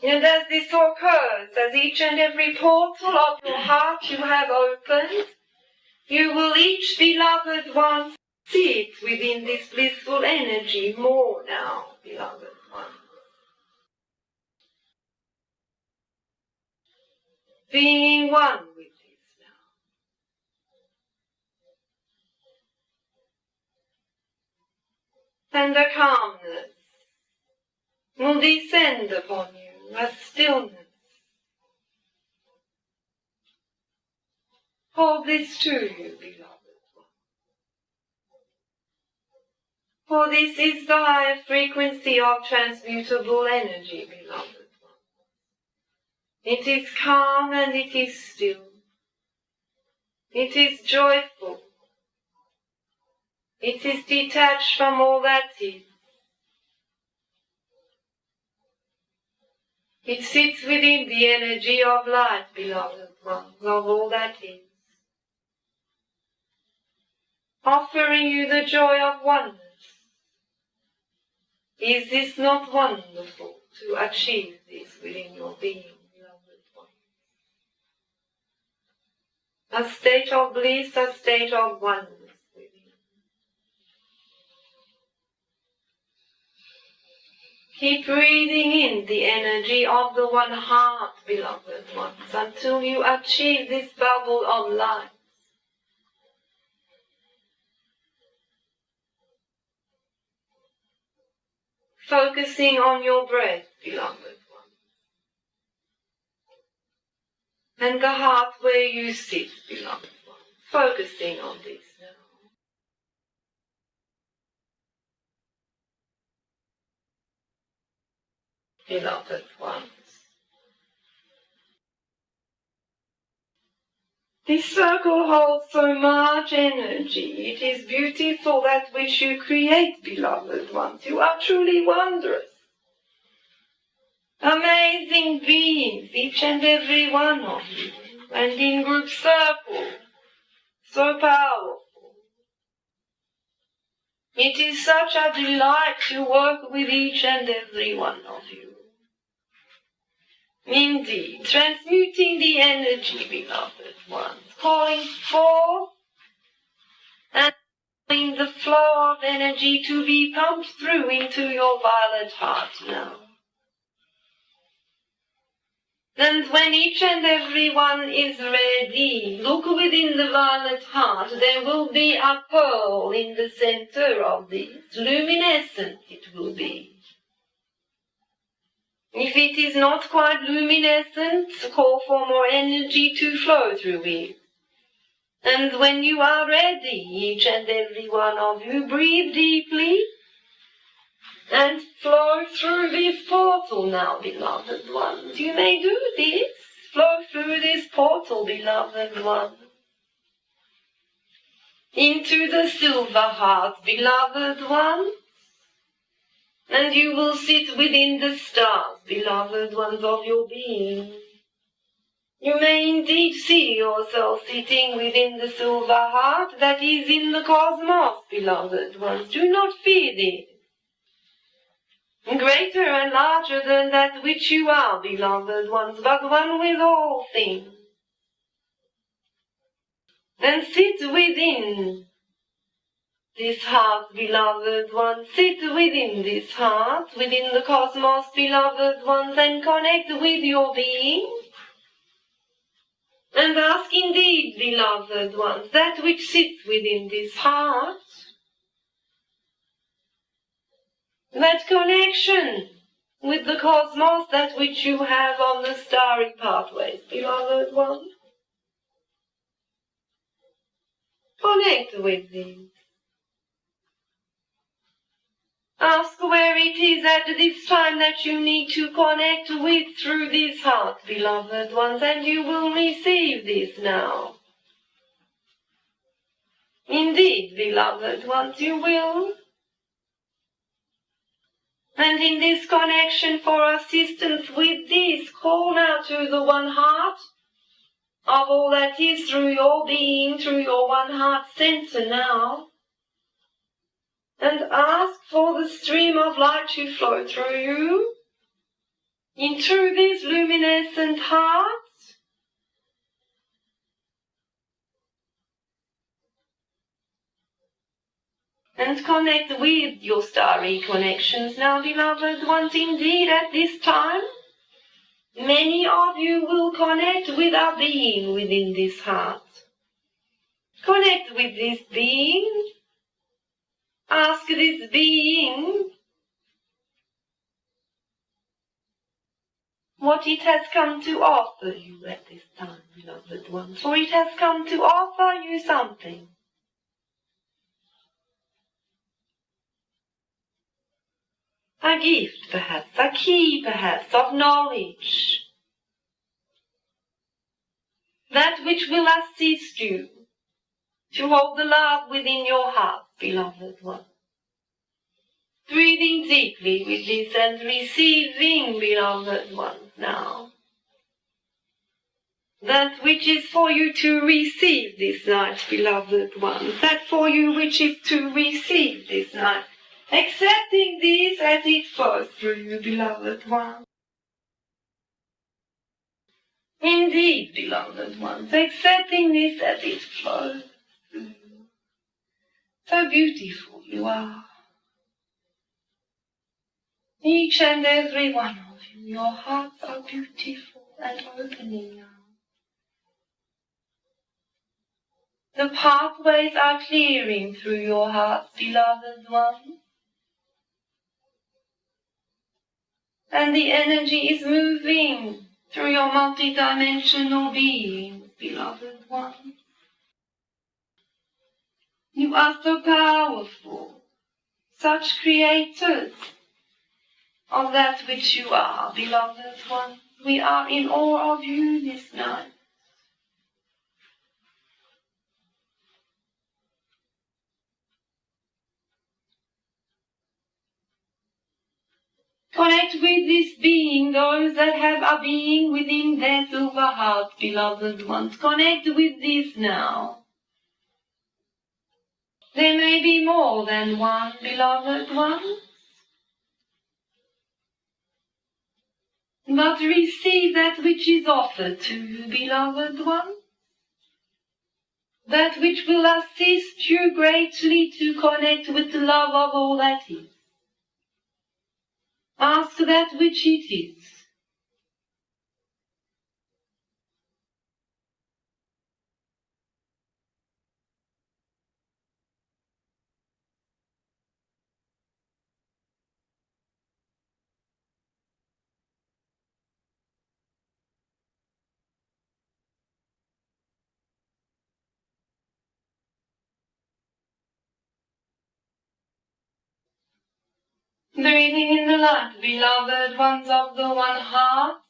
And as this occurs, as each and every portal of your heart you have opened, you will each, beloved ones, sit within this blissful energy more now, beloved ones. Being one with this now. And the calmness will descend upon you, a stillness. Hold this to you, beloved one. For this is the higher frequency of transmutable energy, beloved one. It is calm and it is still. It is joyful. It is detached from all that is. It sits within the energy of light, beloved ones, of all that is, offering you the joy of oneness. Is this not wonderful to achieve this within your being, beloved ones? A state of bliss, a state of oneness within. Keep breathing in the energy of the one heart, beloved ones, until you achieve this bubble of light. Focusing on your breath, beloved ones, and the heart where you sit, beloved ones, focusing on this now. Beloved ones. This circle holds so much energy. It is beautiful that which you create, beloved ones. You are truly wondrous. Amazing beings, each and every one of you, and in group circle, so powerful. It is such a delight to work with each and every one of you. Indeed, transmuting the energy, beloved ones, calling forth and calling the flow of energy to be pumped through into your violet heart now. And when each and every one is ready, look within the violet heart. There will be a pearl in the center of this. Luminescent it will be. If it is not quite luminescent, call for more energy to flow through it. And when you are ready, each and every one of you, breathe deeply and flow through this portal now, beloved ones. You may do this. Flow through this portal, beloved ones. Into the silver heart, beloved ones. And you will sit within the stars, beloved ones of your being. You may indeed see yourself sitting within the silver heart that is in the cosmos, beloved ones. Do not fear this. Greater and larger than that which you are, beloved ones, but one with all things. And sit within this heart, beloved ones. Sit within this heart, within the cosmos, beloved ones, and connect with your being. And ask indeed, beloved ones, that which sits within this heart, that connection with the cosmos, that which you have on the starry pathways, beloved ones. Connect with this. Ask where it is at this time that you need to connect with through this heart, beloved ones, and you will receive this now. Indeed, beloved ones, you will. And in this connection for assistance with this, call now to the one heart of all that is through your being, through your one heart center now. And ask for the stream of light to flow through you into this luminescent heart. And connect with your starry connections now, beloved ones. Indeed, at this time, many of you will connect with our being within this heart. Connect with this being. Ask this being what it has come to offer you at this time, beloved ones. For it has come to offer you something. A gift, perhaps, a key, perhaps, of knowledge. That which will assist you to hold the love within your heart, beloved one. Breathing deeply with this and receiving, beloved ones, now. That which is for you to receive this night, beloved ones. That for you which is to receive this night. Accepting this as it flows through you, beloved ones. Indeed, beloved ones, accepting this as it flows through you. So beautiful you are. Each and every one of you, your hearts are beautiful and opening now. The pathways are clearing through your hearts, beloved one. And the energy is moving through your multidimensional being, beloved one. You are so powerful, such creators of that which you are, beloved one. We are in awe of you this night. Connect with this being, those that have a being within their silver heart, beloved ones. Connect with this now. There may be more than one, beloved one. But receive that which is offered to you, beloved one. that which will assist you greatly to connect with the love of all that is. Ask that which it is. Breathing in the light, beloved ones of the one heart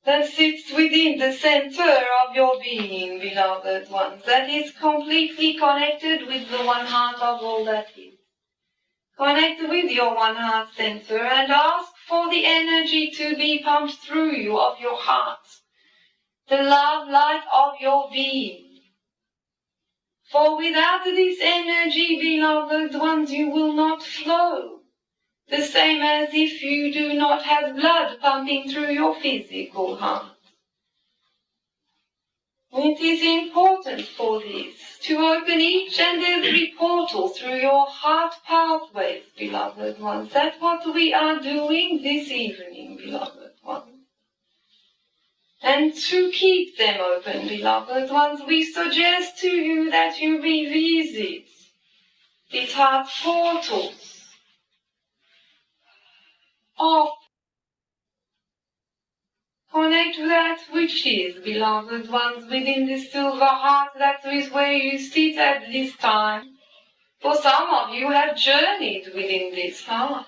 that sits within the center of your being, beloved ones, that is completely connected with the one heart of all that is. Connect with your one heart center and ask for the energy to be pumped through you of your heart, the love light of your being. For without this energy, beloved ones, you will not flow. The same as if you do not have blood pumping through your physical heart. It is important for this to open each and every portal through your heart pathways, beloved ones. That's what we are doing this evening, beloved ones. And to keep them open, beloved ones, we suggest to you that you revisit these heart portals of connect with that which is, beloved ones, within the silver heart. That is where you sit at this time. For some of you have journeyed within this heart.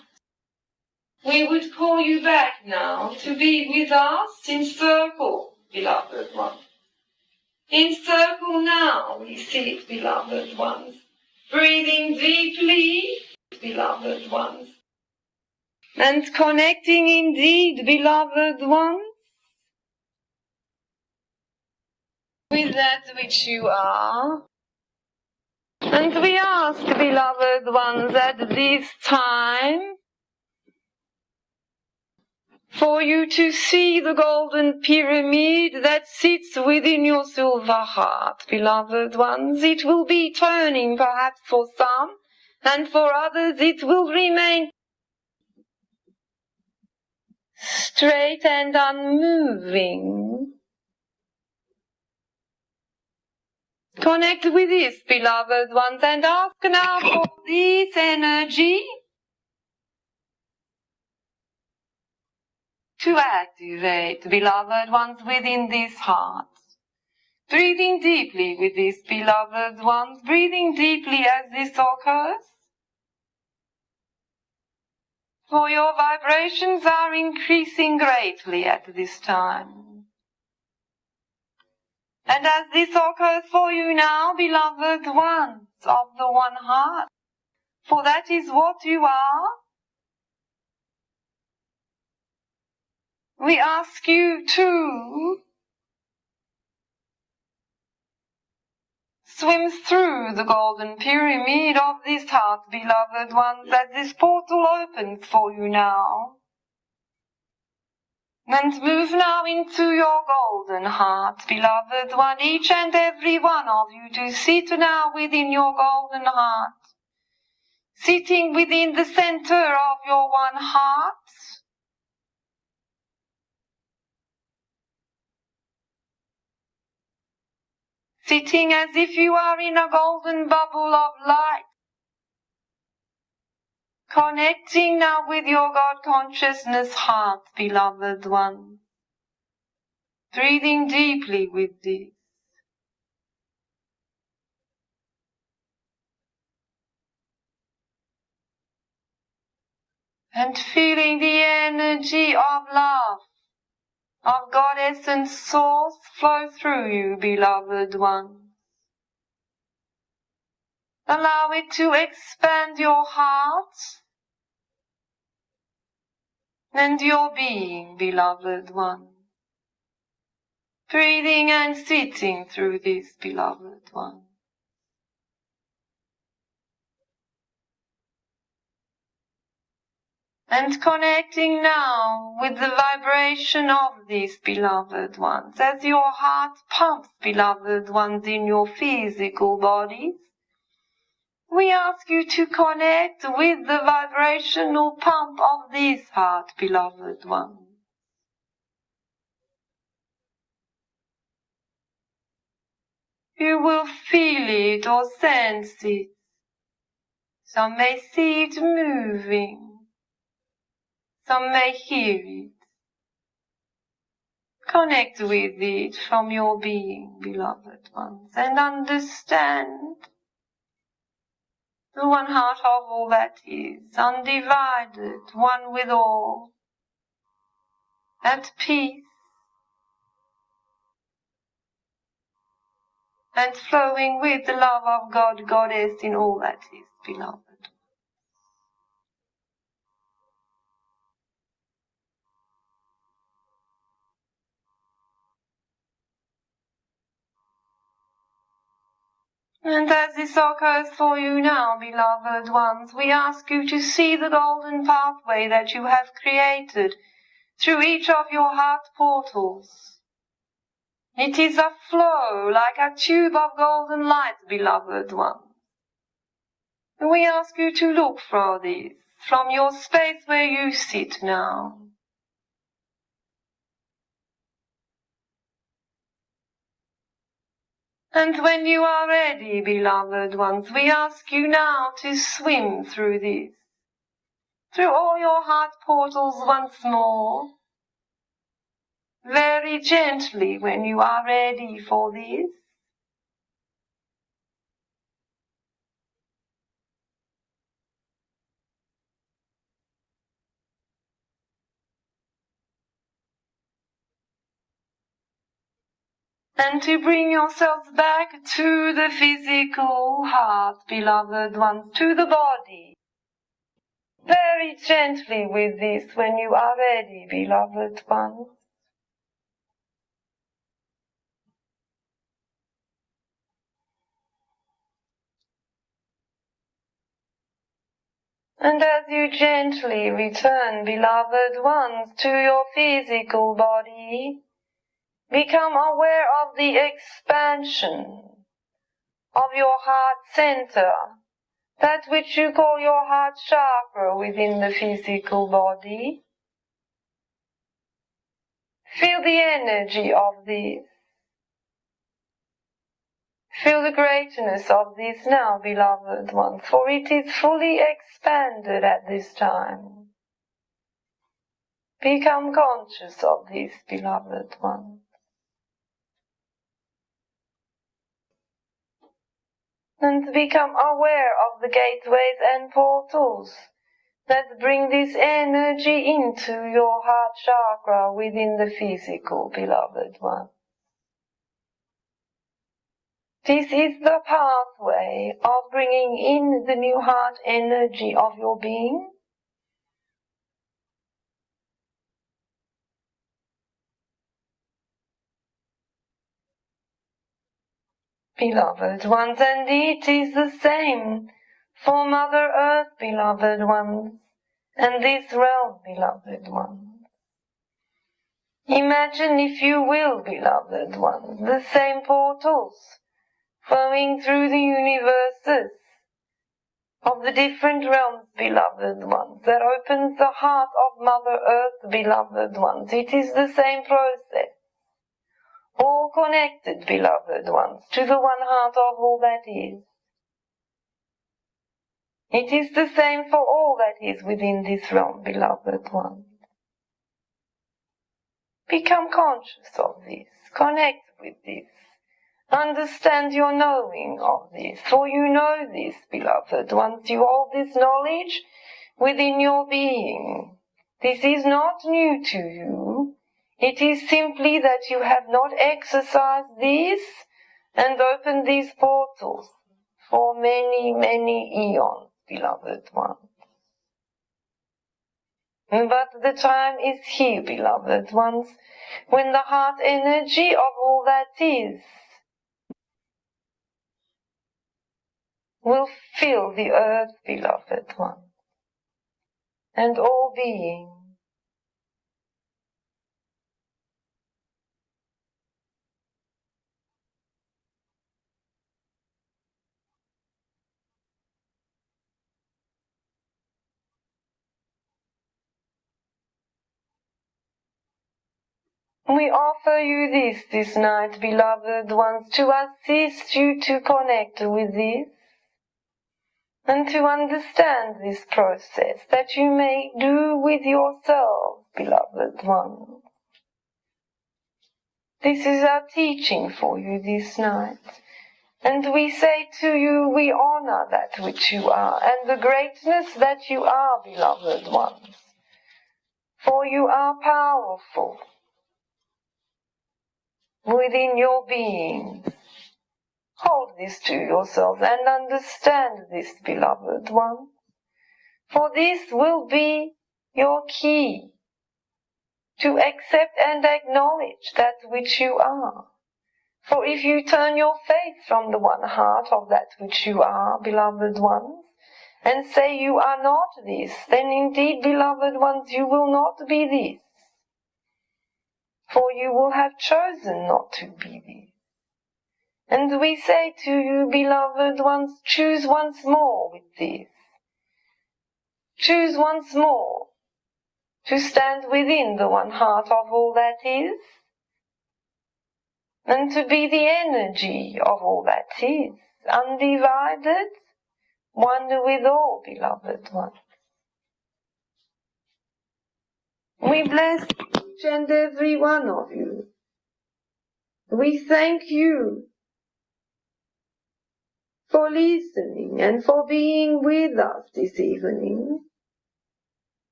We would call you back now to be with us in circle, beloved ones. In circle now we sit, beloved ones, breathing deeply, beloved ones, and connecting indeed, beloved ones, with that which you are. And we ask, beloved ones, at this time, for you to see the golden pyramid that sits within your silver heart, beloved ones. It will be turning perhaps for some, and for others it will remain straight and unmoving. Connect with this, beloved ones, and ask now for this energy to activate, beloved ones, within this heart. Breathing deeply with this, beloved ones, breathing deeply as this occurs. For your vibrations are increasing greatly at this time. And as this occurs for you now, beloved ones of the one heart, for that is what you are, we ask you to swim through the golden pyramid of this heart, beloved ones, as this portal opens for you now. And move now into your golden heart, beloved one, each and every one of you to sit now within your golden heart, sitting within the center of your one heart. Sitting as if you are in a golden bubble of light. Connecting now with your God consciousness heart, beloved one. Breathing deeply with this. And feeling the energy of love, of God essence source flow through you, beloved one. Allow it to expand your heart and your being, beloved one. Breathing and sitting through this, beloved one. And connecting now with the vibration of these beloved ones, as your heart pumps beloved ones in your physical bodies, we ask you to connect with the vibrational pump of this heart, beloved ones. You will feel it or sense it. Some may see it moving. Some may hear it. Connect with it from your being, beloved ones, and understand the one heart of all that is, undivided, one with all, at peace, and flowing with the love of God, Goddess in all that is, beloved. And as this occurs for you now, beloved ones, we ask you to see the golden pathway that you have created through each of your heart portals. It is a flow like a tube of golden light, beloved ones. We ask you to look for this from your space where you sit now. And when you are ready, beloved ones, we ask you now to swim through this, through all your heart portals once more, very gently when you are ready for this. And to bring yourselves back to the physical heart, beloved ones, to the body. Very gently with this when you are ready, beloved ones. And as you gently return, beloved ones, to your physical body, become aware of the expansion of your heart center, that which you call your heart chakra within the physical body. Feel the energy of this. Feel the greatness of this now, beloved ones, for it is fully expanded at this time. Become conscious of this, beloved ones. And become aware of the gateways and portals that bring this energy into your heart chakra within the physical, beloved one. This is the pathway of bringing in the new heart energy of your being. Beloved ones, and it is the same for Mother Earth, beloved ones, and this realm, beloved ones. Imagine, if you will, beloved ones, the same portals flowing through the universes of the different realms, beloved ones, that opens the heart of Mother Earth, beloved ones. It is the same process. All connected, beloved ones, to the one heart of all that is. It is the same for all that is within this realm, beloved ones. Become conscious of this. Connect with this. Understand your knowing of this, for you know this, beloved ones. You hold this knowledge within your being. This is not new to you. It is simply that you have not exercised this and opened these portals for many, many eons, beloved ones. But the time is here, beloved ones, when the heart energy of all that is will fill the earth, beloved one. and all beings. We offer you this night, beloved ones, to assist you to connect with this and to understand this process that you may do with yourselves, beloved ones. This is our teaching for you this night. And we say to you, we honor that which you are and the greatness that you are, beloved ones. For you are powerful within your beings. Hold this to yourselves and understand this, beloved one. For this will be your key to accept and acknowledge that which you are. For if you turn your face from the one heart of that which you are, beloved ones, and say you are not this, then indeed, beloved ones, you will not be this. For you will have chosen not to be this. And we say to you, beloved ones, choose once more with this. Choose once more to stand within the one heart of all that is, and to be the energy of all that is, undivided, one with all, beloved ones. We bless each and every one of you. We thank you for listening and for being with us this evening.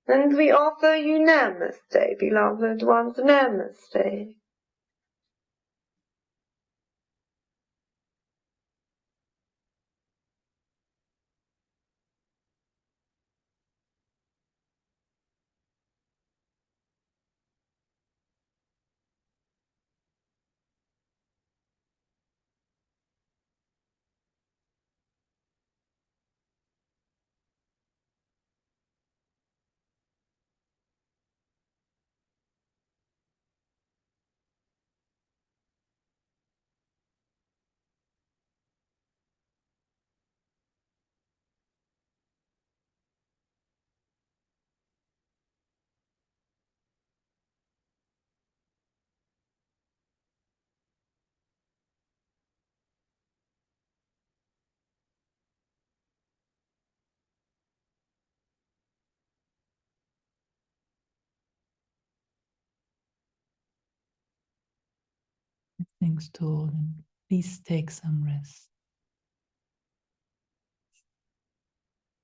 And we offer you Namaste, beloved ones, Namaste. Thanks to all, and please take some rest.